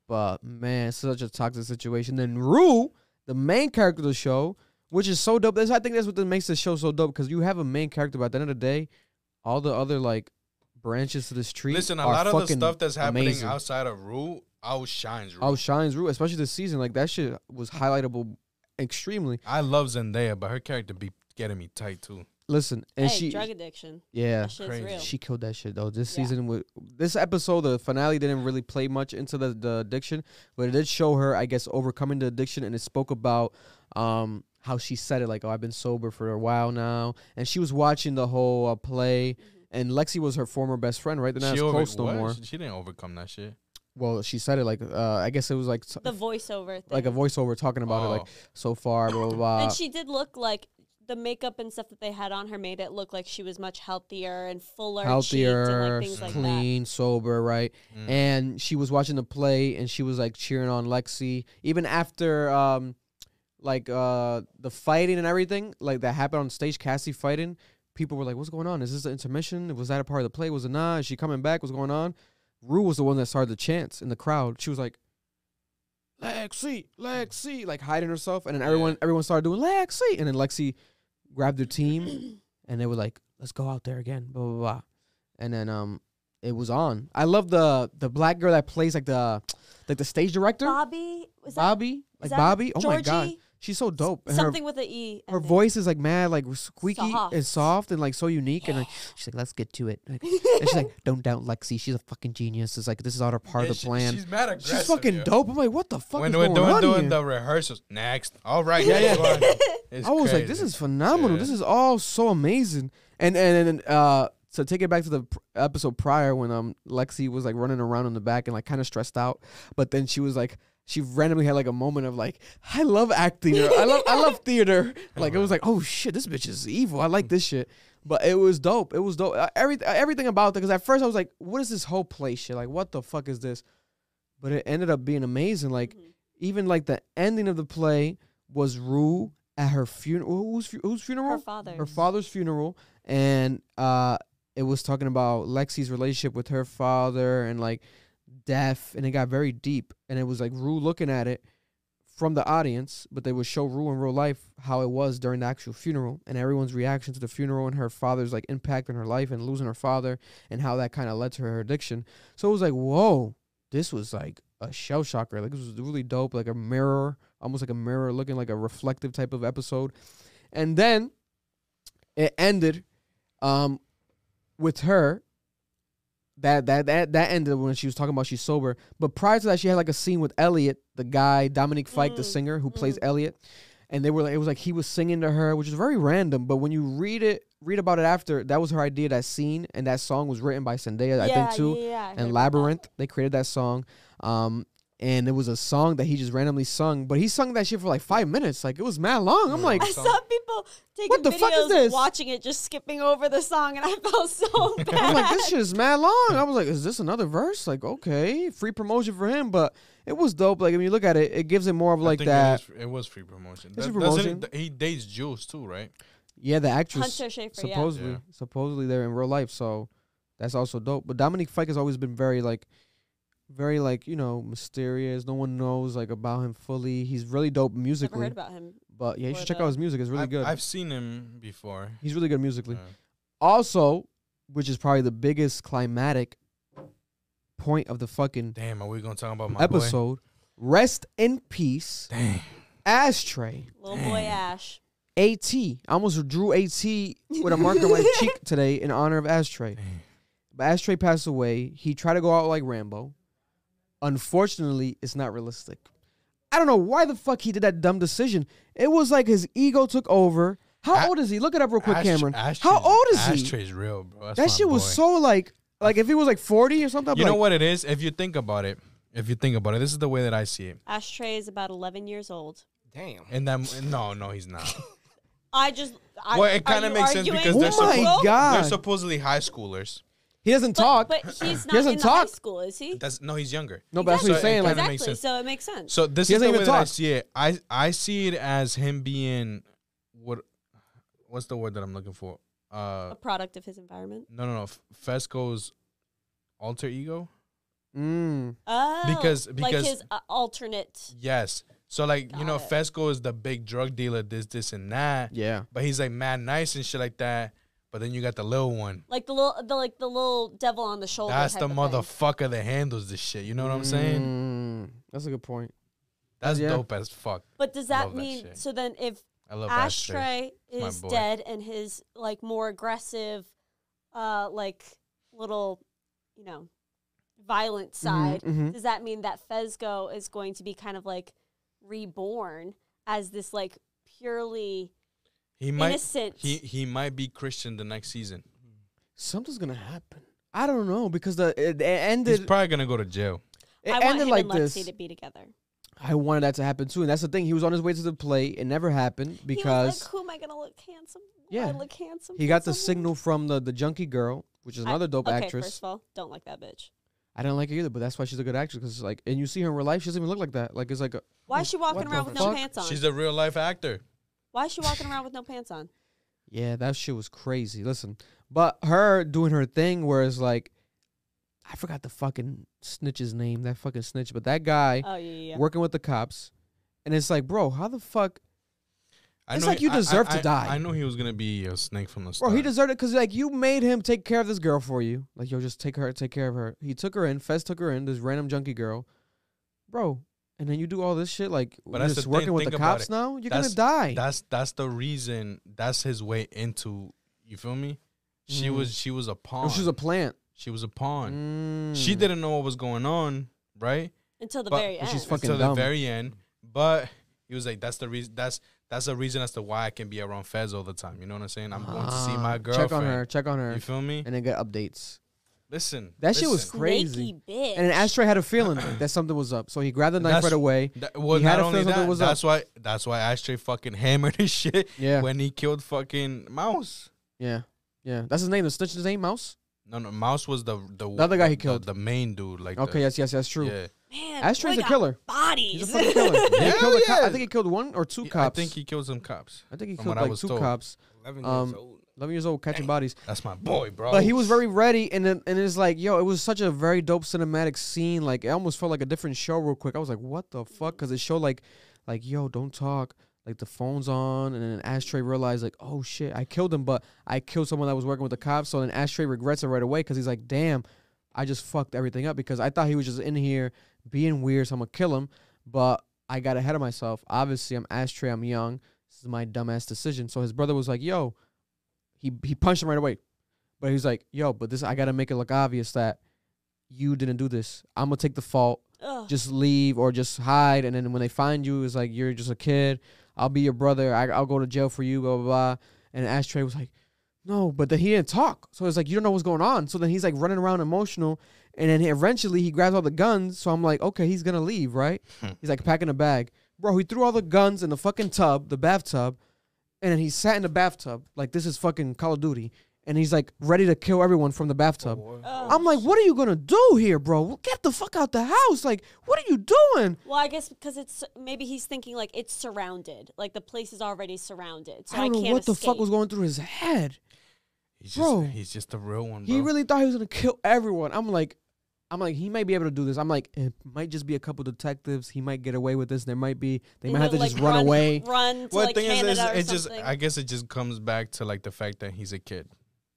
A: But man, it's such a toxic situation. Then Rue, the main character of the show, which is so dope. I think that's what makes the show so dope because you have a main character. But at the end of the day, all the other like branches to this tree.
B: Listen, a
A: are
B: lot of the
A: fucking
B: stuff that's happening
A: amazing.
B: outside of Rue outshines Rue.
A: Outshines Rue, especially this season. Like that shit was highlightable extremely.
B: I love Zendaya, but her character be getting me tight too.
A: Listen, and
D: Hey,
A: she,
D: drug addiction.
A: yeah,
D: That shit's
B: crazy.
D: real.
A: she killed that shit though. This
D: Yeah.
A: season with this episode, the finale didn't really play much into the addiction, but it did show her, I guess, overcoming the addiction, and it spoke about how she said it, like, "Oh, I've been sober for a while now," and she was watching the whole play, and Lexi was her former best friend, right? They're not as close no
B: what?
A: more.
B: She didn't overcome that shit.
A: Well, she said it like, I guess it was like
D: The voiceover thing.
A: like a voiceover talking about it, like so far, blah blah blah.
D: and she did look like the makeup and stuff that they had on her made it look like she was much healthier and fuller cheeked
A: Healthier,
D: and like things like that.
A: clean, sober, right? And she was watching the play, and she was like cheering on Lexi, even after the fighting and everything like that happened on stage. Cassie fighting, people were like, "What's going on? Is this an intermission? Was that a part of the play? Was it not? Is she coming back? What's going on?" Rue was the one that started the chants in the crowd. She was like, "Lexi, Lexi," like hiding herself, and then everyone started doing Lexi, and then Lexi grabbed her team, and they were like, "Let's go out there again," blah blah blah, and then it was on. I love the black girl that plays like the stage director,
D: Bobby? Was that
A: Bobby, like
D: that
A: Bobby. Oh my god,
D: Georgie?
A: she's so dope. And
D: something with an E?
A: her
D: ending.
A: voice is like mad, like squeaky
D: Soft.
A: and soft and like so unique, and like she's like, "Let's get to it." Like, and she's like, "Don't doubt Lexi. She's a fucking genius." It's like this is all part of the plan.
B: She's mad aggressive.
A: She's fucking
B: yo.
A: dope. I'm like, what the fuck
B: When
A: is
B: we're
A: going on
B: doing
A: here?
B: the rehearsals, next. All right,
A: Yeah,
B: next
A: yeah.
B: one. It's
A: I was like,
B: crazy.
A: this is phenomenal.
B: Yeah.
A: This is all so amazing. And so take it back to the episode prior when Lexi was like running around in the back and like kind of stressed out, but then she was like, she randomly had like a moment of like, I love acting, or I love theater. Like it was like, oh shit, this bitch is evil. I like this shit. But it was dope. It was dope. Everything about it. Because at first I was like, what is this whole play shit? Like, what the fuck is this? But it ended up being amazing. Like, even like the ending of the play was Rue at her funeral. Whose funeral?
D: Her father's.
A: Her father's funeral. And it was talking about Lexi's relationship with her father and like death. And it got very deep. And it was like Rue looking at it from the audience, but they would show Rue in real life how it was during the actual funeral and everyone's reaction to the funeral and her father's like impact on her life and losing her father and how that kind of led to her addiction. So it was like, whoa, this was like a shell shocker. Like, it was really dope, like a mirror, almost like a mirror, looking like a reflective type of episode. And then it ended with her. That ended when she was talking about she's sober. But prior to that, she had like a scene with Elliot, the guy, Dominique Fike, the singer who plays Elliot. And they were like, it was like he was singing to her, which is very random. But when you read about it after, that was her idea, that scene. And that song was written by Zendaya, I think, too.
D: I heard
A: And
D: about
A: Labyrinth,
D: that.
A: they created that song. And it was a song that he just randomly sung. But he sung that shit for like 5 minutes. Like, it was mad long. I'm like,
D: I saw people taking
A: What the fuck is
D: videos
A: this?
D: watching it, just skipping over the song, and I felt so bad.
A: I'm like, this shit is mad long. I was like, is this another verse? Like, okay, free promotion for him. But it was dope. Like, when you look at it, it gives it more of
B: I
A: like
B: think
A: that.
B: It was free promotion.
A: It's free
B: Doesn't
A: promotion.
B: he dates Jules too, right?
A: Yeah, the actress.
D: Hunter Schafer,
A: supposedly,
B: Yeah.
A: supposedly they're in real life. So that's also dope. But Dominique Fike has always been very like, you know, mysterious. No one knows like about him fully. He's really dope
D: Never
A: musically.
D: heard about him.
A: But yeah, you
D: Or
A: should check
D: the-
A: out his music. It's really good.
B: I've seen him before.
A: He's really good musically.
B: Yeah.
A: Also, which is probably the biggest climatic point of the fucking
B: Damn, are we gonna talk about my
A: episode. Rest in peace,
B: boy? Damn.
A: Ashtray.
D: Little boy Ash.
A: AT. I almost drew AT with a marker on my cheek today in honor of Ashtray. But Ashtray passed away. He tried to go out like Rambo. Unfortunately, it's not realistic. I don't know why the fuck he did that dumb decision. It was like his ego took over. How old is he? Look it up real quick, Cameron. How old is he?
B: Ashtray's real, bro. That's
A: That
B: my
A: shit was
B: boy.
A: so like if he was like 40 or something. I'd be
B: You know
A: like,
B: what it is? If you think about it, this is the way that I see it.
D: Ashtray is about 11 years old.
E: Damn.
B: And then no, he's not.
D: Well,
B: It kind of makes sense because
A: Oh
B: they're,
A: my God.
B: they're supposedly high schoolers.
A: He doesn't talk.
D: But he's not
A: doesn't
D: in the high
A: talk.
D: school, is he?
B: No, he's younger.
A: No, but that's what he's
B: So it
A: saying. Like,
B: kinda makes
D: Exactly.
B: sense.
D: So it makes sense.
B: So this
A: He
B: is the
A: doesn't
B: way
A: even
B: that I
A: talk.
B: see it. I see it as him being what's the word that I'm looking for?
D: A product of his environment.
B: No. Fesco's alter ego.
D: Oh,
B: Because-
D: like his alternate.
B: Yes. So like you know,
D: Got it.
B: Fesco is the big drug dealer. This and that.
A: yeah.
B: But he's like mad nice and shit like that. But then you got the little one.
D: Like the little devil on the shoulder.
B: That's
D: type
B: the
D: of thing.
B: motherfucker that handles this shit. You know what I'm saying?
A: That's a good point.
B: That's
A: Yeah.
B: dope as fuck.
D: But does
B: Love
D: that
B: that
D: mean
B: shit.
D: so then if
B: I love
D: Ashtray
B: my
D: is
B: boy.
D: dead and his like more aggressive, like little, you know, violent side,
A: mhm.
D: does that mean that Fesco is going to be kind of like reborn as this like purely
B: He might
D: innocent?
B: he might be Christian the next season.
A: Something's gonna happen. I don't know because it
B: He's
A: ended.
B: probably gonna go to jail.
A: It
D: I want
A: ended
D: him
A: like
D: and Lexi
A: this.
D: to be together.
A: I wanted that to happen too, and that's the thing. He was on his way to the play. It never happened
D: He was
A: because
D: like, who am I gonna look handsome?
A: Yeah.
D: I look handsome.
A: he got the
D: handsome?
A: signal from the junkie girl, which is another dope
D: okay,
A: actress.
D: First of all, don't like that bitch.
A: I didn't like her either, but that's why she's a good actress. Because like, and you see her in real life, she doesn't even look like that. Like, it's like,
D: Why is she walking
A: what
D: around
A: the
D: with no
A: fuck?
D: pants on?
B: She's a real life actor.
D: Why is she walking around with no pants on?
A: yeah, that shit was crazy. Listen, but her doing her thing, where it's like, I forgot the fucking snitch's name, that fucking snitch, but that guy
D: Oh yeah.
A: working with the cops, and it's like, bro, how the fuck?
B: I
A: It's
B: know
A: like you deserve to
B: I
A: die.
B: knew he was gonna be a snake from the
A: Bro,
B: start.
A: he deserved it because like you made him take care of this girl for you. Like, yo, just take care of her. He took her in. Fez took her in. This random junkie girl, bro. And then you do all this shit like
B: But
A: you're
B: that's
A: just
B: the
A: working
B: thing,
A: with the
B: think about
A: cops
B: it.
A: now. You're
B: That's-
A: gonna die.
B: That's the reason. That's his way into. You feel me? She
A: Mm.
B: was a pawn.
A: Oh, she was a plant.
B: She was a pawn.
A: Mm.
B: She didn't know what was going on, right?
D: Until the
B: But-
D: very
A: but
D: end.
A: she's fucking
B: Until the
A: dumb.
B: very end. But he was like, "That's the reason. That's the reason as to why I can be around Fez all the time." You know what I'm saying? I'm going to see my girlfriend.
A: Check on her,
B: You feel me?
A: and then get updates.
B: Listen,
A: That shit was
B: listen.
A: crazy.
D: Snaky bitch.
A: And then Ashtray had a feeling that something was up, so he grabbed the knife
B: That's-
A: right away.
B: Well,
A: He had
B: not
A: a
B: only
A: feeling something
B: that,
A: was
B: that's why Ashtray fucking hammered his shit
A: Yeah,
B: when he killed fucking Mouse.
A: yeah. That's his name. The snitch's name, Mouse.
B: No, Mouse was the
A: other guy he killed.
B: the main dude. Like
A: Okay, yes, that's true.
B: Yeah.
D: Man,
A: Ashtray's
D: boy
A: a
D: got
A: killer.
D: Bodies.
A: He's a fucking killer. He
B: Hell
A: killed a cop.
B: yeah.
A: I think he killed one or two
B: I
A: cops.
B: think he killed some cops.
A: I think he
B: from
A: killed
B: what I
A: like
B: was
A: two
B: told.
A: cops.
E: 11
A: Um,
E: years old.
A: 11 years old, catching bodies.
B: That's my boy, bro.
A: But he was very ready, and it's like, yo, it was such a very dope cinematic scene. Like, it almost felt like a different show real quick. I was like, what the fuck? Because it showed like, yo, don't talk. Like, the phone's on, and then Ashtray realized, like, oh, shit, I killed him, but I killed someone that was working with the cops. So then Ashtray regrets it right away because he's like, damn, I just fucked everything up because I thought he was just in here being weird, so I'm gonna kill him. But I got ahead of myself. Obviously, I'm Ashtray. I'm young. This is my dumbass decision. So his brother was like, "Yo," he punched him right away. But he was like, "Yo, but this I gotta make it look obvious that you didn't do this. I'm gonna take the fault.
D: Ugh.
A: Just leave or just hide. And then when they find you, it's like you're just a kid. I'll be your brother. I'll go to jail for you. Blah blah blah." And Ashtray was like, "No," but then he didn't talk. So it's like you don't know what's going on. So then he's like running around emotional. And then eventually he grabs all the guns. So I'm like, okay, he's gonna leave, right? He's like packing a bag. Bro, he threw all the guns in the fucking tub, the bathtub, and then he sat in the bathtub like this is fucking Call of Duty, and he's like ready to kill everyone from the bathtub.
D: Oh,
A: I'm like, what are you gonna do here, bro? Get the fuck out the house! Like, what are you doing?
D: Well, I guess because it's maybe he's thinking like it's surrounded, like the place is already surrounded, so
A: I don't know
D: can't
A: what the
D: escape.
A: fuck was going through his head.
B: He's just a real one, bro.
A: He really thought he was gonna kill everyone. I'm like, he might be able to do this. I'm like, it might just be a couple detectives. He might get away with this. They might have to
D: like,
A: just run away.
D: Run to
B: Well,
D: like
B: the thing
D: Canada or
B: is, it just
D: something.
B: I guess it just comes back to like the fact that he's a kid.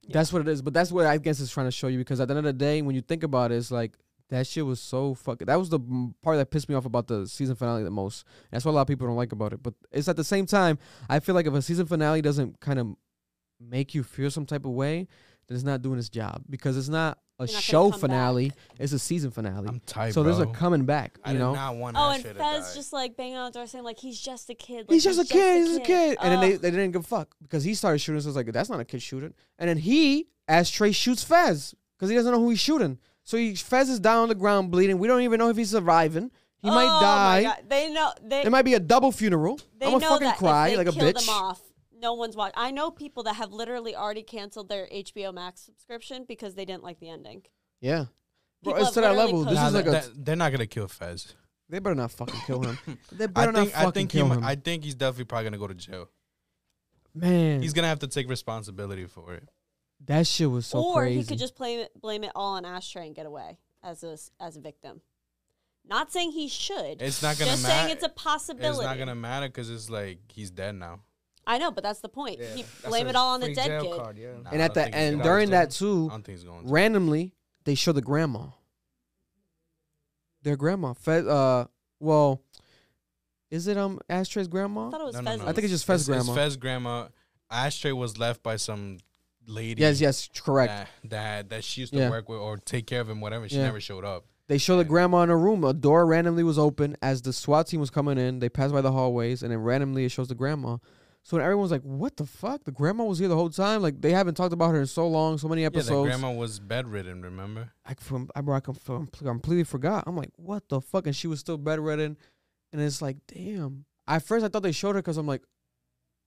A: That's what it is. But that's what I guess it's trying to show you because at the end of the day, when you think about it, it's like that shit was so fucking. That was the part that pissed me off about the season finale the most. That's what a lot of people don't like about it. But it's at the same time, I feel like if a season finale doesn't kind of make you feel some type of way, then it's not doing its job because it's not a
D: You're not gonna
A: show
D: come
A: finale.
D: back.
A: It's a season finale.
B: I'm tight,
A: So
B: bro.
A: there's a coming back.
B: I
A: You
B: did
A: know.
B: not want
D: Oh, and
B: Ashtray to
D: Fez
B: die.
D: just like banging on the door saying like he's just a kid. Like,
A: He's just a kid. He's a kid. And then
D: Ugh.
A: they didn't give a fuck because he started shooting. So it's like, that's not a kid shooting. And then he, Ashtray, shoots Fez because he doesn't know who he's shooting. So Fez is down on the ground bleeding. We don't even know if he's surviving. He might
D: Oh,
A: die.
D: my God. They know.
A: It might be a double funeral.
D: They
A: I'm
D: know
A: gonna fucking
D: that
A: cry
D: if they
A: like a
D: kill
A: bitch.
D: them off, no one's watching. I know people that have literally already canceled their HBO Max subscription because they didn't like the ending.
A: Yeah. Bro,
D: People
A: it's
D: have
A: to that
D: literally
A: level. This
D: posted
A: is like a.
B: they're not gonna kill Fez.
A: They better not fucking kill him. They better not
B: I
A: fucking
B: think
A: kill him.
B: I think he's definitely probably gonna go to jail.
A: Man,
B: He's gonna have to take responsibility for it.
A: that shit was so
D: or
A: crazy.
D: he could just blame it all on Ashtray and get away as a victim. Not saying he should.
B: It's not gonna
D: just
B: matter.
D: saying it's a possibility.
B: It's not gonna matter because it's like he's dead now.
D: I know, but that's the point.
E: Yeah,
D: He
E: that's
D: blame
E: a
D: it all on the
E: free
D: dead
E: jail
D: kid.
E: card, yeah.
B: Nah,
A: and
B: I
A: at
B: don't
A: the
B: think he's
A: end,
B: gonna
A: during
B: go.
A: that
B: I
A: too,
B: don't think he's going. To.
A: randomly they show the grandma. Their grandma. Well, is it Ashtray's grandma?
D: I thought it was
B: No,
D: Fez's.
B: no,
A: I think it's just Fez's
B: It's
A: grandma.
B: Fez's grandma. Ashtray was left by some lady.
A: Yes, correct.
B: That she used to
A: Yeah.
B: work with or take care of him, whatever. She
A: Yeah.
B: never showed up.
A: They show the grandma in a room. A door randomly was open as the SWAT team was coming in. They passed by the hallways, and then randomly it shows the grandma. So everyone's like, "What the fuck? The grandma was here the whole time? Like they haven't talked about her in so long, so many
B: Yeah, the
A: episodes."
B: grandma was bedridden. Remember?
A: I completely forgot. I'm like, "What the fuck?" And she was still bedridden, and it's like, damn. At first, I thought they showed her because I'm like,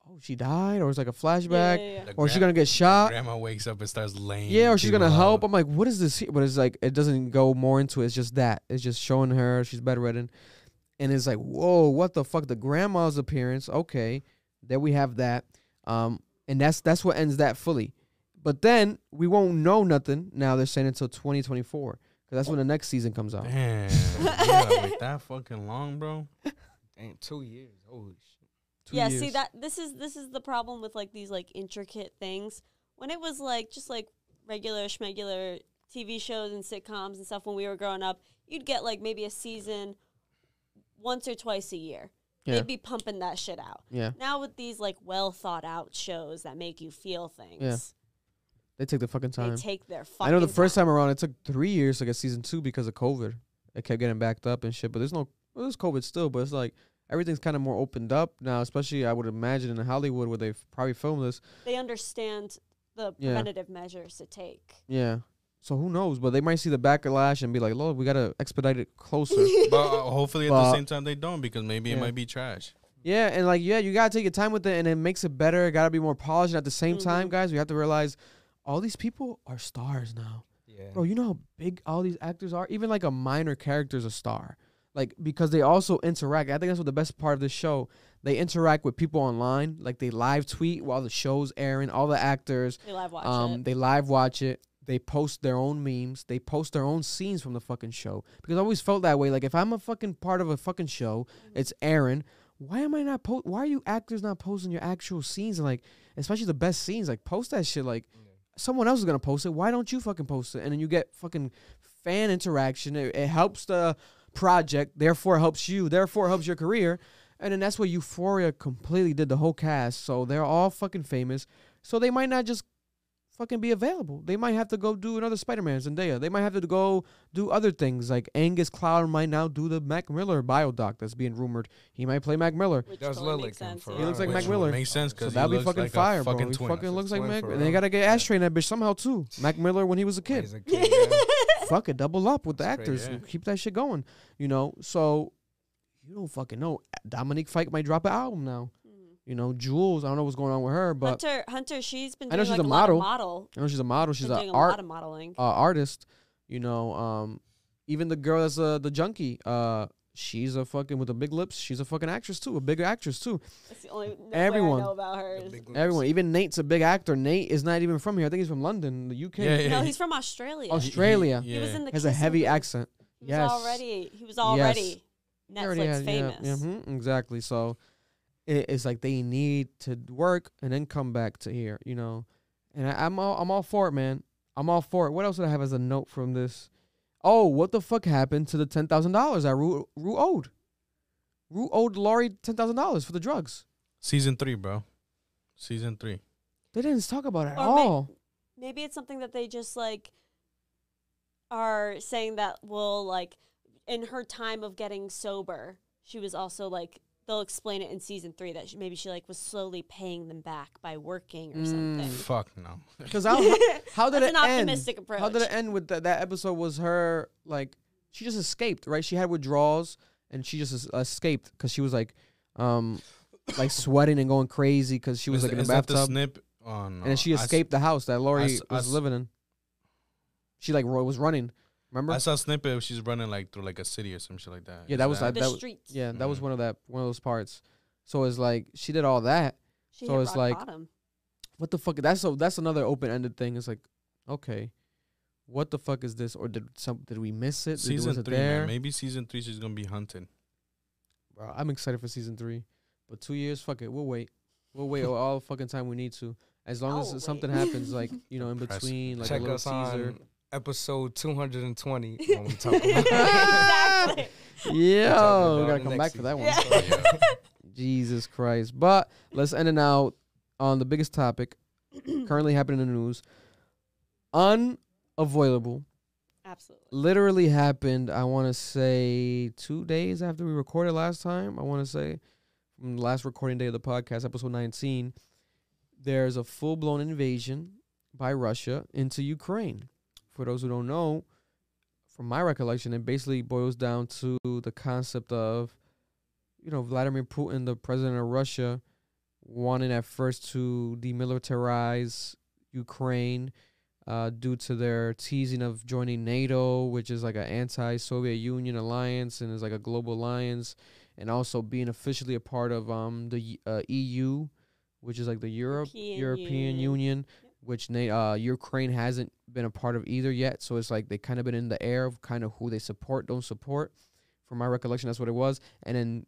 A: "Oh, she died," or it's like a flashback,
D: Yeah.
B: The
A: or she's
B: gra-
A: gonna get shot.
B: Grandma wakes up and starts laying.
A: Yeah, or she's gonna
B: people
A: help.
B: out.
A: I'm like, what is this? But it's like it doesn't go more into it. It's just that. It's just showing her she's bedridden, and it's like, whoa, what the fuck? The grandma's appearance. Okay, there we have that. And that's what ends that fully. But then we won't know nothing. Now they're saying until 2024 because that's when the next season comes out.
B: Damn, yeah, wait that fucking long, bro.
E: Damn, 2 years. Holy shit.
A: 2
D: Yeah,
A: years.
D: see that this is the problem with like these like intricate things. When it was like just like regular schmegular TV shows and sitcoms and stuff when we were growing up, you'd get like maybe a season once or twice a year.
A: Yeah.
D: They'd be pumping that shit out.
A: Yeah,
D: Now with these like well thought out shows that make you feel things,
A: Yeah. they take the fucking
D: they
A: time.
D: take their fucking
A: I know the first time around it took 3 years to get season 2 because of COVID. It kept getting backed up and shit. But there's COVID still, but it's like everything's kind of more opened up now, especially I would imagine in Hollywood where they've probably filmed this.
D: they understand the
A: Yeah.
D: preventative measures to take.
A: Yeah. So who knows? But they might see the backlash and be like, "Lord, we gotta expedite it closer."
B: But hopefully at
A: But-
B: the same time they don't because maybe
A: Yeah.
B: it might be trash.
A: Yeah, and like, yeah, you gotta take your time with it, and it makes it better. It gotta be more polished. And at the same time,
D: Mhm.
A: guys, we have to realize all these people are stars now.
E: Yeah.
A: Bro, you know how big all these actors are? Even like a minor character is a star. Like, because they also interact. I think that's what the best part of this show. They interact with people online. Like, they live tweet while the show's airing. All the actors,
D: They live watch it.
A: they live watch it. They post their own memes. They post their own scenes from the fucking show. Because I always felt that way. Like, if I'm a fucking part of a fucking show, it's airing. Why am I not why are you actors not posting your actual scenes? And like, especially the best scenes, like post that shit. Like, someone else is gonna post it. Why don't you fucking post it? And then you get fucking fan interaction. It helps the project, therefore it helps you, therefore it helps your career. And then that's what Euphoria completely did, the whole cast. So they're all fucking famous. So they might not just fucking be available. They might have to go do another Spider-Man, Zendaya. They might have to go do other things. Like Angus Cloud might now do the Mac Miller biodoc that's being rumored. He might play Mac Miller.
D: Which
E: Does
D: totally
E: look
D: makes
E: like him
D: sense.
E: for
D: yeah.
A: He looks like
E: Which
A: Mac Miller.
B: Makes sense
A: So
B: because
A: that'd be
B: looks
A: fucking
B: like
A: fire,
B: a
A: bro.
B: fucking
A: He
B: twin.
A: fucking looks like
E: Twin
A: Mac.
E: for
A: And they
E: real.
A: gotta get ashtray in that bitch somehow too. Mac Miller when he was a kid.
E: He's a kid, yeah.
A: Fuck it, double up with the
E: That's
A: actors.
B: crazy.
A: Keep that shit going. You know, so you don't fucking know. Dominique Fike might drop an album now. You know, Jules, I don't know what's going on with her, but
D: Hunter, she's been
A: I know
D: doing
A: she's
D: like
A: a
D: a lot of
A: model.
D: model.
A: I know she's a model. She's
D: Been
A: an
D: doing a
A: art
D: lot of modeling.
A: artist. You know, even the girl that's the junkie, she's a fucking with the big lips. She's a fucking actress too, a bigger actress too.
D: That's the only
A: everyone.
D: I know about her.
E: The
D: is-
E: big lips.
A: Everyone, even Nate's a big actor. Nate is not even from here. I think he's from London, the UK.
B: Yeah,
D: No,
B: he-
D: he's from Australia.
A: Australia.
D: He was in the
A: Has a
D: Kiss
A: heavy
D: movie.
A: accent.
D: He was
A: Yes.
D: already
A: He already
D: Netflix
A: had-
D: famous.
A: Yeah, exactly. So it's like they need to work and then come back to here, you know. And I'm all for it, man. I'm all for it. What else did I have as a note from this? Oh, what the fuck happened to the $10,000 that Rue owed? Rue owed Laurie $10,000 for the drugs.
B: Season 3, bro. Season 3.
A: They didn't talk about it at
D: Or may-
A: all.
D: Maybe it's something that they just like are saying that will like in her time of getting sober, she was also like they'll explain it in season 3 that maybe she like was slowly paying them back by working or something.
B: Fuck no.
A: Because how did
D: That's
A: it
D: an
A: end?
D: optimistic approach.
A: How did it end with that episode? Was her like she just escaped, right? She had withdrawals and she just escaped because she was like sweating and going crazy because she was like in the
B: Is that the
A: bathtub,
B: snip? Oh, no.
A: and then she escaped the house that Laurie was living in. She like was running. Remember?
B: I saw a snippet. She's running like through like a city or some shit like that.
A: Yeah,
B: Is
A: that was
D: The
A: that was,
D: streets.
A: yeah, that was
B: Mhm.
A: one of those parts. So it's like she did all that.
D: She
A: so
D: hit
A: it's
D: rock
A: like-
D: bottom.
A: What the fuck? That's another open ended thing. It's like, okay, what the fuck is this? Or did we miss it? Was
B: Season
A: it
B: 3,
A: there?
B: man. Maybe season 3 she's gonna be hunted.
A: Bro, I'm excited for season 3, but 2 years, fuck it, we'll wait. We'll wait all fucking time we need to, as long
D: I'll
A: as something
D: wait.
A: happens, like in
B: Impressive.
A: between, like
E: Check
A: a little
E: us
A: teaser.
E: on episode 220 when we talk about
D: Exactly.
A: Yeah,
E: Talking
A: we
E: about
A: gotta
E: the
A: come
E: next
A: back for that one.
D: Yeah.
B: Yeah.
A: Jesus Christ! But let's end it out on the biggest topic currently happening in the news. Unavoidable.
D: Absolutely.
A: Literally happened, I want to say 2 days after we recorded last time. I want to say from the last recording day of the podcast, episode 19, there's a full-blown invasion by Russia into Ukraine. For those who don't know, from my recollection, it basically boils down to the concept of, Vladimir Putin, the president of Russia, wanting at first to demilitarize Ukraine, due to their teasing of joining NATO, which is like an anti-Soviet Union alliance and is like a global alliance, and also being officially a part of the EU, which is like the European Union, which Ukraine hasn't been a part of either yet. So it's like they kind of been in the air of kind of who they support, don't support. From my recollection, that's what it was. And then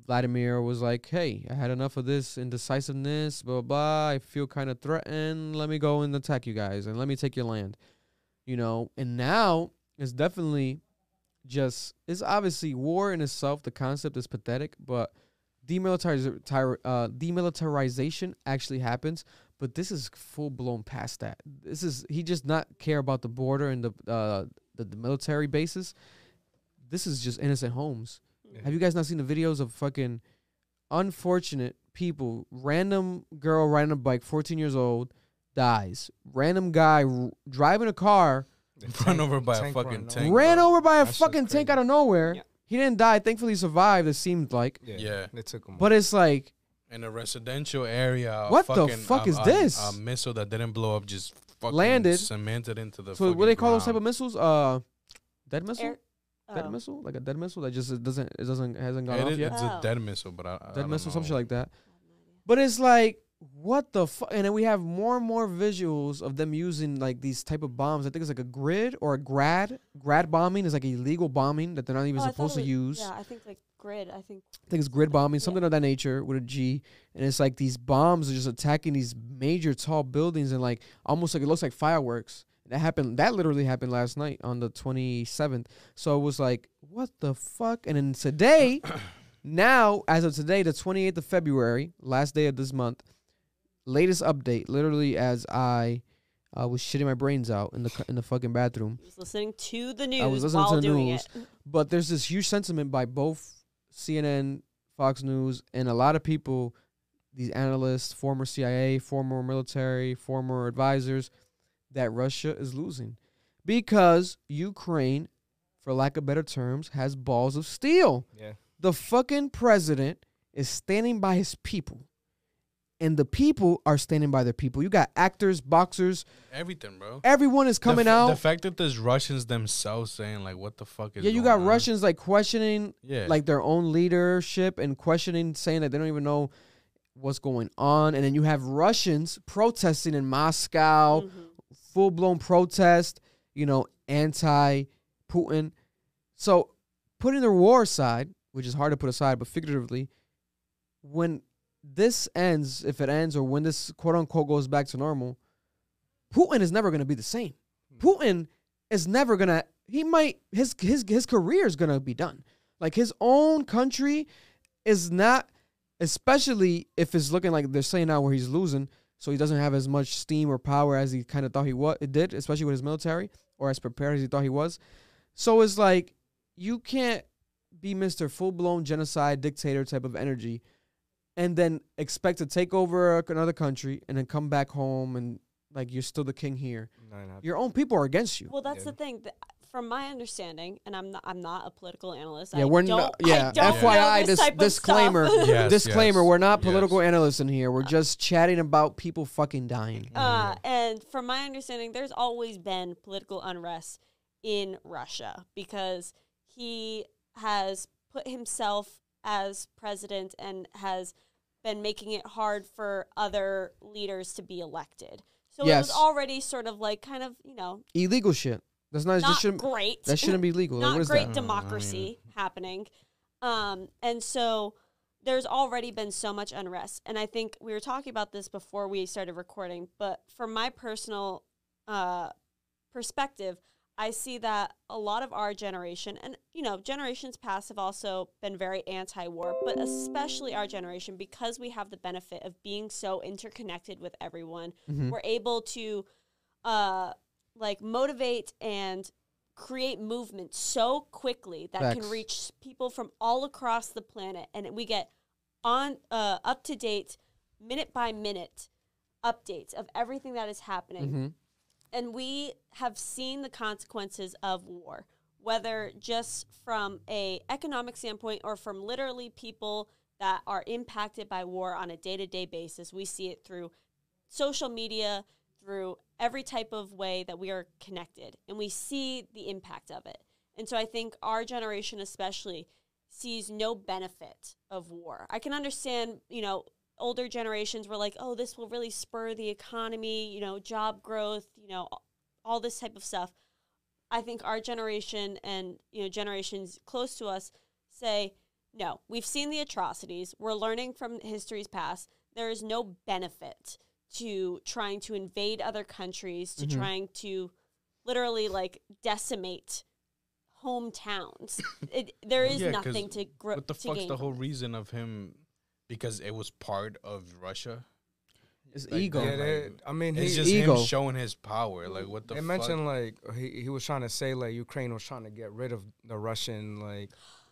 A: Vladimir was like, hey, I had enough of this indecisiveness, blah, blah, blah. I feel kind of threatened. Let me go and attack you guys and let me take your land. And now it's definitely it's obviously war in itself. The concept is pathetic, but demilitarization actually happens. But this is full blown past that. He just not care about the border and the military bases. This is just innocent homes.
E: Yeah.
A: Have you guys not seen the videos of fucking unfortunate people? Random girl riding a bike, 14 years old, dies. Random guy driving a car,
B: Run over by a
E: tank
B: fucking
E: run
B: tank.
A: ran
B: bro.
A: over by a
E: That shit's
A: fucking tank
E: crazy.
A: out of nowhere.
D: Yeah.
A: He didn't die. Thankfully, he survived, it seemed like.
B: Yeah.
E: They took him.
A: But it's like,
B: In a residential area.
A: What the fuck is this?
B: A missile that didn't blow up just fucking
A: Landed.
B: cemented into the
A: so what do they call those type of
B: ground.
A: missiles? Dead missile?
D: Air-
A: Dead
D: oh.
A: missile? Like a dead missile that just hasn't gone
B: It
A: off
B: is-
A: yet?
B: It's
D: Oh.
B: a dead missile, but I
A: Dead
B: don't
A: missile, some
B: know.
A: shit like that. But it's like, what the fuck? And then we have more and more visuals of them using like these type of bombs. I think it's like a grid or a grad bombing is like illegal bombing that they're not even
D: Oh, I thought
A: supposed to
D: it was-
A: use.
D: Yeah, I think like grid, I think.
A: I think it's grid bombing,
D: Yeah.
A: something of that nature with a G. And it's like these bombs are just attacking these major tall buildings and like almost like it looks like fireworks. That literally happened last night on the 27th. So it was like, what the fuck? And then today, now, as of today, the 28th of February, last day of this month, latest update, literally as I was shitting my brains out in the fucking bathroom.
D: I was listening to the news
A: I was listening
D: while
A: to the
D: doing
A: news.
D: it.
A: But there's this huge sentiment by both CNN, Fox News, and a lot of people, these analysts, former CIA, former military, former advisors, that Russia is losing because Ukraine, for lack of better terms, has balls of steel.
E: Yeah.
A: The fucking president is standing by his people, and the people are standing by their people. You got actors, boxers,
B: Everything, bro.
A: everyone is coming out.
B: The fact that there's Russians themselves saying like, "What the fuck is?"
A: Yeah, you
B: going
A: got
B: on?
A: Russians like questioning
B: Yeah.
A: like their own leadership and questioning, saying that they don't even know what's going on. And then you have Russians protesting in Moscow, full-blown protest, anti-Putin. So putting their war aside, which is hard to put aside, but figuratively, when this ends, if it ends, or when this quote-unquote goes back to normal, Putin is never going to be the same. Putin is never going to, his career is going to be done. Like his own country is not, especially if it's looking like they're saying now where he's losing, so he doesn't have as much steam or power as he kind of thought it did, especially with his military, or as prepared as he thought he was. So it's like, you can't be Mr. Full-blown genocide dictator type of energy and then expect to take over another country and then come back home and like you're still the king here. Your own people are against you.
D: Well, that's the thing. From my understanding, and I'm not a political analyst.
A: Yeah,
D: I
A: we're
D: don't,
A: not. Yeah,
D: I don't
A: FYI,
D: know this type of
A: disclaimer.
D: stuff.
B: Yes,
A: Disclaimer:
B: yes,
A: we're not
B: yes.
A: political analysts in here. We're just chatting about people fucking dying.
D: And from my understanding, there's always been political unrest in Russia because he has put himself as president and has been making it hard for other leaders to be elected. So
A: Yes.
D: it was already sort of like kind of,
A: Illegal shit. That's not.
D: not
A: shouldn't,
D: great.
A: that shouldn't be legal. Like,
D: Not
A: what is
D: great
A: that?
D: democracy happening. And so there's already been so much unrest. And I think we were talking about this before we started recording, but from my personal perspective, I see that a lot of our generation, and generations past have also been very anti-war, but especially our generation, because we have the benefit of being so interconnected with everyone, we're able to motivate and create movement so quickly that
A: Facts.
D: can reach people from all across the planet, and we get on up to date, minute by minute updates of everything that is happening. And we have seen the consequences of war, whether just from a economic standpoint or from literally people that are impacted by war on a day-to-day basis. We see it through social media, through every type of way that we are connected, and we see the impact of it. And so I think our generation especially sees no benefit of war. I can understand, older generations were like, oh, this will really spur the economy, job growth, all this type of stuff. I think our generation and, generations close to us say, no, we've seen the atrocities. We're learning from history's past. There is no benefit to trying to invade other countries, to trying to literally decimate hometowns. There is
B: Yeah, 'cause
D: nothing to grow.
B: What the fuck's the whole reason of him? Because it was part of Russia.
A: It's
B: Like,
A: ego.
E: Yeah,
B: It's just
A: ego.
B: him showing his power. Like, what the
E: They
B: fuck?
E: mentioned he was trying to say Ukraine was trying to get rid of the Russian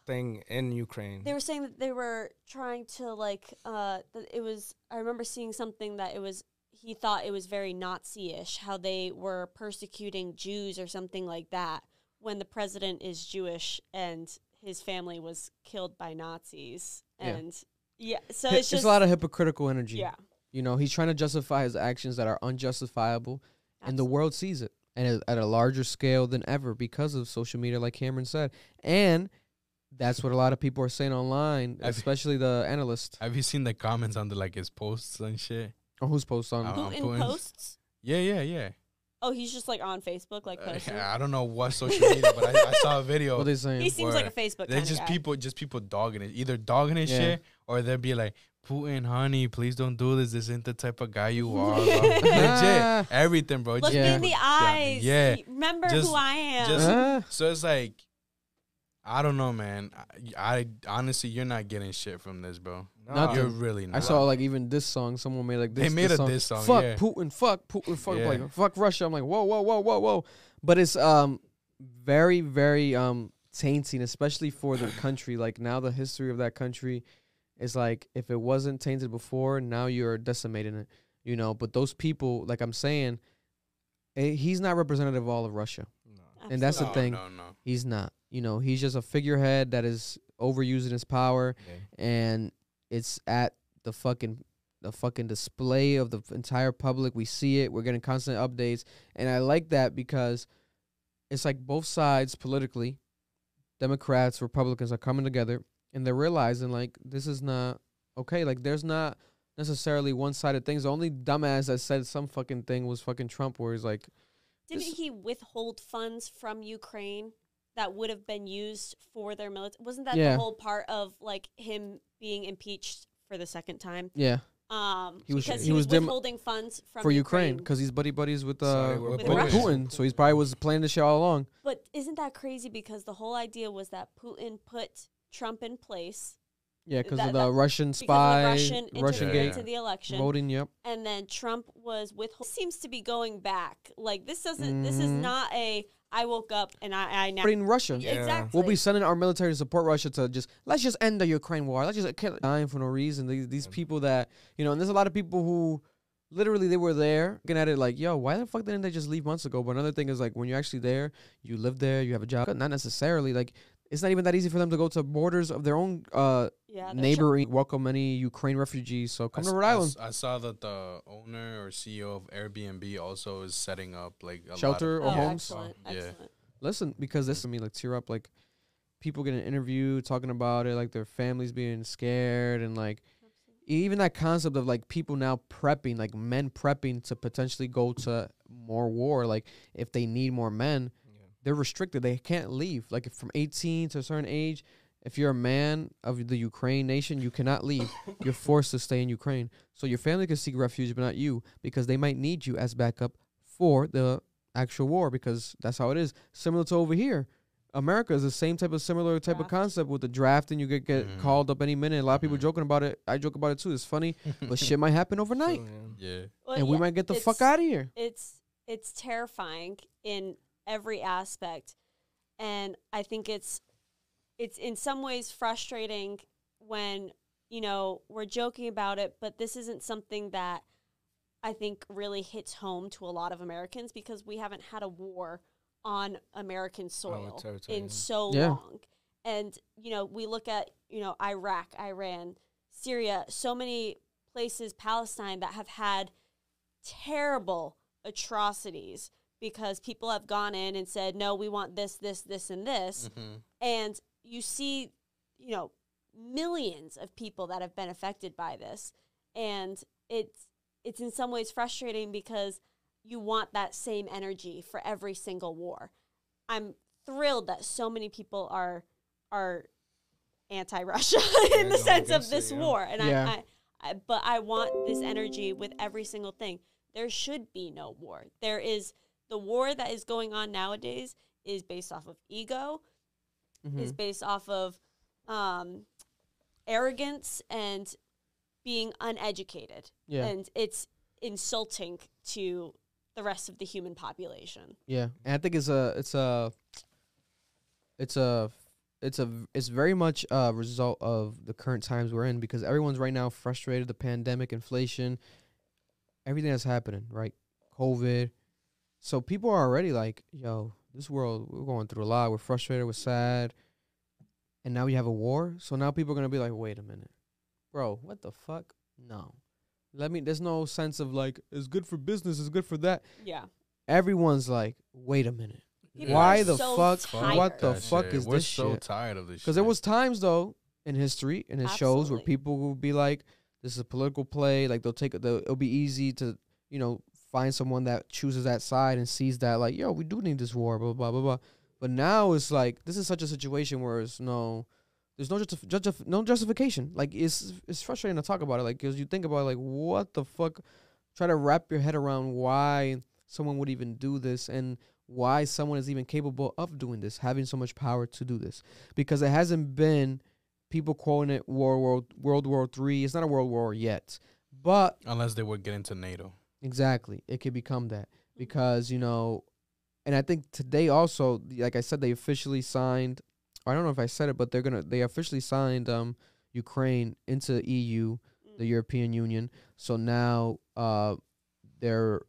E: thing in Ukraine.
D: They were saying that they were trying to that it was. I remember seeing something that it was. He thought it was very Nazi-ish, how they were persecuting Jews or something like that, when the president is Jewish and his family was killed by Nazis. And so it's just
A: a lot of hypocritical energy.
D: Yeah.
A: He's trying to justify his actions that are unjustifiable, and the world sees it, and at a larger scale than ever because of social media, like Cameron said. And that's what a lot of people are saying online, especially the analysts.
B: Have you seen the comments on his posts and shit?
A: Or who's posts on?
B: Oh.
D: Putin
B: Putin's-
D: posts.
B: Yeah.
D: Oh, he's just like on Facebook, like posting.
B: I don't know what social media, but I saw a video.
A: What they saying?
D: He seems like a
B: where
D: Facebook
B: They're
D: kind of guy.
B: just people dogging it, either dogging his
A: Yeah.
B: shit, or they'll be like, Putin, honey, please don't do this. This isn't the type of guy you are. Legit, everything, bro.
D: Look
A: Yeah.
D: me in the eyes.
B: Yeah.
D: Remember
B: Just-
D: who I am.
B: just- So it's like, I don't know, man. I honestly, you're not getting shit from this, bro.
A: Nothing.
B: You're really not.
A: I saw like even this song. Someone made like this.
B: They made
A: this
B: a diss song,
A: Fuck
B: yeah.
A: Putin. Fuck Putin. Fuck
B: Yeah.
A: like fuck Russia. I'm like whoa. But it's very tainting, especially for the country. Like now the history of that country is like if it wasn't tainted before, now you're decimating it. You know. But those people, like I'm saying, he's not representative of all of Russia. And that's the thing.
B: No.
A: He's not. You know, he's just a figurehead that is overusing his power, and it's at the fucking display of the entire public. We see it. We're getting constant updates, and I like that because it's like both sides politically, Democrats, Republicans are coming together, and they're realizing like this is not okay. Like there's not necessarily one-sided things. The only dumbass that said some fucking thing was fucking Trump, where he's like,
D: Didn't
A: this-
D: he withhold funds from Ukraine that would have been used for their military? Wasn't that
A: Yeah.
D: the whole part of like him being impeached for the second time?
A: yeah,
D: He
A: was-
D: because
A: he
D: he was
A: was dim-
D: withholding funds from
A: for Ukraine because he's buddies with
E: Sorry, with
A: with
D: Putin.
A: Putin. So he's probably was planning this shit all along.
D: But isn't that crazy? Because the whole idea was that Putin put Trump in place
A: Yeah, because
D: That-
A: of the
D: that-
A: Russian
D: because
A: spy,
D: of the Russian
A: Russian
D: interference
A: gate
D: into the election.
A: voting. Yep.
D: And then Trump was seems to be going back. Like this doesn't. This is
A: Mhm.
D: not a. I woke up and I never.
A: But in Russia,
E: Yeah.
D: Exactly.
A: we'll be sending our military to support Russia to let's just end the Ukraine war. Let's just kill dying for no reason. These people that and there's a lot of people who literally they were there looking at it like, yo, why the fuck didn't they just leave months ago? But another thing is like when you're actually there, you live there, you have a job. Not necessarily like it's not even that easy for them to go to borders of their own
D: yeah, they're
A: neighboring welcome any Ukraine refugees. So come to Rhode Island.
B: I saw that the owner or CEO of Airbnb also is setting up like a
A: Shelter
B: lot
A: or
B: of,
A: homes?
D: Excellent.
B: Yeah.
D: Excellent.
A: Listen, because this I mean like tear up like people getting interviewed talking about it, like their families being scared and like even that concept of like people now prepping, like men prepping to potentially go to more war. Like if they need more men, they're restricted. They can't leave. Like if from 18 to a certain age, if you're a man of the Ukraine nation, you cannot leave. You're forced to stay in Ukraine. So your family can seek refuge, but not you, because they might need you as backup for the actual war, because that's how it is. Similar to over here. America is the same similar type of
D: Draft.
A: concept with the draft, and you get
B: Mhm.
A: called up any minute. A lot of people
B: Mhm.
A: joking about it. I joke about it too. It's funny, but shit might happen overnight,
B: Yeah.
D: Well,
A: and we
D: yeah,
A: might get the
D: it's-
A: fuck out of here.
D: It's terrifying in every aspect, and I think it's in some ways frustrating when we're joking about it, but this isn't something that I think really hits home to a lot of Americans because we haven't had a war on American soil
E: territory,
D: in
E: yeah.
D: so
A: Yeah.
D: long. And, we look at, Iraq, Iran, Syria, so many places, Palestine, that have had terrible atrocities because people have gone in and said, no, we want this, this, this, and this.
B: Mm-hmm.
D: And you see, millions of people that have been affected by this. And it's in some ways frustrating because you want that same energy for every single war. I'm thrilled that so many people are anti-Russia in the
E: going
D: sense of
E: against
D: this
E: it, yeah.
D: war. And
A: Yeah.
D: but I want this energy with every single thing. There should be no war. There is the war that is going on nowadays is based off of ego, is based off of arrogance and being uneducated.
A: Yeah.
D: And it's insulting to the rest of the human population.
A: Yeah, and I think it's very much a result of the current times we're in, because everyone's right now frustrated. The pandemic, inflation, everything that's happening, right? COVID. So people are already like, yo, this world, we're going through a lot. We're frustrated. We're sad. And now we have a war. So now people are going to be like, wait a minute. Bro, what the fuck? No. There's no sense of like, it's good for business. It's good for that.
D: Yeah.
A: Everyone's like, wait a minute.
D: People
A: Why
D: are
A: the
D: so
A: fuck?
D: tired.
A: What the
B: That
A: fuck
B: shit.
A: is
B: We're
A: this
B: so
A: shit?
B: tired of this shit.
A: Because there was times though in history and it shows where
D: Absolutely.
A: people will be like, "This is a political play." Like it'll be easy to find someone that chooses that side and sees that like, yo, we do need this war, blah blah blah blah. But now it's like this is such a situation where there's no justification. Like it's frustrating to talk about it, like because you think about it, like what the fuck. Try to wrap your head around why someone would even do this and why someone is even capable of doing this, having so much power to do this. Because it hasn't been people quoting it World War III. It's not a world war yet. But
B: unless they would get into NATO.
A: Exactly. It could become that. Because, you know, and I think today also, like I said, they officially signed, I don't know if I said it, but they officially signed Ukraine into EU, the European Union. So now they're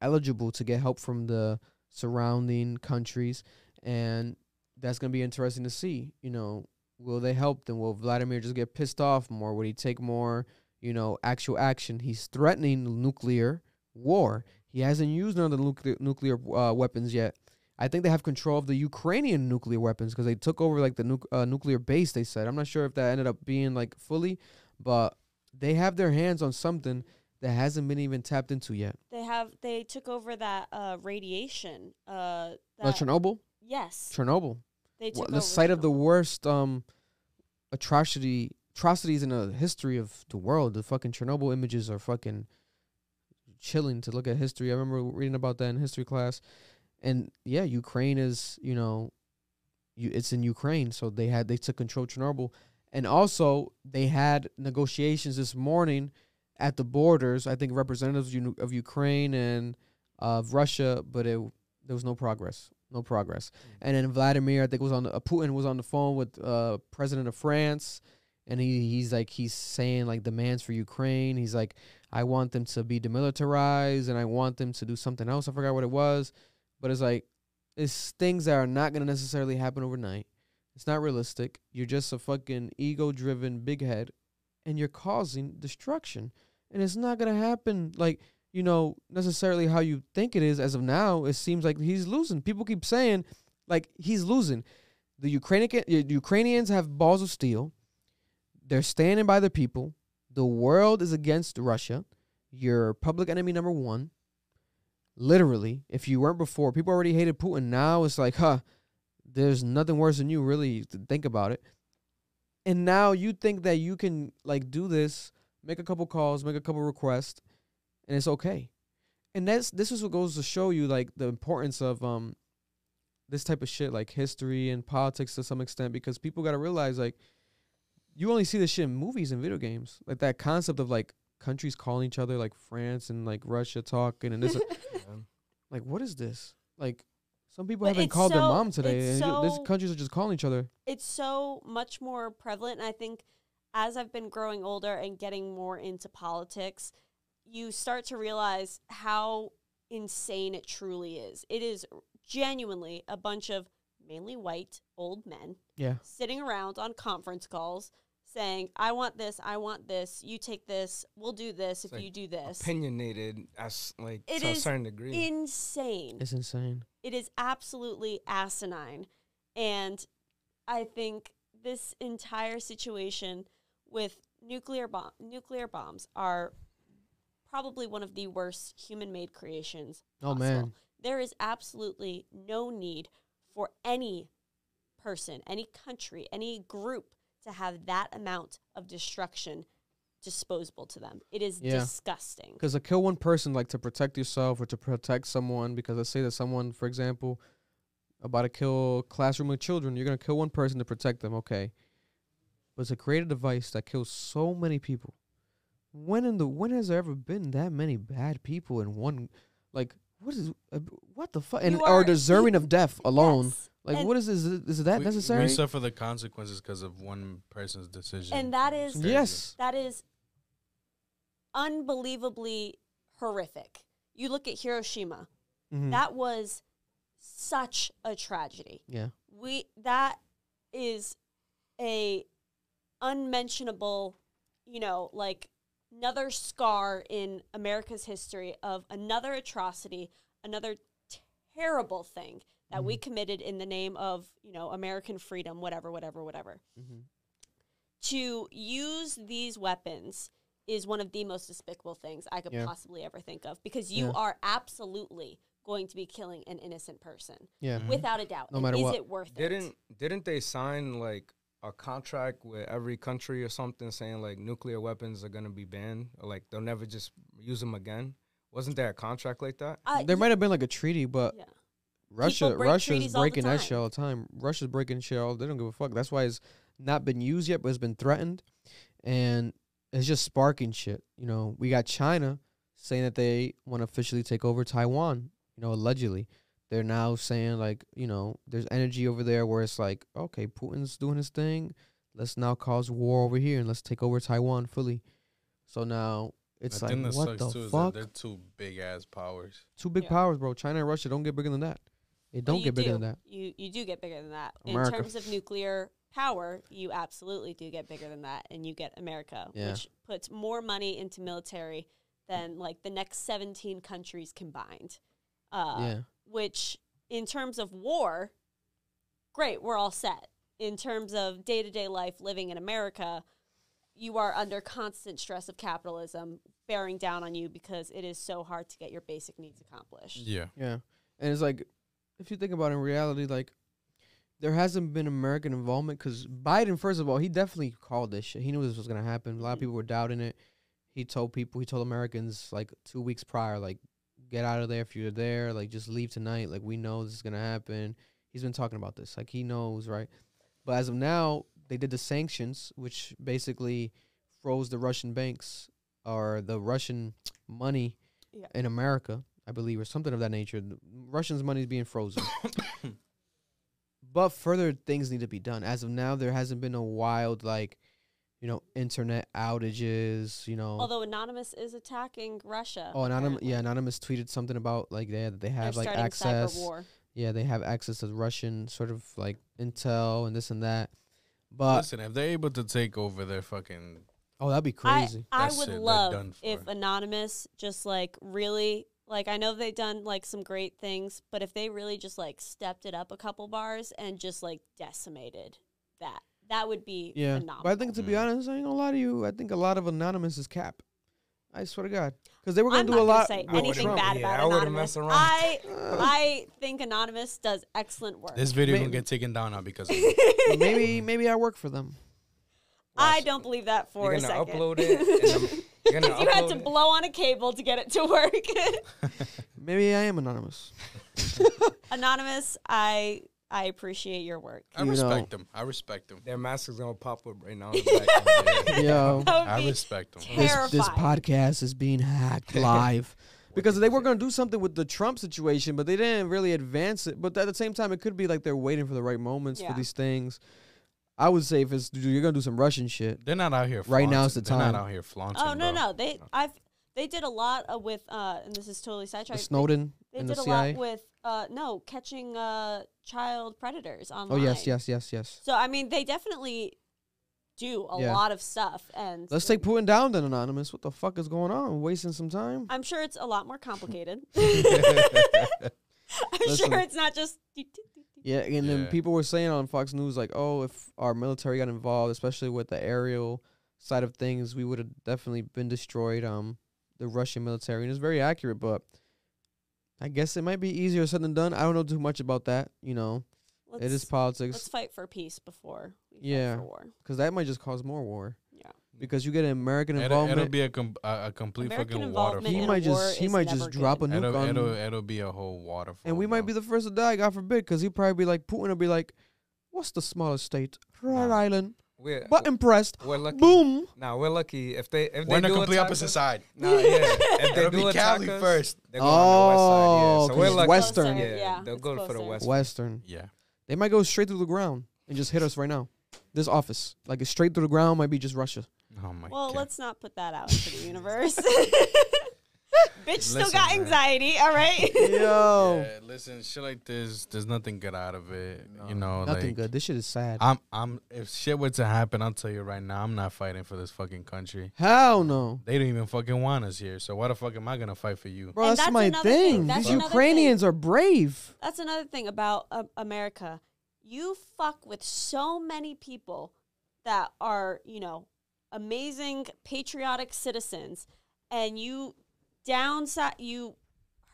A: eligible to get help from the surrounding countries, and that's going to be interesting to see. You know, will they help them? Will Vladimir just get pissed off more? Would he take more, you know, actual action? He's threatening nuclear war. He hasn't used none of the nuclear weapons yet. I think they have control of the Ukrainian nuclear weapons because they took over like the nuclear base, they said. I'm not sure if that ended up being like fully, but they have their hands on something that hasn't been even tapped into yet.
D: They took over that radiation.
A: Chernobyl?
D: Yes.
A: Chernobyl.
D: They took
A: the
D: over
A: site of the
D: Chernobyl.
A: worst atrocities in the history of the world. The fucking Chernobyl images are fucking chilling to look at history. I remember reading about that in history class. And yeah, Ukraine is, you know, it's in Ukraine, so they took control of Chernobyl. And also, they had negotiations this morning at the borders. I think representatives of Ukraine and of Russia, but there was no progress. No progress. And then Vladimir, I think Putin was on the phone with President of France, and he's saying like demands for Ukraine. He's like, I want them to be demilitarized, and I want them to do something else. I forgot what it was, but it's like it's things that are not going to necessarily happen overnight. It's not realistic. You're just a fucking ego-driven big head, and you're causing destruction. And it's not going to happen, like, you know, necessarily how you think it is. As of now, it seems like he's losing. People keep saying, like, he's losing. The Ukrainians have balls of steel. They're standing by the people. The world is against Russia. You're public enemy number one. Literally, if you weren't before, people already hated Putin. Now it's like, there's nothing worse than you, really, to think about it. And now you think that you can, like, do this, make a couple calls, make a couple requests, and it's okay. And this is what goes to show you, like, the importance of this type of shit, like history and politics to some extent, because people got to realize, like, you only see this shit in movies and video games. Like, that concept of, like, countries calling each other, like France and, like, Russia talking, and this, like, what is this? Like, some people haven't called their mom today, and these countries are just calling each other.
D: It's so much more prevalent, and I think as I've been growing older and getting more into politics, you start to realize how insane it truly is. It is genuinely a bunch of mainly white old men sitting around on conference calls saying, I want this, you take this, we'll do this if you do this.
E: Opinionated as like
D: it
E: to a
D: is
E: certain degree.
D: Insane.
A: It's insane.
D: It is absolutely asinine. And I think this entire situation with nuclear bombs are probably one of the worst human-made creations possible.
A: Man.
D: There is absolutely no need for any person, any country, any group to have that amount of destruction disposable to them. It is disgusting.
A: Because to kill one person, like, to protect yourself or to protect someone, because let's say that someone, for example, about to kill a classroom of children, you're going to kill one person to protect them, okay. But to create a device that kills so many people, when has there ever been that many bad people in one, like, what the fuck? And are deserving of death alone.
D: Yes.
A: Like,
D: and
A: what is this? Is that necessary?
B: We suffer the consequences because of one person's decision.
D: And that is
A: that
D: is unbelievably horrific. You look at Hiroshima.
A: Mm-hmm.
D: That was such a tragedy.
A: Yeah.
D: That is a unmentionable, you know, like another scar in America's history of another atrocity, another terrible thing that we committed in the name of, you know, American freedom, whatever.
A: Mm-hmm.
D: To use these weapons is one of the most despicable things I could
A: Yeah.
D: possibly ever think of, because you
A: Yeah.
D: are absolutely going to be killing an innocent person
A: Yeah.
D: without a doubt.
A: No
D: And
A: matter
D: is
A: what.
D: it worth it?
E: Didn't they sign like a contract with every country or something saying like nuclear weapons are gonna be banned, or like they'll never just use them again? Wasn't there a contract like that?
A: There might have been like a treaty, but
D: Yeah.
A: Russia
D: break
A: Russia's
D: treaties all the
A: breaking that
D: time.
A: shit all the time. Russia's breaking shit all. They don't give a fuck. That's why it's not been used yet, but it's been threatened, and it's just sparking shit. You know, we got China saying that they want to officially take over Taiwan. You know, allegedly, they're now saying like, you know, there's energy over there where it's like, okay, Putin's doing his thing. Let's now cause war over here and let's take over Taiwan fully. So now it's
B: The
A: like,
B: thing that
A: what
B: sucks
A: the
B: too is that
A: fuck?
B: they're two big ass powers.
A: Two big
D: Yeah.
A: powers, bro. China and Russia don't get bigger than that. They
D: Well,
A: don't
D: you
A: get bigger
D: do.
A: than that.
D: You do get bigger than that.
A: America.
D: In terms of nuclear power, you absolutely do get bigger than that, and you get America,
A: Yeah.
D: which puts more money into military than like the next 17 countries combined.
A: Yeah.
D: Which, in terms of war, great, we're all set. In terms of day-to-day life living in America, you are under constant stress of capitalism bearing down on you because it is so hard to get your basic needs accomplished.
B: Yeah.
A: Yeah. And it's like, if you think about it, in reality, like, there hasn't been American involvement because Biden, first of all, he definitely called this shit. He knew this was going to happen. A lot of people were doubting it. He told Americans, like, 2 weeks prior, like, get out of there if you're there. Like, just leave tonight. Like, we know this is going to happen. He's been talking about this. Like, he knows, right? But as of now, they did the sanctions, which basically froze the Russian banks or the Russian money
D: Yeah.
A: in America, I believe, or something of that nature. The Russians' money is being frozen. But further things need to be done. As of now, there hasn't been a wild, like, you know, internet outages, you know.
D: Although Anonymous is attacking Russia.
A: Anonymous,
D: apparently.
A: Anonymous tweeted something about, like, that they
D: They're
A: have, like,
D: starting
A: access.
D: cyber war.
A: Yeah, they have access to Russian sort of, like, intel and this and that. But,
B: Listen, if they're able to take over their fucking,
A: oh, that'd be crazy.
D: I
B: That's
D: would
B: it, they're
D: love
B: done for.
D: if Anonymous just like really, like, I know they've done like some great things, but if they really just like stepped it up a couple bars and just like decimated that would be
A: Yeah,
D: phenomenal.
A: but I think, to be honest, I ain't gonna lie to you. I think a lot of Anonymous is cap. I swear to God, because they were gonna
D: I'm
A: do
D: not
A: a
D: gonna
A: lot
D: say
A: with
D: anything
A: Trump.
D: bad
E: Yeah, I
D: about
E: wouldn't
D: Anonymous.
E: mess around.
D: I think Anonymous does excellent work.
B: this video
A: May-
B: gonna get taken down now because of it.
A: Maybe I work for them.
D: I don't believe that for
E: You're
D: a
E: gonna
D: second.
E: upload it. You're gonna
D: You had to
E: upload it?
D: blow on a cable to get it to work.
A: Maybe I am anonymous.
D: Anonymous, I appreciate your work.
B: I
A: You
B: respect them. I respect them.
E: Their mask is gonna pop up right now. In the back.
A: Yo,
D: That would
B: I
D: be
B: respect them.
A: this
D: terrifying.
A: podcast is being hacked live. Because they were going to do something with the Trump situation, but they didn't really advance it. But at the same time, it could be like they're waiting for the right moments
D: Yeah.
A: for these things. I would say if it's you're going to do some Russian shit.
B: They're not out here.
A: Right now is
B: flaunting.
A: the
B: They're
A: time.
B: not out here flaunting.
D: Oh no,
B: bro.
D: no, they did a lot with and this is totally
A: The
D: sidetracked.
A: Snowden
D: They
A: and
D: did
A: the
D: a
A: CIA.
D: lot with catching child predators
A: Oh,
D: online.
A: yes.
D: So I mean, they definitely do a
A: Yeah.
D: lot of stuff, and
A: Let's take Putin down then, Anonymous. What the fuck is going on? We're wasting some time.
D: I'm sure it's a lot more complicated. I'm
A: Listen.
D: sure it's not just.
A: Yeah, and then
B: Yeah.
A: people were saying on Fox News, like, oh, if our military got involved, especially with the aerial side of things, we would have definitely been destroyed. The Russian military, and it's very accurate, but I guess it might be easier said than done. I don't know too much about that. You know, it is
D: Let's
A: politics,
D: fight for peace before we
A: Yeah.
D: fight for war.
A: because that might just cause more war.
D: Yeah.
A: Because you get an American
B: It'll
A: involvement,
B: be a complete
D: American
B: fucking
D: involvement
B: waterfall.
A: he
D: in
A: might
D: a war
A: just
D: is never
A: drop a
D: good.
A: nuke on,
B: It'll be a whole waterfall.
A: and we might be the first to die. God forbid, because he'd probably be like Putin will be like, "What's the smallest state? Rhode
E: Nah.
A: Island."
E: We're,
A: But impressed.
E: we're lucky.
A: Boom.
E: Nah, we're lucky if they
B: We're in the
E: do
B: complete
E: attack
B: opposite
E: us-
B: side.
E: Nah, yeah. If they
B: It'll
E: do
B: be
E: attack
B: Cali
E: us,
B: first.
E: they're going on the west side.
A: Oh,
E: Yeah, so
A: 'cause
E: we're
A: it's
E: lucky.
A: Western.
D: Closer,
E: Yeah, they'll
D: it's
E: go for the
D: closer.
E: west.
A: Western.
B: Yeah.
A: They might go straight through the ground and just hit us right now. This office, like it's straight through the ground, might be just Russia.
B: Oh my
D: Well,
B: god.
D: let's not put that out into the universe. Bitch still
B: Listen,
D: got
B: man.
D: anxiety, all right?
A: Yo,
B: Yeah, listen, shit like this, there's nothing good out of it. You know,
A: nothing
B: like,
A: good. This shit is sad.
B: I'm. If shit were to happen, I'll tell you right now, I'm not fighting for this fucking country.
A: Hell no,
B: They don't even fucking want us here. So why the fuck am I gonna fight for you?
A: bro.
D: And
A: That's,
D: that's
A: my
D: another
A: thing.
D: thing. That's
A: These
D: another
A: Ukrainians are brave.
D: That's another thing about America. You fuck with so many people that are, amazing patriotic citizens, and you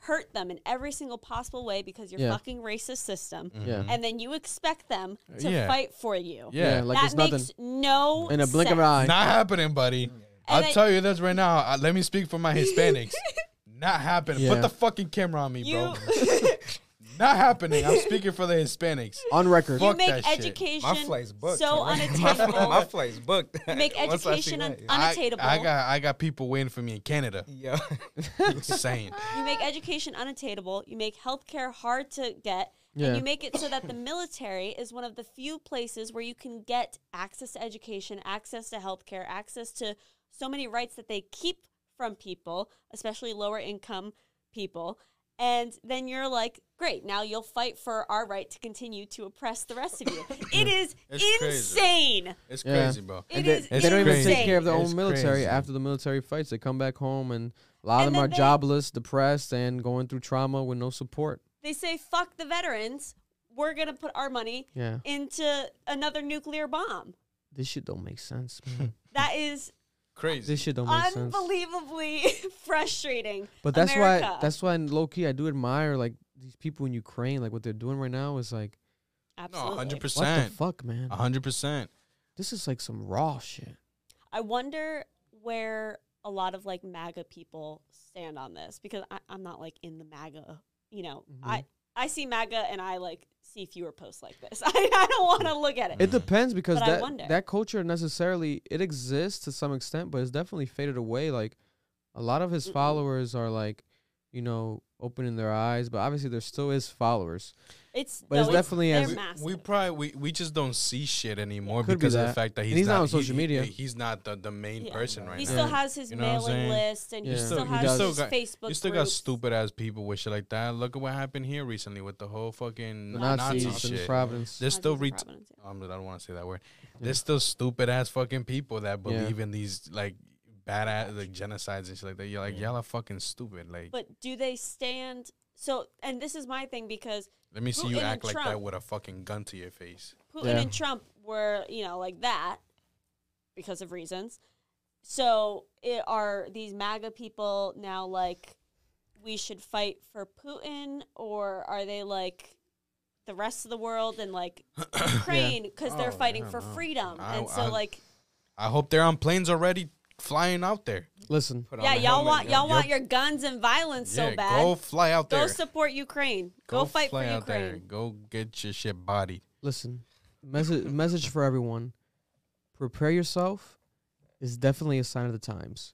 D: hurt them in every single possible way because your
A: Yeah.
D: fucking racist system,
A: Yeah.
D: and then you expect them to
B: Yeah.
D: fight for you.
B: Yeah.
A: like
D: that
A: it's
D: makes
A: nothing.
D: no
A: In a blink of an
D: sense.
A: eye.
B: Not happening, buddy. I'll
D: then-
B: tell you this right now. Let me speak for my Hispanics. Not happening.
A: Yeah.
B: Put the fucking camera on me, bro.
D: You,
B: Not happening. I'm speaking for the Hispanics.
A: On record.
D: you
B: Fuck
D: make
B: that shit.
D: education
E: My flight's booked.
D: so
E: already.
D: unattainable.
E: My flight's booked.
D: You make
E: Once I see
D: education
E: that, yeah.
D: unattainable.
B: I got people waiting for me in Canada.
E: Yeah.
B: Insane.
D: You make education unattainable. You make healthcare hard to get.
A: Yeah.
D: And you make it so that the military is one of the few places where you can get access to education, access to healthcare, access to so many rights that they keep from people, especially lower income people. And then you're like, great, now you'll fight for our right to continue to oppress the rest of you. It is
B: It's crazy.
D: insane.
B: It's
A: Yeah.
B: crazy, bro.
D: It
A: they,
D: is
A: they don't even
B: crazy.
A: take care of their
B: It's
A: own military
B: crazy.
A: after the military fights. They come back home, and a lot of
D: And
A: them are
D: then they-
A: jobless, depressed, and going through trauma with no support.
D: They say, fuck the veterans. We're going to put our money
A: Yeah,
D: into another nuclear bomb.
A: this shit don't make sense, man.
D: That is
B: Crazy.
A: This shit don't make sense.
D: unbelievably frustrating.
A: But that's
D: America.
A: why low key I do admire like these people in Ukraine. Like what they're doing right now is like,
B: No,
D: Absolutely.
B: 100%.
A: what the fuck, man?
B: 100%.
A: This is like some raw shit.
D: I wonder where a lot of like MAGA people stand on this, because I'm not like in the MAGA. You know, I see MAGA and I like see fewer posts like this. I don't want to look at it.
A: It depends because
D: But I wonder.
A: that culture necessarily it exists to some extent, but it's definitely faded away. Like a lot of his followers are like, you know, opening their eyes, but obviously there still is followers.
D: But
A: it's definitely
D: they're
A: as-
D: massive.
B: We probably we just don't see shit anymore
A: Could be
B: because of the
A: that.
B: fact that
A: And
B: he's,
A: he's not on
B: he-
A: social media.
B: He's not the main
D: Yeah.
B: person right
D: He
B: now.
D: still has his
B: You know what I'm
D: mailing
B: saying?
D: list, and he
A: Yeah.
D: still
A: He
D: has
A: does.
D: his
B: got-
D: Facebook
B: You still got
D: groups.
B: stupid ass people with shit like that. Look at what happened here recently with the whole fucking
A: The
B: Nazi
A: Nazis in
B: shit.
A: Providence.
B: There's still
D: Nazis in Providence, yeah.
B: I don't want to say that word. There's still stupid ass fucking people that
A: Yeah.
B: believe in these like badass like genocides and shit like that. You're like y'all are fucking stupid. Like
D: But do they stand? So, and this is my thing, because
B: let me see
D: Putin
B: you
D: and
B: act like that
D: Trump.
B: with a fucking gun to your face.
D: Putin
A: Yeah.
D: and Trump were, you know, like that because of reasons. So, are these MAGA people now like, we should fight for Putin, or are they like the rest of the world and like Ukraine because they're
B: Oh,
D: fighting
B: I
D: for
B: don't know.
D: freedom?
B: I-
D: And so,
B: I-
D: like,
B: I hope they're on planes already flying out there.
A: Listen,
E: Put on
D: yeah,
E: the
D: y'all
E: helmet,
D: want your guns and violence so
B: Yeah,
D: bad.
B: go fly out
D: Go
B: there.
D: support Ukraine. Go fight for
B: fly out there.
D: Ukraine.
B: Go get your shit bodied.
A: listen. Message for everyone. Prepare yourself is definitely a sign of the times.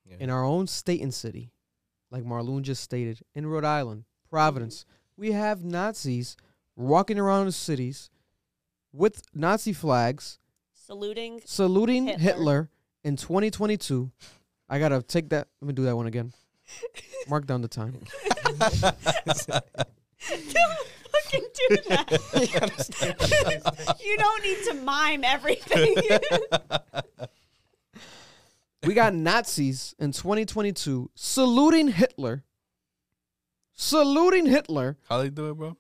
E: Yeah.
A: In our own state and city, like Marlon just stated, in Rhode Island, Providence, we have Nazis walking around the cities with Nazi flags,
D: Saluting.
A: saluting
D: Hitler.
A: Hitler in 2022. I gotta take that. Let me do that one again. Mark down the time.
D: Don't fucking do that. You don't need to mime everything.
A: We got Nazis in 2022 saluting Hitler. Saluting Hitler
B: How they do it, bro?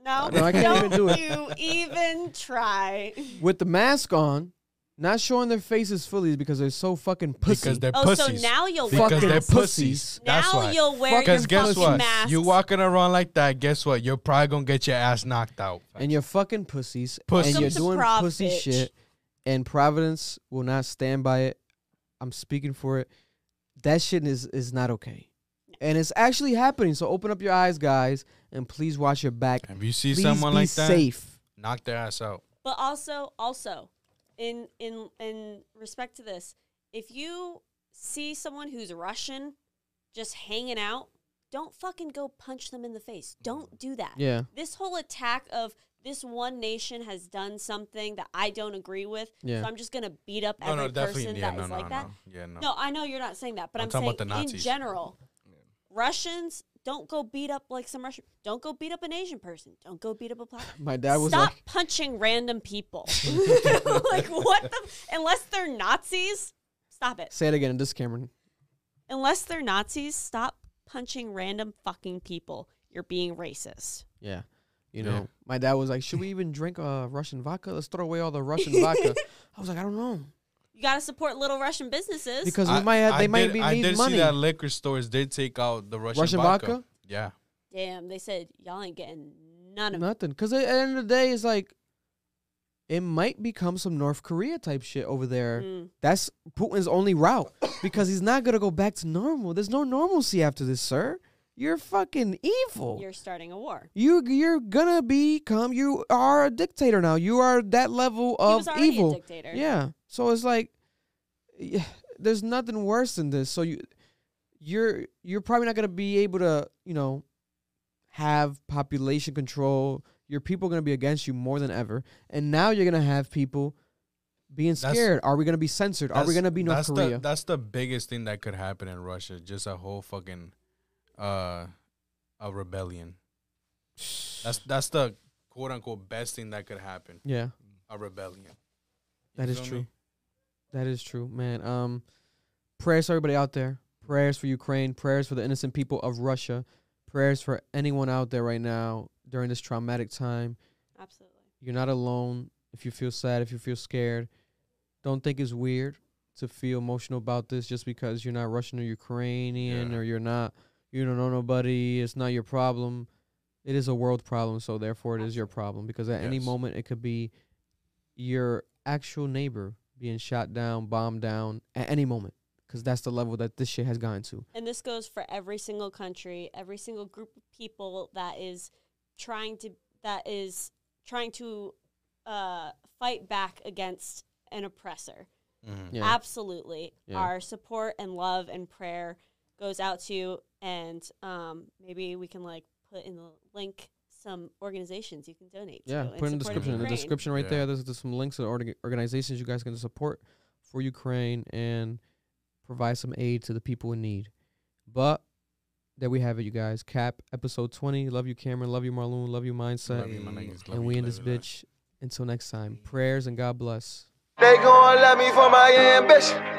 D: No,
A: No, I can't
D: don't
A: even do it.
D: you even try.
A: with the mask on, not showing their faces fully because they're so fucking pussy.
B: Because they're
D: Oh,
B: pussies.
D: so now you'll
B: because
D: wear
B: they're
D: masks.
B: pussies. That's
D: Now
B: why.
D: you'll wear your
B: Because guess
D: fucking
B: what?
D: masks.
B: You walking around like that, guess what? You're probably going to get your ass knocked out.
A: and you're fucking pussies.
B: Pussy.
A: And you're
D: Welcome to
A: doing
D: Prov,
A: pussy
D: bitch.
A: shit. And Providence will not stand by it. I'm speaking for it. That shit is not okay. And it's actually happening. So open up your eyes, guys, and please watch your back.
B: If you see
A: Please
B: someone
A: be
B: like that,
A: safe.
B: knock their ass out.
D: But also, in respect to this, if you see someone who's Russian just hanging out, don't fucking go punch them in the face. Don't do that.
A: Yeah.
D: This whole attack of this one nation has done something that I don't agree with,
A: Yeah.
D: so I'm just gonna beat up
B: No,
D: every
B: no, definitely.
D: person
B: Yeah,
D: that
B: no,
D: is
B: no,
D: like that.
B: no. Yeah, no.
D: No, I know you're not saying that, but
B: I'm
D: I'm
B: talking
D: saying
B: about the
D: in
B: Nazis.
D: general, Russians don't go beat up like some Russian. Don't go beat up an Asian person. Don't go beat up a black.
A: My dad was
D: Stop
A: like,
D: punching random people. Like what the? Unless they're Nazis, stop it.
A: say it again. This Cameron.
D: Unless they're Nazis, stop punching random fucking people. You're being racist.
A: Yeah. You
B: Yeah.
A: know, my dad was like, should we even drink Russian vodka? Let's throw away all the Russian vodka. I was like, I don't know.
D: You got to support little Russian businesses.
A: Because we might have, they might be
B: I
A: need
B: did
A: money.
B: see that liquor stores did take out the Russian
A: vodka?
B: Yeah.
D: Damn, they said y'all ain't getting none of it.
A: Nothing. Because at the end of the day, it's like, it might become some North Korea type shit over there. That's Putin's only route because he's not going to go back to normal. There's no normalcy after this, sir. You're fucking evil.
D: You're starting a war.
A: You're gonna become. You are a dictator now. You are that level
D: He
A: of
D: was already
A: evil.
D: a dictator.
A: Yeah. So it's like, yeah, there's nothing worse than this. So you're probably not gonna be able to, have population control. Your people are gonna be against you more than ever, and now you're gonna have people being scared. Are we gonna be censored? Are we gonna be North Korea?
B: That's the biggest thing that could happen in Russia. Just a whole fucking a rebellion. That's the quote unquote best thing that could happen.
A: Yeah,
B: a rebellion.
A: That is true. That is true, man. Prayers for everybody out there. Prayers for Ukraine. Prayers for the innocent people of Russia. Prayers for anyone out there right now during this traumatic time.
D: Absolutely.
A: You're not alone. If you feel sad, if you feel scared, don't think it's weird to feel emotional about this just because you're not Russian or Ukrainian or you don't know nobody. It's not your problem. It is a world problem, so therefore it is your problem because at any moment it could be your actual neighbor being shot down, bombed down at any moment because that's the level that this shit has gotten to.
D: And this goes for every single country, every single group of people that is trying to fight back against an oppressor.
B: Mm-hmm.
A: Yeah.
D: Absolutely.
A: Yeah.
D: Our support and love and prayer goes out to you, and maybe we can put in the link some organizations you can donate to.
A: Yeah,
D: and
A: put in the
D: support
A: description. In the
D: Ukraine.
A: description right there, there's some links to organizations you guys can support for Ukraine and provide some aid to the people in need. But there we have it, you guys. Cap episode 20. Love you, Cameron. Love you, Marlon. Love you, Mindset.
B: Love you, my niggas. Love
A: And
B: you,
A: we in
B: love
A: this
B: you, love
A: bitch. Until next time. Prayers and God bless.
G: They gon' love me for my ambition.